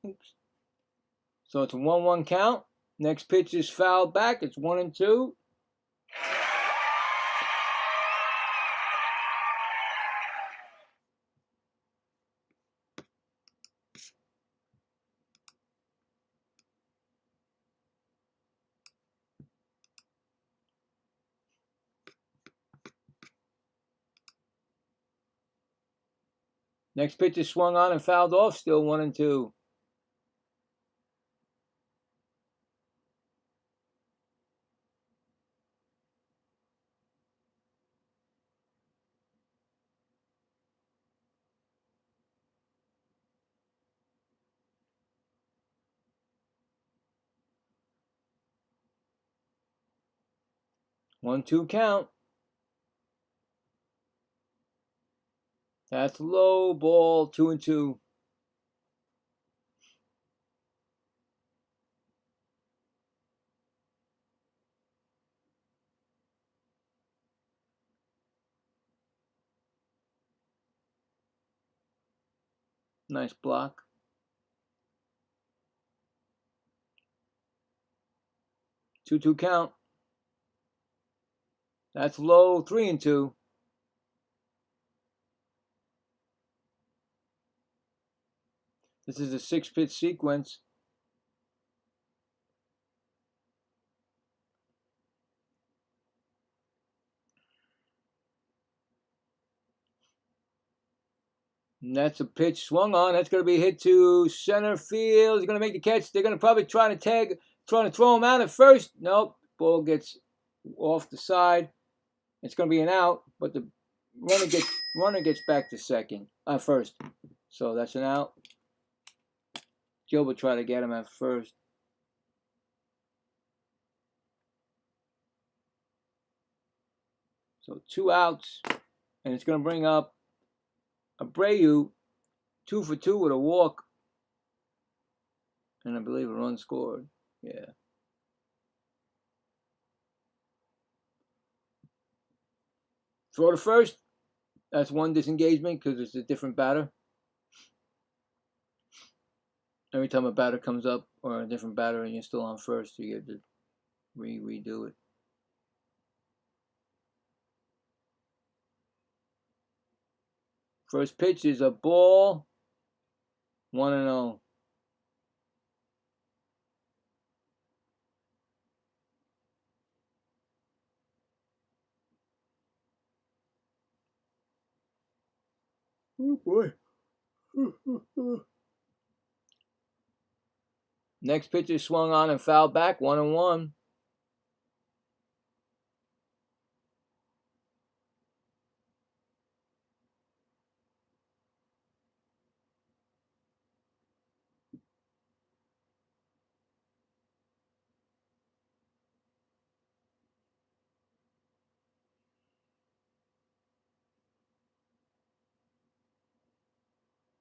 Oops. So it's a 1-1 count. Next pitch is fouled back. It's 1-2. Next pitch is swung on and fouled off. Still 1-2. One-two count. That's low ball. 2-2. Nice block. 2-2 count. That's low. 3-2. This is a 6-pitch sequence. And that's a pitch swung on. That's going to be hit to center field. He's going to make the catch. They're going to probably try to throw him out at first. Nope. Ball gets off the side. It's going to be an out, but the runner gets back to first. So that's an out. Gilbert tried to get him at first. So 2 outs, and it's going to bring up Abreu, 2 for 2 with a walk, and I believe a run scored. Yeah. Throw to first. That's 1 disengagement because it's a different batter. Every time a batter comes up or a different batter and you're still on first, you get to redo it. First pitch is a ball. 1-0. Oh boy. Next pitch is swung on and fouled back. 1-1.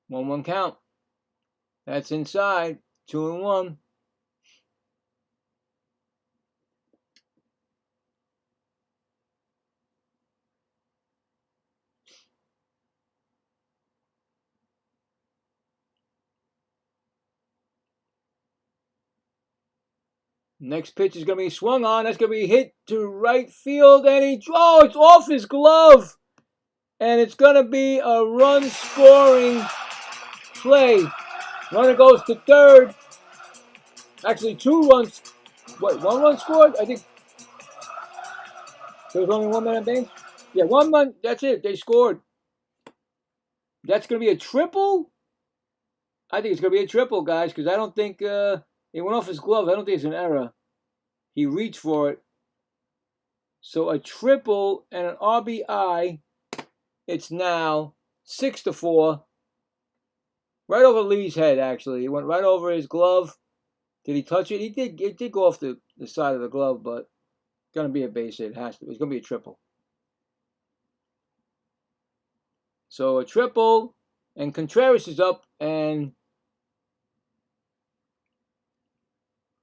One count. That's inside. 2-1. Next pitch is going to be swung on. That's going to be hit to right field. And it's off his glove. And it's going to be a run scoring play. Runner goes to third. Actually, 2 runs. What, 1 run scored? I think there was only 1 man on base. Yeah, 1 run. That's it. They scored. That's going to be a triple? I think it's going to be a triple, guys, because I don't think it went off his glove. I don't think it's an error. He reached for it. So a triple and an RBI. It's now 6-4. Right over Lee's head, actually. It went right over his glove. Did he touch it? He did. It did go off the side of the glove, but it's going to be a base hit. It has to. It's going to be a triple. So a triple, and Contreras is up, and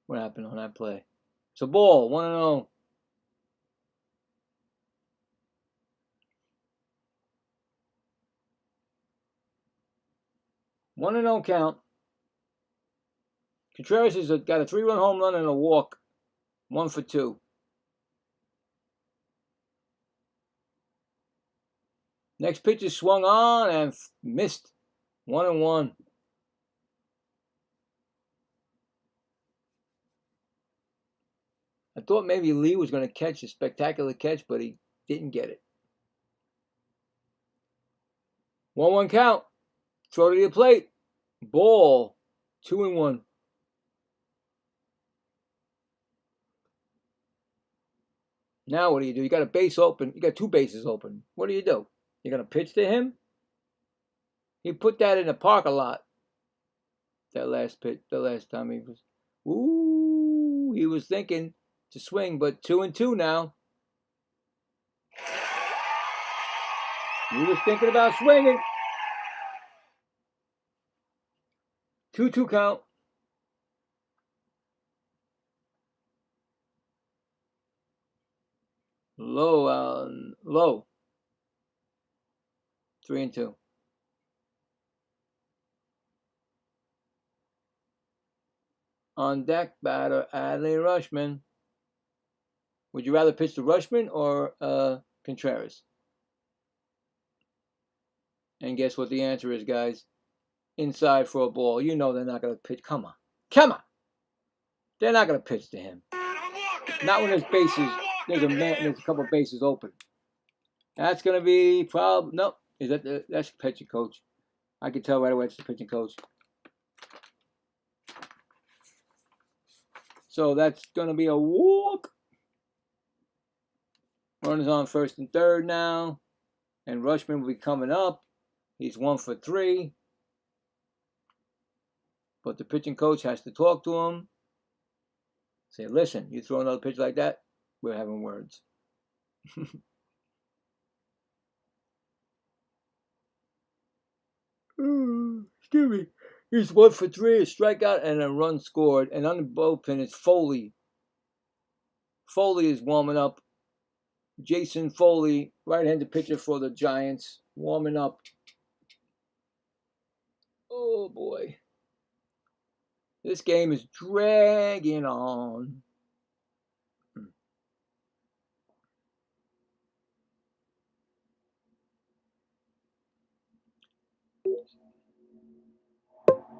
what happened on that play? It's a ball, 1-0. One and 0 count. Contreras has got a 3-run home run and a walk. 1 for 2. Next pitch is swung on and missed. 1-1. I thought maybe Lee was going to catch a spectacular catch, but he didn't get it. 1-1 count. Throw to the plate. Ball. 2-1. Now what do? You got a base open. You got 2 bases open. What do? You're going to pitch to him? He put that in the park a lot. That last pitch, the last time he was. Ooh, he was thinking to swing, but 2-2 now. He was thinking about swinging. 2-2 count. Low. 3-2. On deck, batter Adley Rutschman. Would you rather pitch to Rutschman or Contreras? And guess what the answer is, guys? Inside for a ball. You know they're not going to pitch. Come on. They're not going to pitch to him. Not when there's bases. There's a couple of bases open. That's going to be probably no. That's the pitching coach. I can tell right away it's the pitching coach. So that's going to be a walk. Runners on first and third now, and Rutschman will be coming up. He's 1 for 3. But the pitching coach has to talk to him. Say, listen, you throw another pitch like that, we're having words. excuse me. He's 1 for 3, a strikeout, and a run scored. And on the bullpen is Foley. Foley is warming up. Jason Foley, right-handed pitcher for the Giants, warming up. Oh boy. This game is dragging on.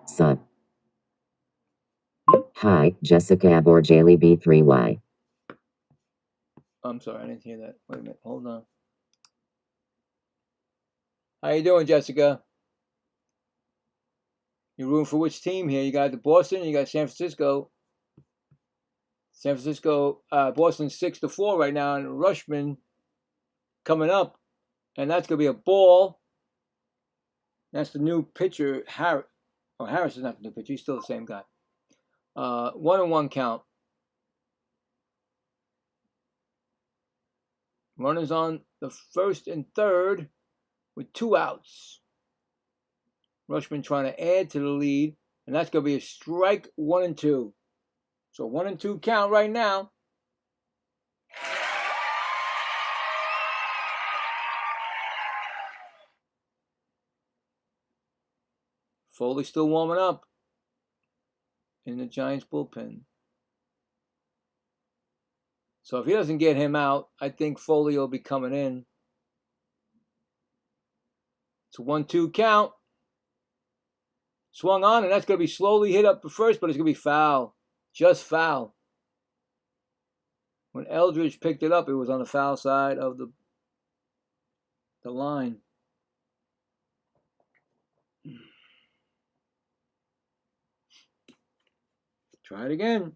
Sup. Hi, Jessica Aborjali B3Y. I'm sorry, I didn't hear that. Wait a minute, hold on. How you doing, Jessica? You rooting for which team here? You got the Boston, you got San Francisco. San Francisco, Boston's 6-4 right now, and Rushman coming up, and that's gonna be a ball. That's the new pitcher, Harris. Oh, Harris is not the new pitcher; he's still the same guy. 1-1 count. Runners on the first and third with 2 outs. Rushman trying to add to the lead, and that's going to be a strike 1 and 2. So 1 and 2 count right now. Foley still warming up in the Giants bullpen. So if he doesn't get him out, I think Foley will be coming in. It's a 1-2 count. Swung on, and that's going to be slowly hit up for first, but it's going to be foul. Just foul. When Eldridge picked it up, it was on the foul side of the line. Try it again.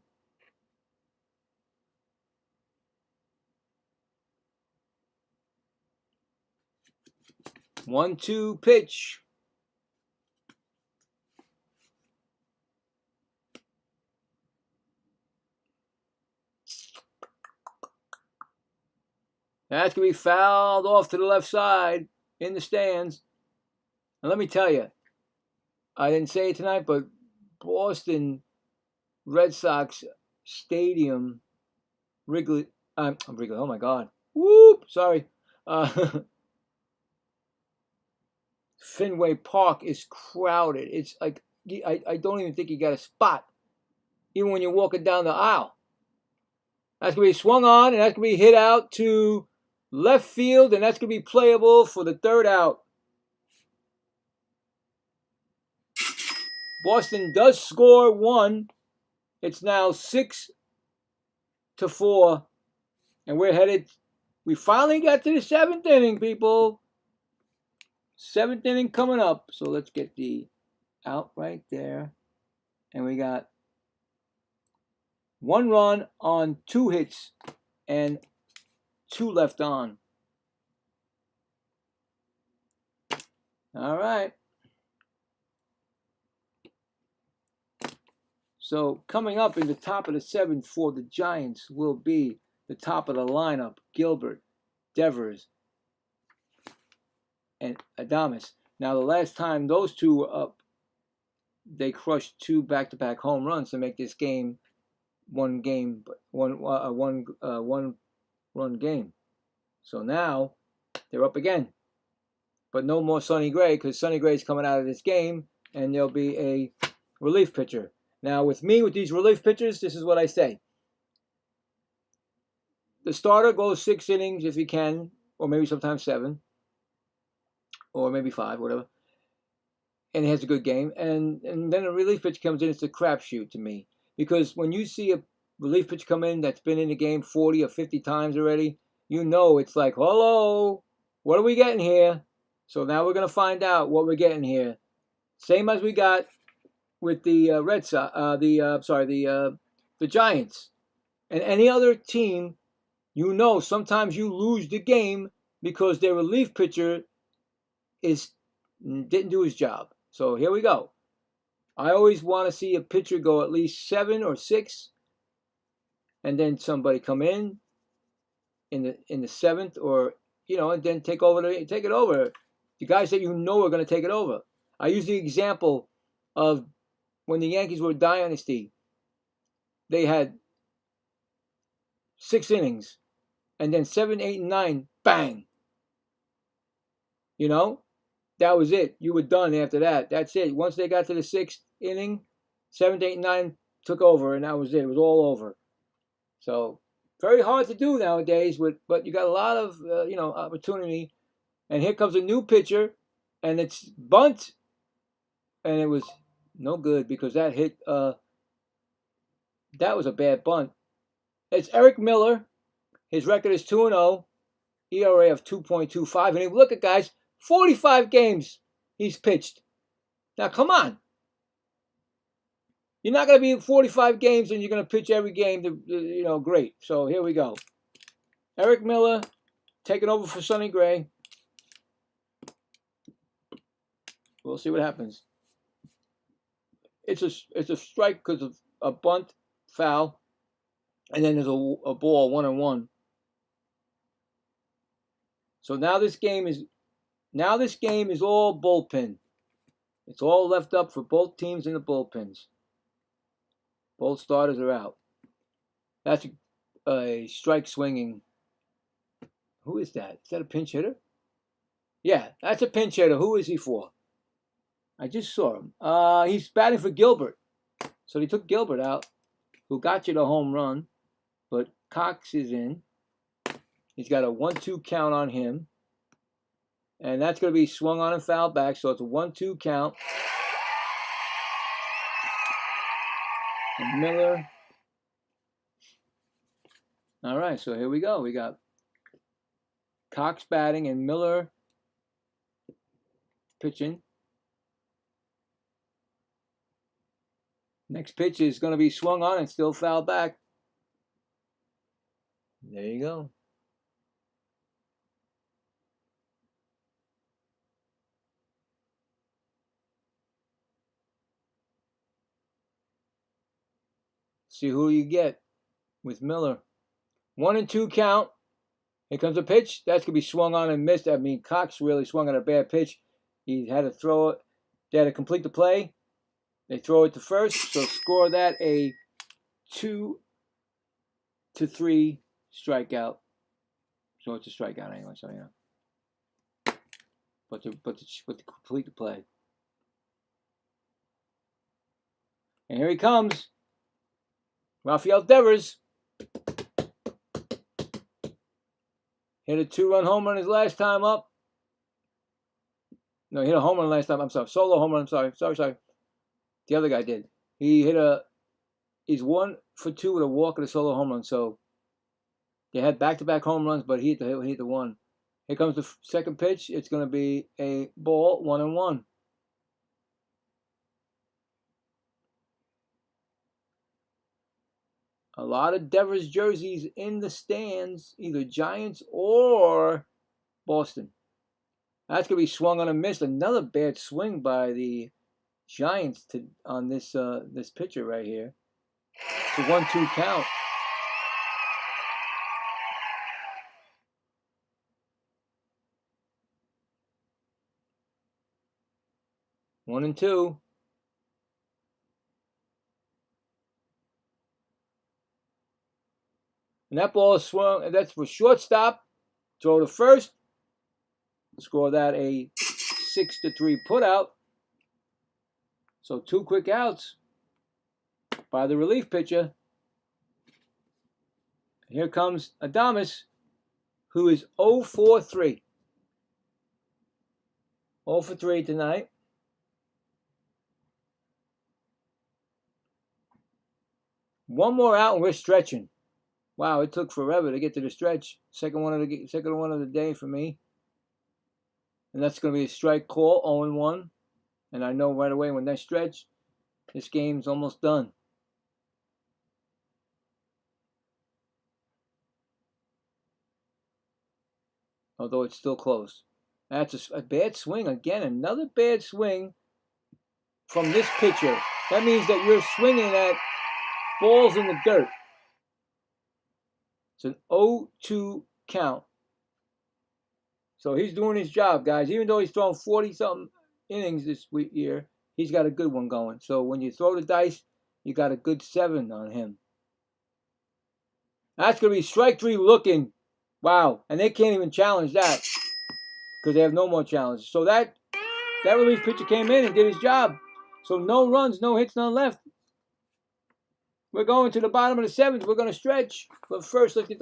One-two pitch. That's going to be fouled off to the left side in the stands. And let me tell you, I didn't say it tonight, but Boston Red Sox Stadium, Wrigley, oh my God. Whoop, sorry. Fenway Park is crowded. It's like, I don't even think you got a spot, even when you're walking down the aisle. That's going to be swung on, and that's going to be hit out to left field, and that's going to be playable for the third out. Boston does score 1. It's now 6-4, and we're headed. We finally got to the 7th inning, people. 7th inning coming up. So let's get the out right there, and we got 1 run on 2 hits and 2 left on. All right. So coming up in the top of the 7th for the Giants will be the top of the lineup, Gilbert, Devers, and Adames. Now, the last time those two were up, they crushed 2 back-to-back home runs to make this game one run game. So now they're up again. But no more Sonny Gray, because Sonny Gray's coming out of this game, and there'll be a relief pitcher. Now, with me, with these relief pitchers, this is what I say. The starter goes 6 innings if he can, or maybe sometimes 7, or maybe 5, whatever. And he has a good game. And then a relief pitcher comes in, it's a crapshoot to me. Because when you see a relief pitcher come in that's been in the game 40 or 50 times already, you know it's like, hello, what are we getting here? So now we're going to find out what we're getting here. Same as we got with the Red Sox, the Giants, and any other team. You know, sometimes you lose the game because their relief pitcher didn't do his job. So here we go. I always want to see a pitcher go at least 7 or 6, and then somebody come in the 7th, or and then take it over. The guys that you know are going to take it over. I use the example of when the Yankees were a dynasty. They had 6 innings, and then 7, 8, and 9, bang. You know, that was it. You were done after that. That's it. Once they got to the 6th inning, 7, 8, and 9 took over, and that was it. It was all over. So very hard to do nowadays, but you got a lot of opportunity. And here comes a new pitcher, and it's bunt, and it was no good because that hit. That was a bad bunt. It's Eric Miller. His record is 2-0, ERA of 2.25. And look at guys, 45 games he's pitched. Now come on. You're not going to be in 45 games and you're going to pitch every game, great. So here we go. Eric Miller taking over for Sonny Gray. We'll see what happens. It's a strike because of a bunt, foul, and then there's a ball 1-1. So now this game is all bullpen. It's all left up for both teams in the bullpens. Both starters are out. That's a strike swinging. Who is that? Is that a pinch hitter? Yeah, that's a pinch hitter. Who is he for? I just saw him. He's batting for Gilbert. So they took Gilbert out, who got you the home run. But Cox is in. He's got a 1-2 count on him. And that's going to be swung on and fouled back. So it's a 1-2 count. And Miller. All right, so here we go. We got Cox batting and Miller pitching. Next pitch is going to be swung on and still fouled back. There you go. See who you get with Miller. 1-2 count. Here comes a pitch. That's going to be swung on and missed. I mean, Cox really swung on a bad pitch. He had to throw it. They had to complete the play. They throw it to first. So score that a 2-3 strikeout. So it's a strikeout anyway. So yeah. But to complete the play. And here he comes. Rafael Devers hit a 2-run home run his last time up. No, he hit a home run last time. I'm sorry. Solo home run. I'm sorry. Sorry. The other guy did. He's 1 for 2 with a walk and a solo home run. So they had back-to-back home runs, but he hit the one. Here comes the second pitch. It's going to be a ball, 1-1. A lot of Devers jerseys in the stands, either Giants or Boston. That's going to be swung on and missed. Another bad swing by the Giants on this pitcher right here. It's a 1-2 count. One and two. And that ball is swung. That's for shortstop. Throw to first. Score that a 6-3 putout. So 2 quick outs by the relief pitcher. Here comes Adames, who is 0 for 3. 0 for 3 tonight. One more out and we're stretching. Wow, it took forever to get to the stretch. Second one of the day for me. And that's going to be a strike call, 0-1. And I know right away when that stretch, this game's almost done. Although it's still close. That's a bad swing. Again, another bad swing from this pitcher. That means that you're swinging at balls in the dirt. It's an 0-2 count. So he's doing his job, guys. Even though he's thrown 40-something innings this year, he's got a good one going. So when you throw the dice, you got a good 7 on him. That's going to be strike 3 looking. Wow. And they can't even challenge that because they have no more challenges. So that relief pitcher came in and did his job. So no runs, no hits, none left. We're going to the bottom of the 7th. We're going to stretch. But first, let's get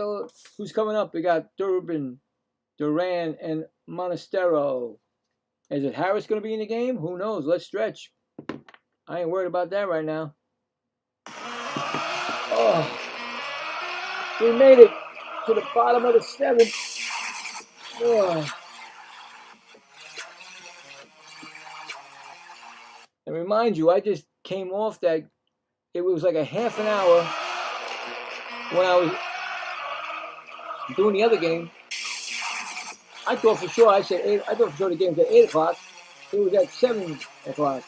who's coming up. We got Durbin, Duran, and Monastero. Is it Harris going to be in the game? Who knows? Let's stretch. I ain't worried about that right now. Oh, we made it to the bottom of the 7th. Oh. And remind you, I just came off that. It was like a half an hour when I was doing the other game. I thought for sure the game was at 8 o'clock. It was at 7 o'clock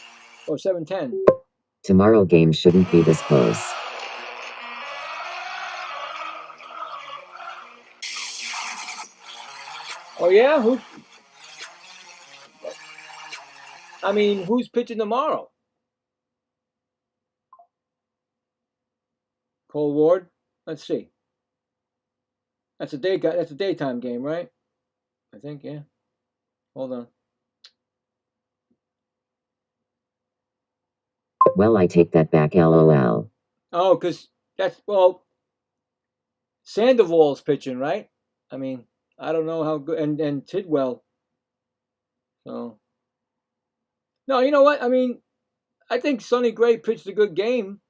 or 7:10. Tomorrow game shouldn't be this close. Oh yeah? Who's pitching tomorrow? Cole Ward? Let's see. That's a daytime game, right? I think, yeah. Hold on. Well, I take that back, LOL. Oh, because Sandoval's pitching, right? I don't know how good, and Tidwell. So, no, you know what? I think Sonny Gray pitched a good game.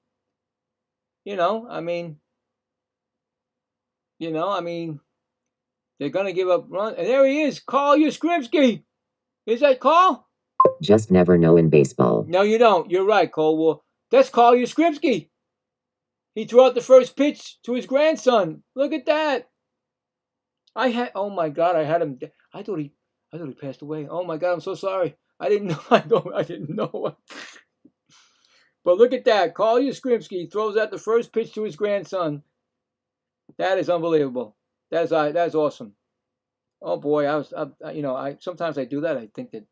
They're going to give up runs. And there he is, Carl Yastrzemski. Is that Carl? Just never know in baseball. No, you don't. You're right, Cole. Well, that's Carl Yastrzemski. He threw out the first pitch to his grandson. Look at that. Oh my God, I had him. I thought he passed away. Oh my God, I'm so sorry. I didn't know. I didn't know. But look at that. Carl Yastrzemski throws out the first pitch to his grandson. That is unbelievable. That's awesome. Oh boy, sometimes I do that. I think that,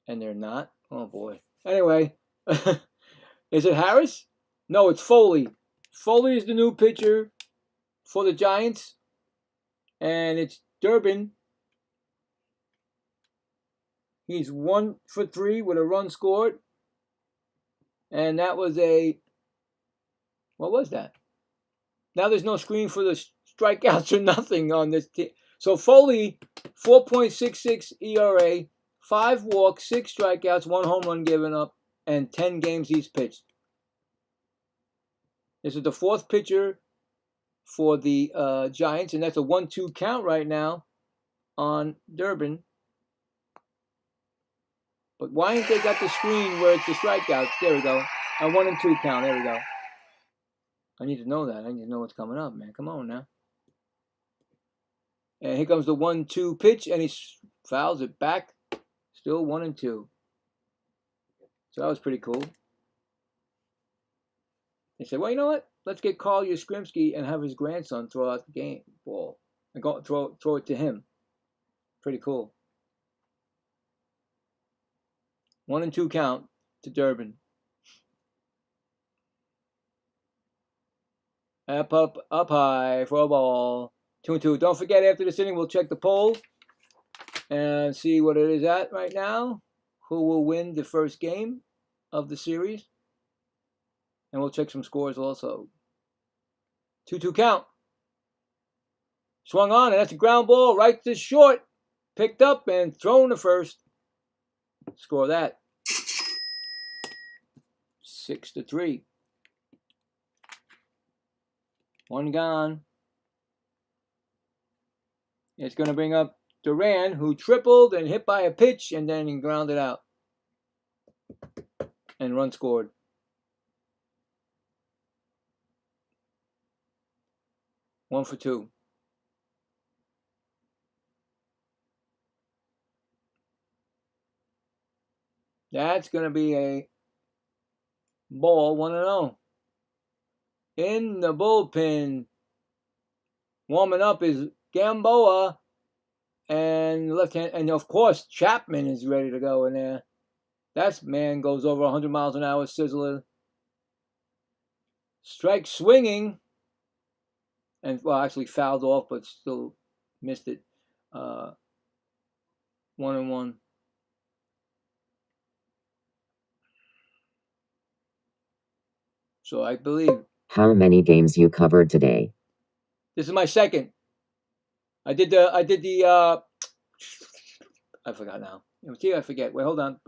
and they're not. Oh boy. Anyway, is it Harris? No, it's Foley. Foley is the new pitcher for the Giants, and it's Durbin. He's 1 for 3 with a run scored, and that was what was that? Now there's no screen for the strikeouts or nothing on this team. So Foley, 4.66 ERA, 5 walks, 6 strikeouts, 1 home run given up, and 10 games he's pitched. This is the 4th pitcher for the Giants, and that's a 1-2 count right now on Durbin. But why ain't they got the screen where it's the strikeouts? There we go. A 1-2 count. There we go. I need to know that. I need to know what's coming up, man. Come on now. And here comes the 1-2 pitch, and he fouls it back. Still 1-2. So that was pretty cool. They said, well, you know what? Let's get Carl Yastrzemski and have his grandson throw out the ball and go throw it to him. Pretty cool. 1-2 count to Durbin. Up high for a ball. 2-2. Don't forget, after this inning, we'll check the poll and see what it is at right now. Who will win the first game of the series? And we'll check some scores also. 2-2 count. Swung on, and that's a ground ball right to short. Picked up and thrown to first. Score that. 6-3. 1 gone. It's going to bring up Duran, who tripled and hit by a pitch, and then he grounded out. And run scored. One for 2. That's going to be a ball, 1-0. In the bullpen, warming up is Gamboa. And left hand, and of course Chapman is ready to go in there. That man goes over 100 miles an hour, sizzler. Strike swinging, and well, actually fouled off, but still missed it. 1-1. So I believe. How many games you covered today? This is my second. I did the I forgot now. See, I forget. Wait, hold on.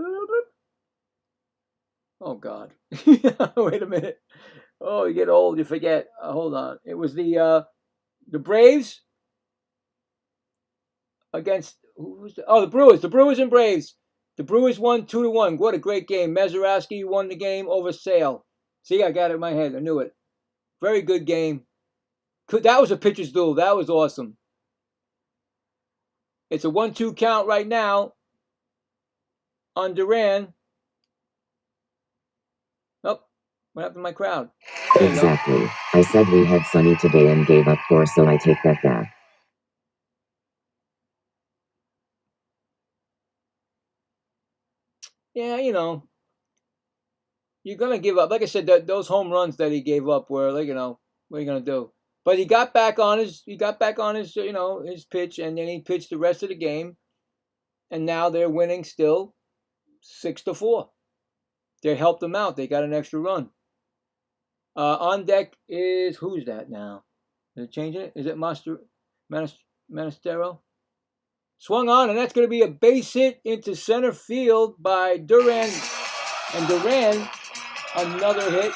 Oh God. Wait a minute. Oh, you get old, you forget. Hold on. It was the Braves against who was the Brewers. The Brewers and Braves. The Brewers won 2-1. What a great game. Mazeroski won the game over Sale. See, I got it in my head. I knew it. Very good game. That was a pitcher's duel. That was awesome. It's a 1-2 count right now on Duran. Oh, what happened to my crowd? Exactly. I said we had sunny today and gave up 4, so I take that back. Yeah, you know, you're gonna give up. Like I said, those home runs that he gave up were like, what are you gonna do? But he got back on his, his pitch, and then he pitched the rest of the game, and now they're winning still, 6-4. They helped them out. They got an extra run. On deck is who's that now? Is it changing it? Is it Manistero? Swung on, and that's going to be a base hit into center field by Duran. And Duran, another hit.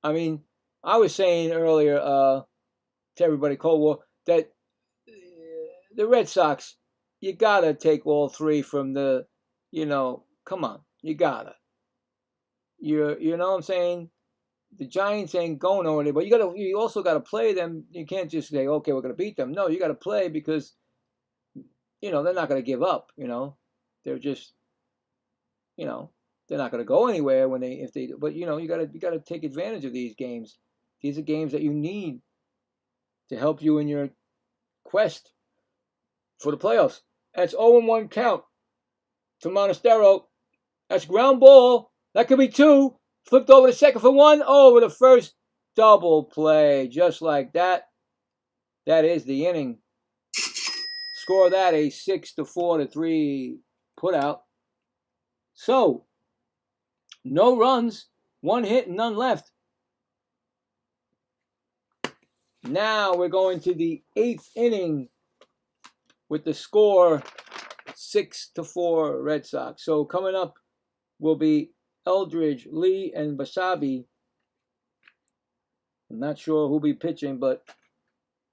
I mean, I was saying earlier to everybody, Cold War, that the Red Sox, you got to take all three from the, come on, you got to. You know what I'm saying? The Giants ain't going over there, but you also got to play them. You can't just say, okay, we're going to beat them. No, you got to play because, they're not going to give up. They're just, they're not going to go anywhere but you got to take advantage of these games. These are games that you need to help you in your quest for the playoffs. That's 0-1 count to Monastero. That's ground ball. That could be 2. Flipped over to second for 1. Over the first, double play. Just like that. That is the inning. Score that a 6-4-3 put out. So, no runs, 1 hit, and none left. Now we're going to the 8th inning with the score 6-4 Red Sox. So coming up will be Eldridge, Lee, and Basabi. I'm not sure who'll be pitching, but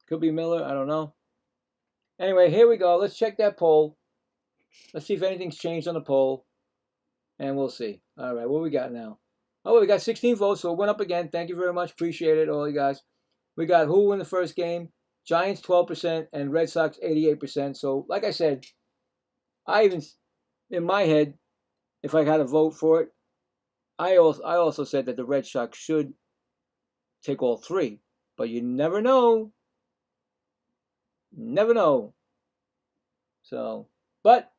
could be Miller. I don't know. Anyway, here we go. Let's check that poll. Let's see if anything's changed on the poll. And we'll see. All right, what we got now? Oh, we got 16 votes, so it went up again. Thank you very much. Appreciate it, all you guys. We got who won the first game? Giants 12% and Red Sox 88%. So, like I said, in my head, if I had to vote for it, I also said that the Red Sox should take all 3. But you never know. Never know. So, but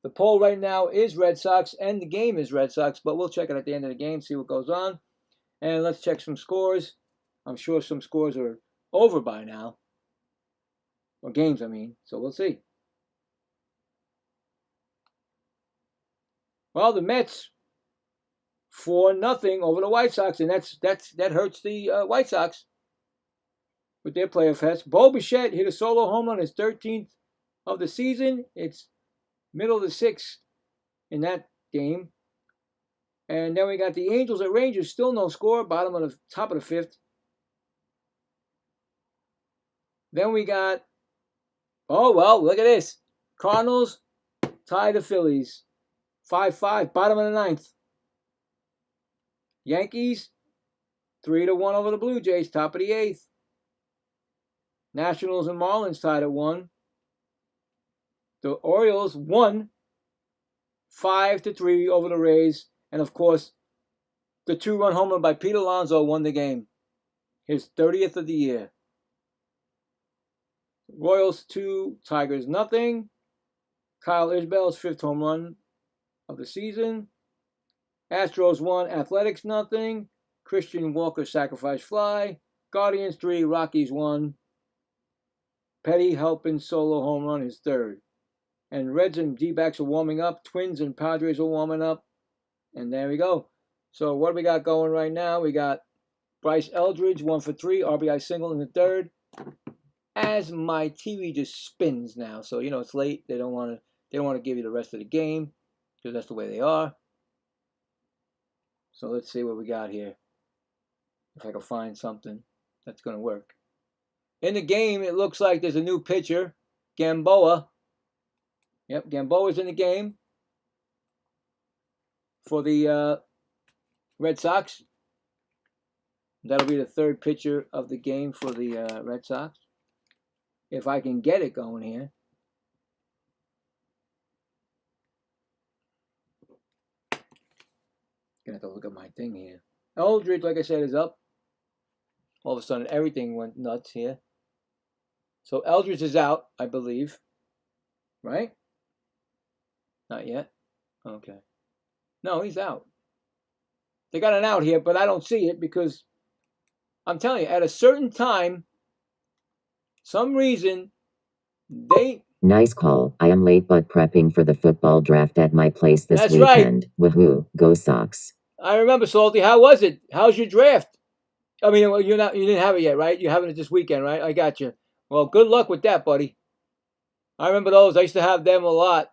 the poll right now is Red Sox, and the game is Red Sox, but we'll check it at the end of the game, see what goes on. And let's check some scores. I'm sure some scores are over by now. Or games, I mean. So we'll see. Well, the Mets 4-0 over the White Sox, and that hurts the White Sox with their playoff hats. Bo Bichette hit a solo home run, his 13th of the season. It's middle of the 6th in that game. And then we got the Angels at Rangers, still no score, top of the 5th. Then we got, look at this. Cardinals tie the Phillies. 5-5, bottom of the 9th. Yankees 3-1 over the Blue Jays, top of the 8th. Nationals and Marlins tied at 1. The Orioles won 5-3 over the Rays. And of course, the 2-run home run by Pete Alonso won the game. His 30th of the year. Royals 2, Tigers nothing. Kyle Isbell's 5th home run of the season. Astros 1, Athletics nothing. Christian Walker sacrifice fly. Guardians 3, Rockies 1. Petty Halpin solo home run, his 3rd. And Reds and D-backs are warming up. Twins and Padres are warming up. And there we go. So what do we got going right now? We got Bryce Eldridge, 1 for 3, RBI single in the 3rd. As my TV just spins now, so you know it's late. They don't want to give you the rest of the game because that's the way they are. So let's see what we got here. If I can find something that's going to work. In the game, it looks like there's a new pitcher, Gamboa. Yep, Gamboa's in the game for the Red Sox. That'll be the 3rd pitcher of the game for the Red Sox. If I can get it going here. Gonna have to look at my thing here. Eldridge, like I said, is up. All of a sudden, everything went nuts here. So Eldridge is out, I believe. Right? Not yet. Okay. No, he's out. They got an out here, but I don't see it because I'm telling you, at a certain time, some reason, they... Nice call. I am late but prepping for the football draft at my place this That's weekend. Right. Woohoo. Go Sox. I remember, Salty. How was it? How's your draft? I mean, you didn't have it yet, right? You're having it this weekend, right? I got you. Well, good luck with that, buddy. I remember those. I used to have them a lot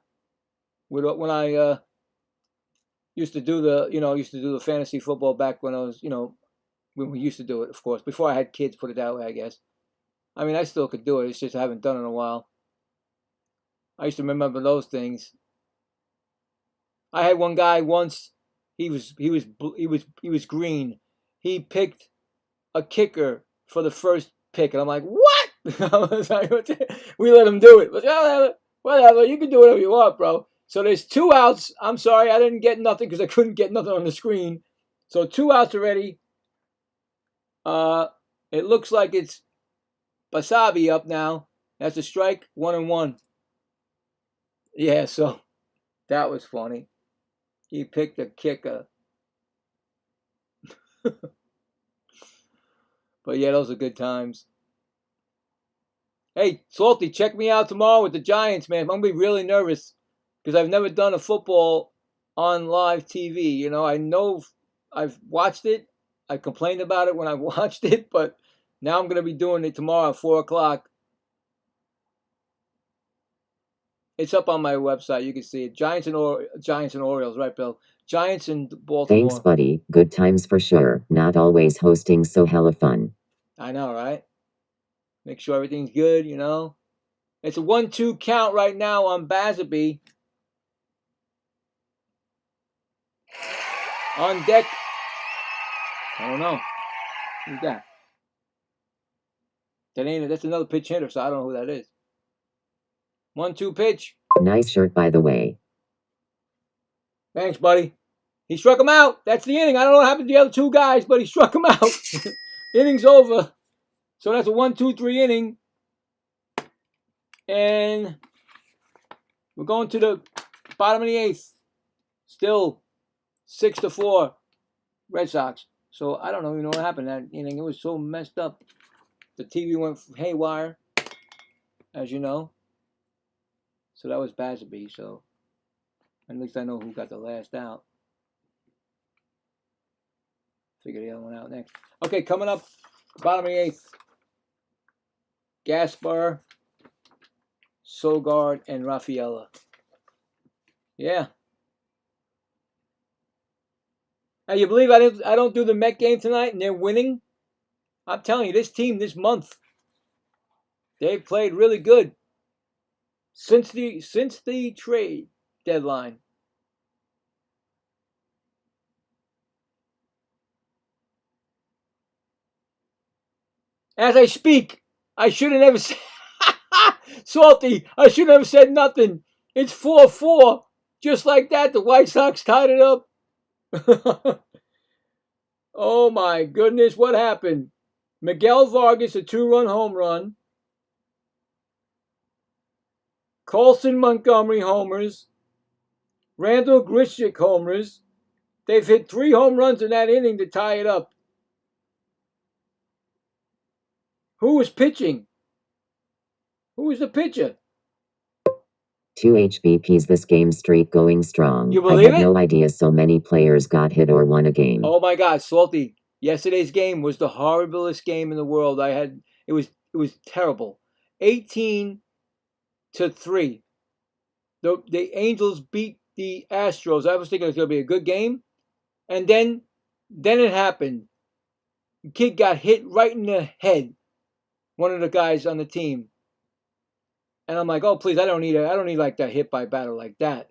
when I used to do the fantasy football back when I was, when we used to do it, of course. Before I had kids, put it that way, I guess. I mean, I still could do it. It's just I haven't done it in a while. I used to remember those things. I had one guy once. He was green. He picked a kicker for the first pick, and I'm like, what? We let him do it. But whatever. You can do whatever you want, bro. So there's 2 outs. I'm sorry, I didn't get nothing because I couldn't get nothing on the screen. So 2 outs already. It looks like it's Basabi up now. That's a strike, 1-1. Yeah, so that was funny. He picked a kicker. But yeah, those are good times. Hey, Salty, check me out tomorrow with the Giants, man. I'm going to be really nervous because I've never done a football on live TV. I know I've watched it. I complained about it when I watched it, but now I'm going to be doing it tomorrow at 4 o'clock. It's up on my website. You can see it. Giants and Orioles, right, Bill? Giants and Baltimore. Thanks, buddy. Good times for sure. Not always hosting, so hella fun. I know, right? Make sure everything's good, It's a 1-2 count right now on Basaby. On deck. I don't know. Who's that? That's another pitch hitter, so I don't know who that is. 1-2 pitch. Nice shirt, by the way. Thanks, buddy. He struck him out. That's the inning. I don't know what happened to the other 2 guys, but he struck him out. Inning's over. So that's a 1-2-3 inning. And we're going to the bottom of the 8th. Still 6-4 Red Sox. So I don't even know what happened that inning. It was so messed up. The TV went haywire, as you know. So that was Basaby. So at least I know who got the last out. Figure the other one out next. Okay, coming up, bottom of the 8th. Gaspar, Sogard, and Rafaela. Yeah. Now you believe I don't do the Met game tonight and they're winning? I'm telling you, this team this month, they played really good since the trade deadline. As I speak, I should have never said Salty, I should have never said nothing. It's 4-4. Just like that, the White Sox tied it up. Oh my goodness, what happened? Miguel Vargas, a 2-run home run. Colson Montgomery homers. Randall Grichuk homers. They've hit 3 home runs in that inning to tie it up. Who was pitching? Who was the pitcher? 2 HBPs this game streak going strong. You I believe had it? no idea so many players got hit or won a game. Oh my God, Salty! Yesterday's game was the horriblest game in the world. It was terrible. 18-3. The Angels beat the Astros. I was thinking it was going to be a good game, and then it happened. The kid got hit right in the head. One of the guys on the team. And I'm like, oh please, I don't need like that hit by batter like that.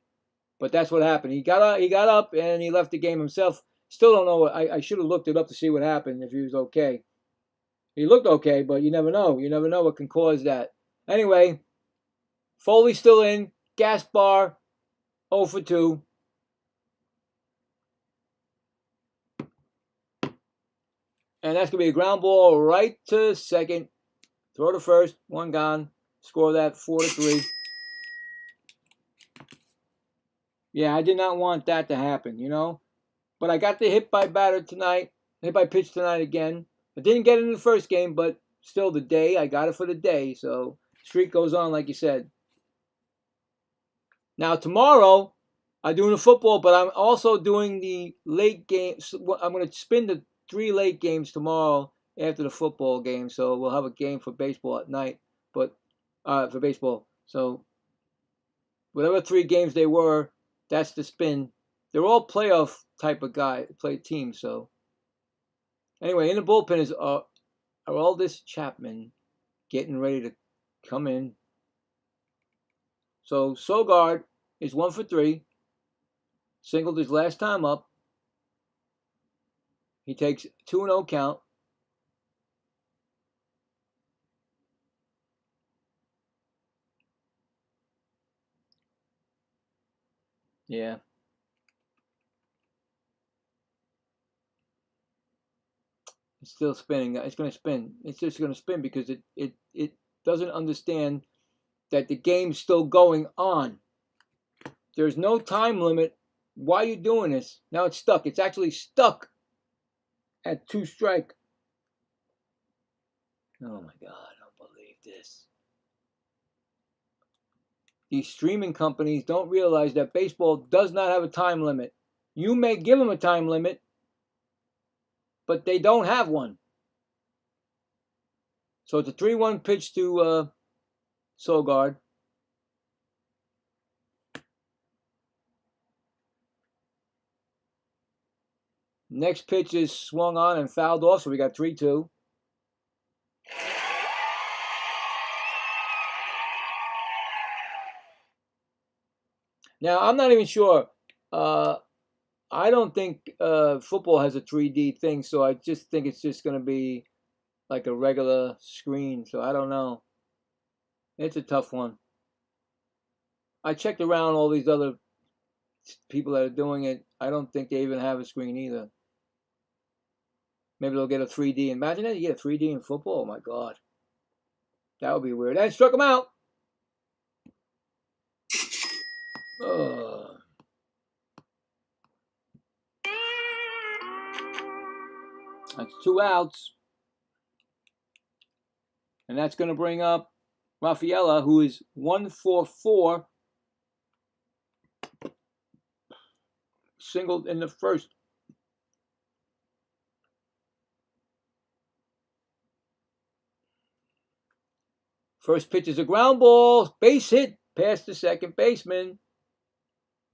But that's what happened. He got up and he left the game himself. Still don't know. I should have looked it up to see what happened, if he was okay. He looked okay, but you never know. You never know what can cause that. Anyway, Foley's still in. Gaspar 0 for 2. And that's going to be a ground ball right to second. Throw to first. 1 gone. Score that 4-3. Yeah, I did not want that to happen, you know. But I got the hit by batter tonight. Hit by pitch tonight again. I didn't get it in the first game, but still the day. I got it for the day. So streak goes on, like you said. Now tomorrow, I'm doing the football, but I'm also doing the late games. I'm going to spin the 3 late games tomorrow after the football game. So we'll have a game for baseball at night. But for baseball. So whatever 3 games they were, that's the spin. They're all playoff type of play teams. So anyway, in the bullpen is Aroldis Chapman getting ready to come in. So Sogard is 1 for 3. Singled his last time up. He takes 2-0 count. Yeah. It's still spinning. It's going to spin. It's just going to spin because it doesn't understand that the game's still going on. There's no time limit. Why are you doing this? Now it's stuck. It's actually stuck at 2 strike. Oh my God, I don't believe this. These streaming companies don't realize that baseball does not have a time limit. You may give them a time limit, but they don't have one. So it's a 3-1 pitch to Sogard. Next pitch is swung on and fouled off, so we got 3-2. Now, I'm not even sure. I don't think football has a 3D thing, so I just think it's just going to be like a regular screen. So I don't know. It's a tough one. I checked around all these other people that are doing it. I don't think they even have a screen either. Maybe they'll get a 3D. Imagine that, you get a 3D in football. Oh my God. That would be weird. And struck him out. That's 2 outs. And that's going to bring up Rafaela, who is 1 for 4. Singled in the first. First pitch is a ground ball. Base hit past the second baseman.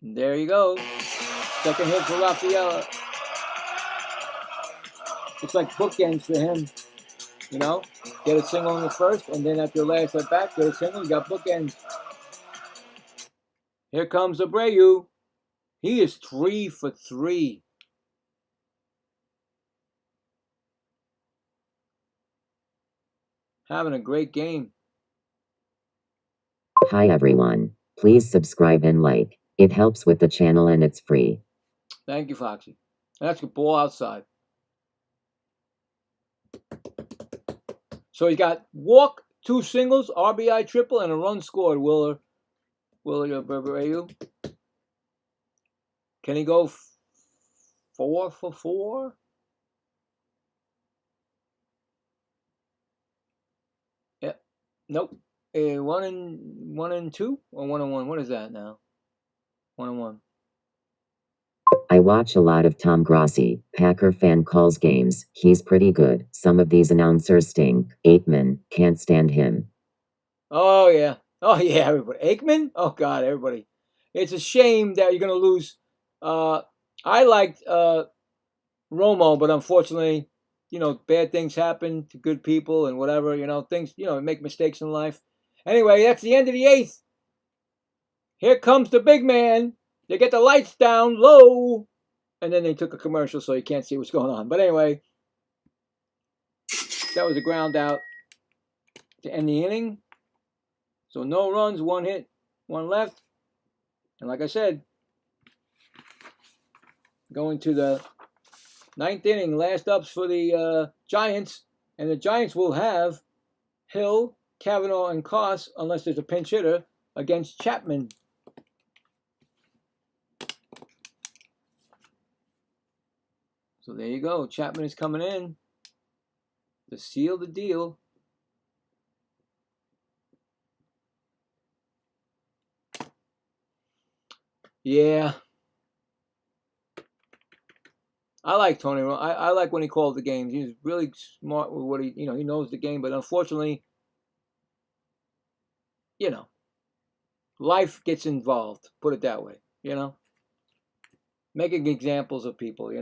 And there you go. Second hit for Rafaela. It's like bookends for him. You know? Get a single in the first, and then at your last at bat, get a single. You got bookends. Here comes Abreu. He is 3 for 3. Having a great game. Hi everyone. Please subscribe and like. It helps with the channel and it's free. Thank you, Foxy. And that's a ball outside. So he got walk, 2 singles, RBI triple, and a run scored. Willie Abreu. Can he go 4 for 4? Yeah. Nope. 1 and 2 or 1 and 1. What is that now? 1 and 1. I watch a lot of Tom Grossi. Packer fan calls games. He's pretty good. Some of these announcers stink. Aikman, can't stand him. Oh yeah. Oh yeah, everybody. Aikman? Oh God, everybody. It's a shame that you're gonna lose. I liked Romo, but unfortunately, bad things happen to good people and whatever. Things. Make mistakes in life. Anyway, that's the end of the 8th. Here comes the big man. They get the lights down low, and then they took a commercial so you can't see what's going on. But anyway, that was a ground out to end the inning. So no runs, 1 hit, 1 left. And like I said, going to the 9th inning, last ups for the Giants. And the Giants will have Hill, Cavanaugh, and Koss, unless there's a pinch hitter, against Chapman. So there you go. Chapman is coming in to seal the deal. Yeah. I like Tony. I like when he called the games. He's really smart with what he knows the game. But unfortunately, life gets involved. Put it that way. Making examples of people.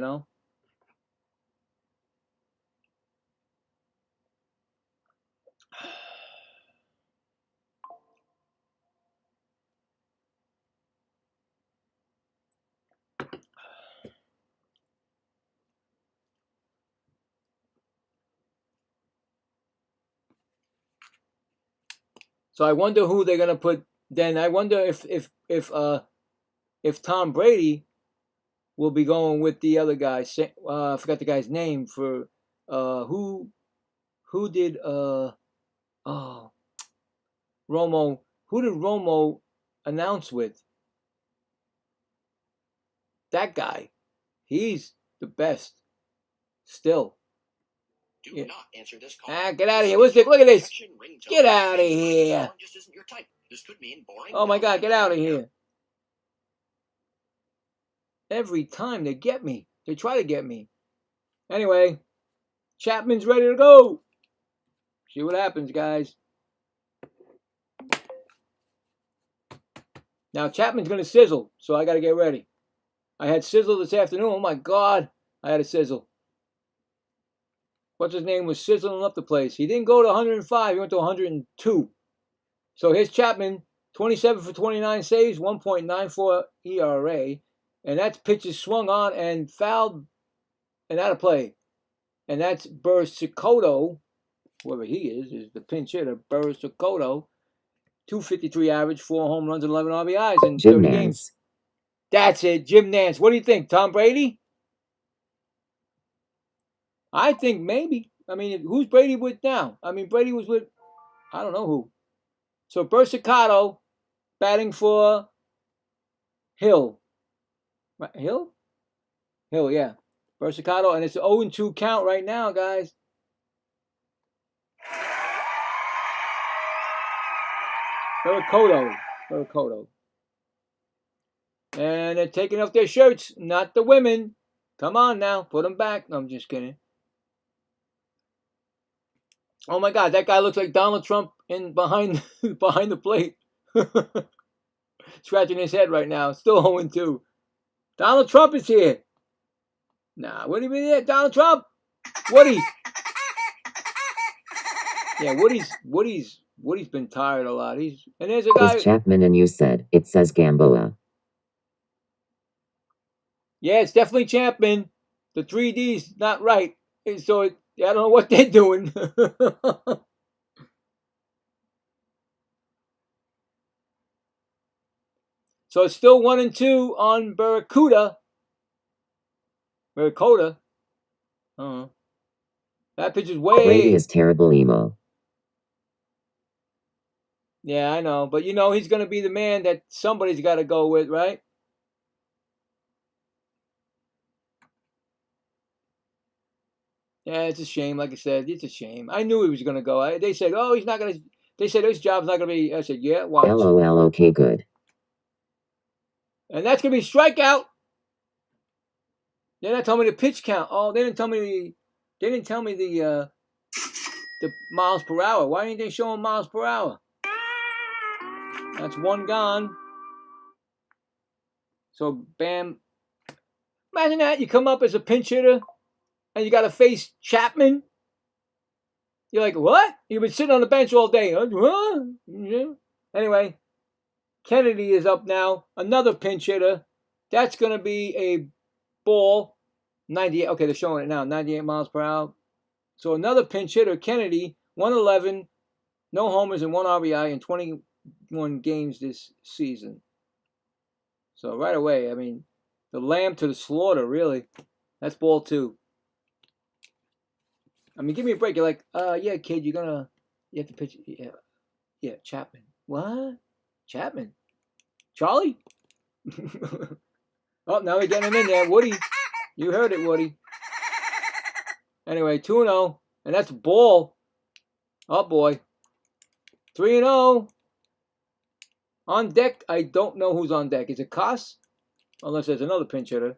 So I wonder who they're gonna put. Then I wonder if Tom Brady will be going with the other guy. I forgot the guy's name for who did Romo. Who did Romo announce with? That guy. He's the best. Still. Do not answer this call. Get out of here. Look at this. Get out of here. Just isn't your type. This could mean boring. Oh my God, get out of here. Every time they get me. They try to get me. Anyway, Chapman's ready to go. See what happens, guys. Now, Chapman's going to sizzle, so I got to get ready. I had sizzle this afternoon. Oh my God, I had a sizzle. What's his name was sizzling up the place. He didn't go to 105. He went to 102. So here's Chapman, 27 for 29 saves, 1.94 ERA. And that's pitches swung on and fouled and out of play. And that's Burr-Sikoto, whoever he is the pinch hitter, Burr-Sikoto. 253 average, 4 home runs, and 11 RBIs in 30 games. That's it, Jim Nance. What do you think, Tom Brady? I think maybe. I mean, who's Brady with now? I mean, Brady was with, I don't know who. So Burr-Sikoto batting for Hill. Hill? Hill, yeah. Burr-Sikoto, and it's an 0-2 count right now, guys. Burr-Sikoto. And they're taking off their shirts, not the women. Come on now, put them back. No, I'm just kidding. Oh my God, that guy looks like Donald Trump behind the plate. Scratching his head right now. Still 0-2. Donald Trump is here. Nah, what do you mean there? Donald Trump? Woody. Yeah, Woody's been tired a lot. And there's a guy. Is Chapman and you said it says Gamboa. Yeah, it's definitely Chapman. The 3D's not right. So I don't know what they're doing. So it's still 1-2 on Barracuda. Coda. That pitch is Brady way. is terrible emo. Yeah, I know. But you know he's going to be the man that somebody's got to go with, right? Yeah, it's a shame. Like I said, it's a shame. I knew he was going to go. They said, oh, he's not going to. They said his job's not going to be. I said, yeah, watch. LOL, okay, good. And that's going to be strikeout. They're not telling me the pitch count. Oh, they didn't tell me the miles per hour. Why ain't they showing miles per hour? That's one gone. So, bam. Imagine that. You come up as a pinch hitter and you got to face Chapman. You're like, what? You've been sitting on the bench all day. Huh? Yeah. Anyway, Kennedy is up now. Another pinch hitter. That's going to be a ball. 98. Okay, they're showing it now. 98 miles per hour. So another pinch hitter, Kennedy, 111, no homers and 1 RBI in 21 games this season. So right away, I mean, the lamb to the slaughter, really. That's ball 2. I mean, give me a break. You're like, yeah, kid, you have to pitch. Yeah, Chapman. What? Chapman? Charlie? Oh, now we're getting him in there. Woody. You heard it, Woody. Anyway, 2-0. And that's ball. Oh, boy. 3-0. On deck, I don't know who's on deck. Is it Koss? Unless there's another pinch hitter.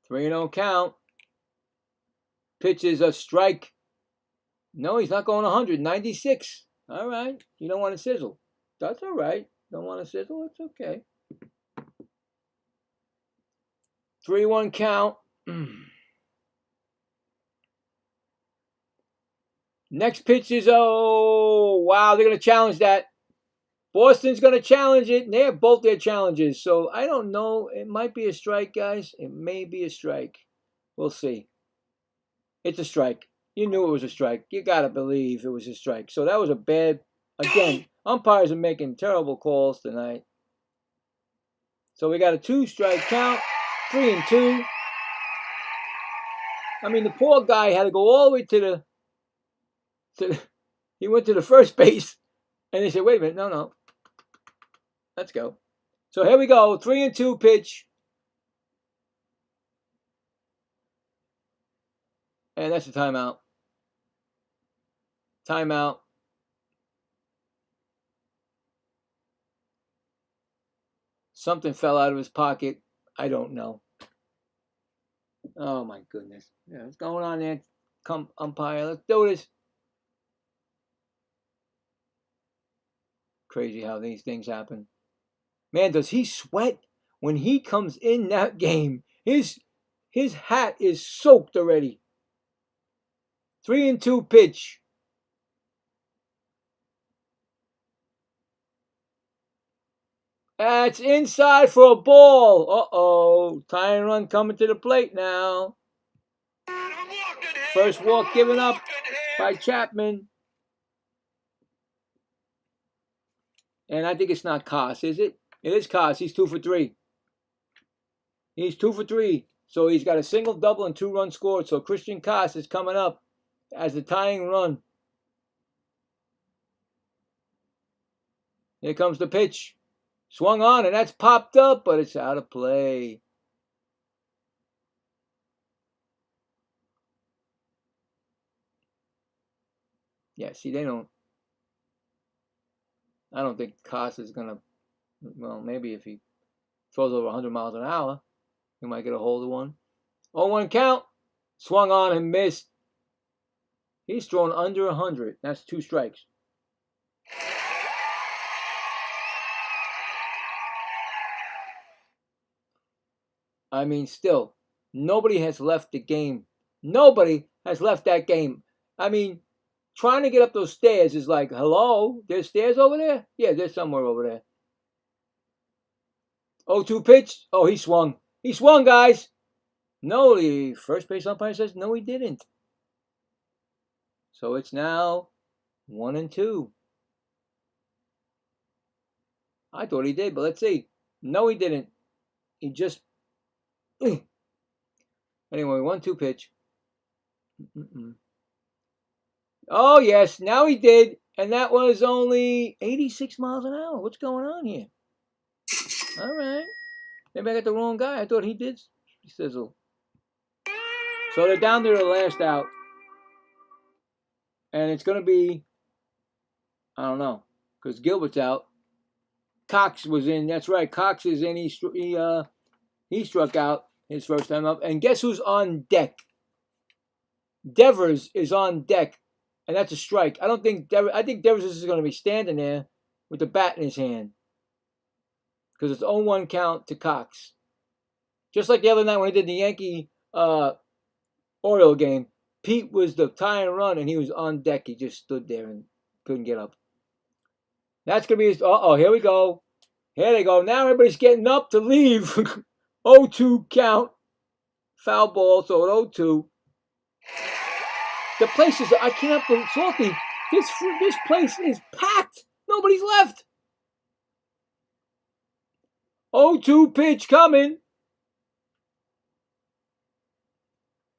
Three and 0 count. Pitch is a strike. No, he's not going 100. 96. All right. You don't want to sizzle. That's all right. Don't want to sizzle? It's okay. 3-1 count. Next pitch is, oh, wow, they're going to challenge that. Boston's going to challenge it, and they have both their challenges. So I don't know. It might be a strike, guys. It may be a strike. We'll see. It's a strike. You knew it was a strike. You got to believe it was a strike. So that was a bad, again, umpires are making terrible calls tonight. So we got a 2-strike count, 3-2. I mean, the poor guy had to go all the way to he went to the first base, and they said, wait a minute, no. Let's go. So here we go, 3-2 pitch. And that's a timeout. Timeout. Something fell out of his pocket. I don't know. Oh, my goodness. Yeah, what's going on there? Come, umpire. Let's do this. Crazy how these things happen. Man, does he sweat when he comes in that game? His hat is soaked already. 3-2 pitch. That's inside for a ball. Uh-oh. Tying run coming to the plate now. First walk given up by Chapman. And I think it's not Koss, is it? It is Koss. He's 2 for 3. He's 2 for 3. So he's got a single, double, and 2 runs scored. So Christian Koss is coming up as the tying run. Here comes the pitch. Swung on, and that's popped up, but it's out of play. Yeah, see, I don't think Koss is going to, well, maybe if he throws over 100 miles an hour, he might get a hold of one. 0-1 count. Swung on and missed. He's thrown under 100. That's 2 strikes. I mean, still, nobody has left the game. Nobody has left that game. I mean, trying to get up those stairs is like, hello? There's stairs over there? Yeah, there's somewhere over there. 0-2 pitch. Oh, he swung. He swung, guys. No, the first base umpire says, no, he didn't. So it's now 1-2. I thought he did, but let's see. No, he didn't. He just... Anyway, 1-2 pitch. Oh, yes, now he did. And that was only 86 miles an hour. What's going on here? All right. Maybe I got the wrong guy. I thought he did sizzle. So they're down to the last out. And it's going to be, I don't know, because Gilbert's out. Cox was in. That's right. Cox is in. He struck out his first time up. And guess who's on deck? Devers is on deck. And that's a strike. I think Devers is going to be standing there with the bat in his hand. Because it's 0-1 count to Cox. Just like the other night when I did the Yankee Oriole game. Pete was the tie and run, and he was on deck. He just stood there and couldn't get up. That's going to be his... Uh-oh, here we go. Here they go. Now everybody's getting up to leave. 0-2 count. Foul ball, so at 0-2. The place is... I cannot believe... Salty, this place is packed. Nobody's left. 0-2 pitch coming.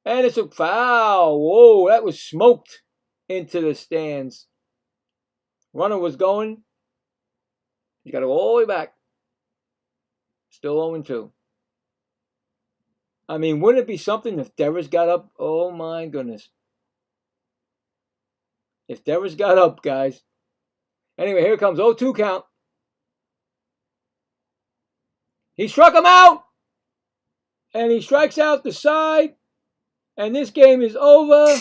And it's a foul. Whoa, that was smoked into the stands. Runner was going. You got to go all the way back. Still 0-2. I mean, wouldn't it be something if Devers got up? Oh, my goodness. If Devers got up, guys. Anyway, here comes 0-2 count. He struck him out. And he strikes out the side. And this game is over,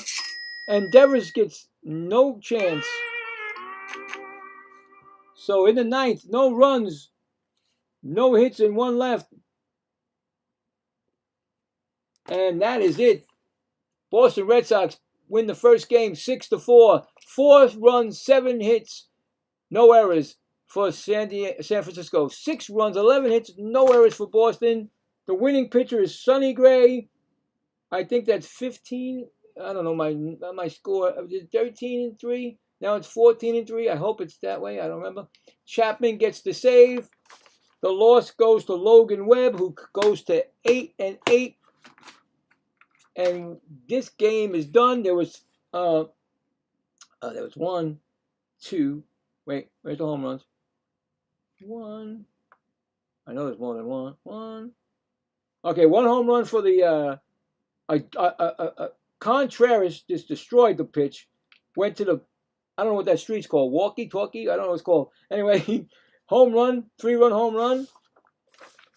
and Devers gets no chance. So in the ninth, no runs, no hits, and 1 left. And that is it. Boston Red Sox win the first game 6-4. 4 runs, 7 hits, no errors for San Francisco. 6 runs, 11 hits, no errors for Boston. The winning pitcher is Sonny Gray. I think that's 15. I don't know my score. 13-3. Now it's 14-3. I hope it's that way. I don't remember. Chapman gets the save. The loss goes to Logan Webb, who goes to 8-8. And this game is done. There was 1, 2. Wait, where's the home runs? 1. I know there's more than 1. 1. Okay, 1 home run for the. Contreras just destroyed the pitch. Went to the, I don't know what that street's called. Walkie-talkie? I don't know what it's called. Anyway, home run, 3-run home run.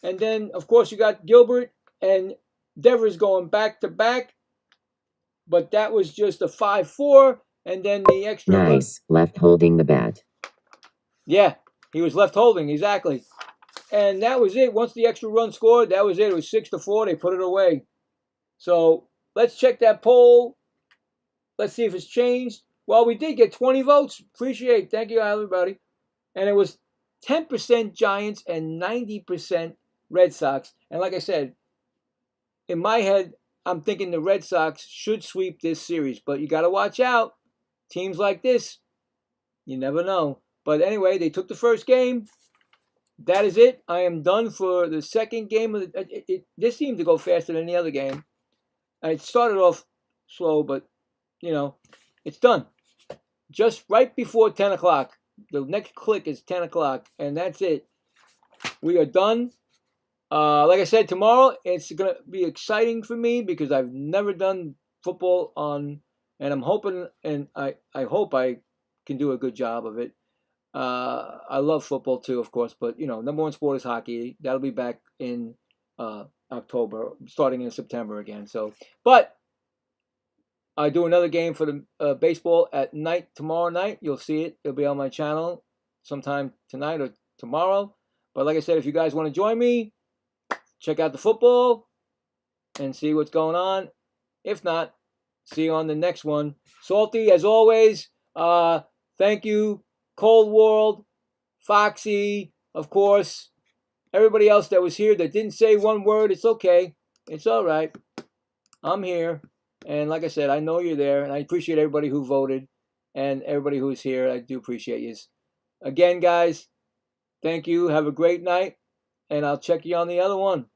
And then, of course, you got Gilbert and Devers going back to back. But that was just a 5-4. And then the extra Nice. Left holding the bat. Yeah, he was left holding, exactly. And that was it. Once the extra run scored, that was it. It was 6-4. They put it away. So let's check that poll. Let's see if it's changed. Well, we did get 20 votes. Appreciate it. Thank you, everybody. And it was 10% Giants and 90% Red Sox. And like I said, in my head, I'm thinking the Red Sox should sweep this series. But you got to watch out. Teams like this, you never know. But anyway, they took the first game. That is it. I am done for the second game. This seemed to go faster than the other game. It started off slow, but, you know, it's done. Just right before 10 o'clock. The next click is 10 o'clock, and that's it. We are done. Like I said, tomorrow it's going to be exciting for me because I've never done football on, and I'm hoping, and I hope I can do a good job of it. I love football too, of course, but, you know, number 1 sport is hockey. That'll be back in October, starting in September again. So, but I do another game for the baseball at night tomorrow night. You'll see it. It'll be on my channel sometime tonight or tomorrow. But like I said, if you guys want to join me, check out the football and see what's going on. If not, see you on the next one. Salty, as always. Thank you, Cold World, Foxy, of course. Everybody else that was here that didn't say one word, it's okay. It's all right. I'm here. And like I said, I know you're there. And I appreciate everybody who voted. And everybody who's here. I do appreciate you. Again, guys, Thank you. Have a great night. And I'll check you on the other one.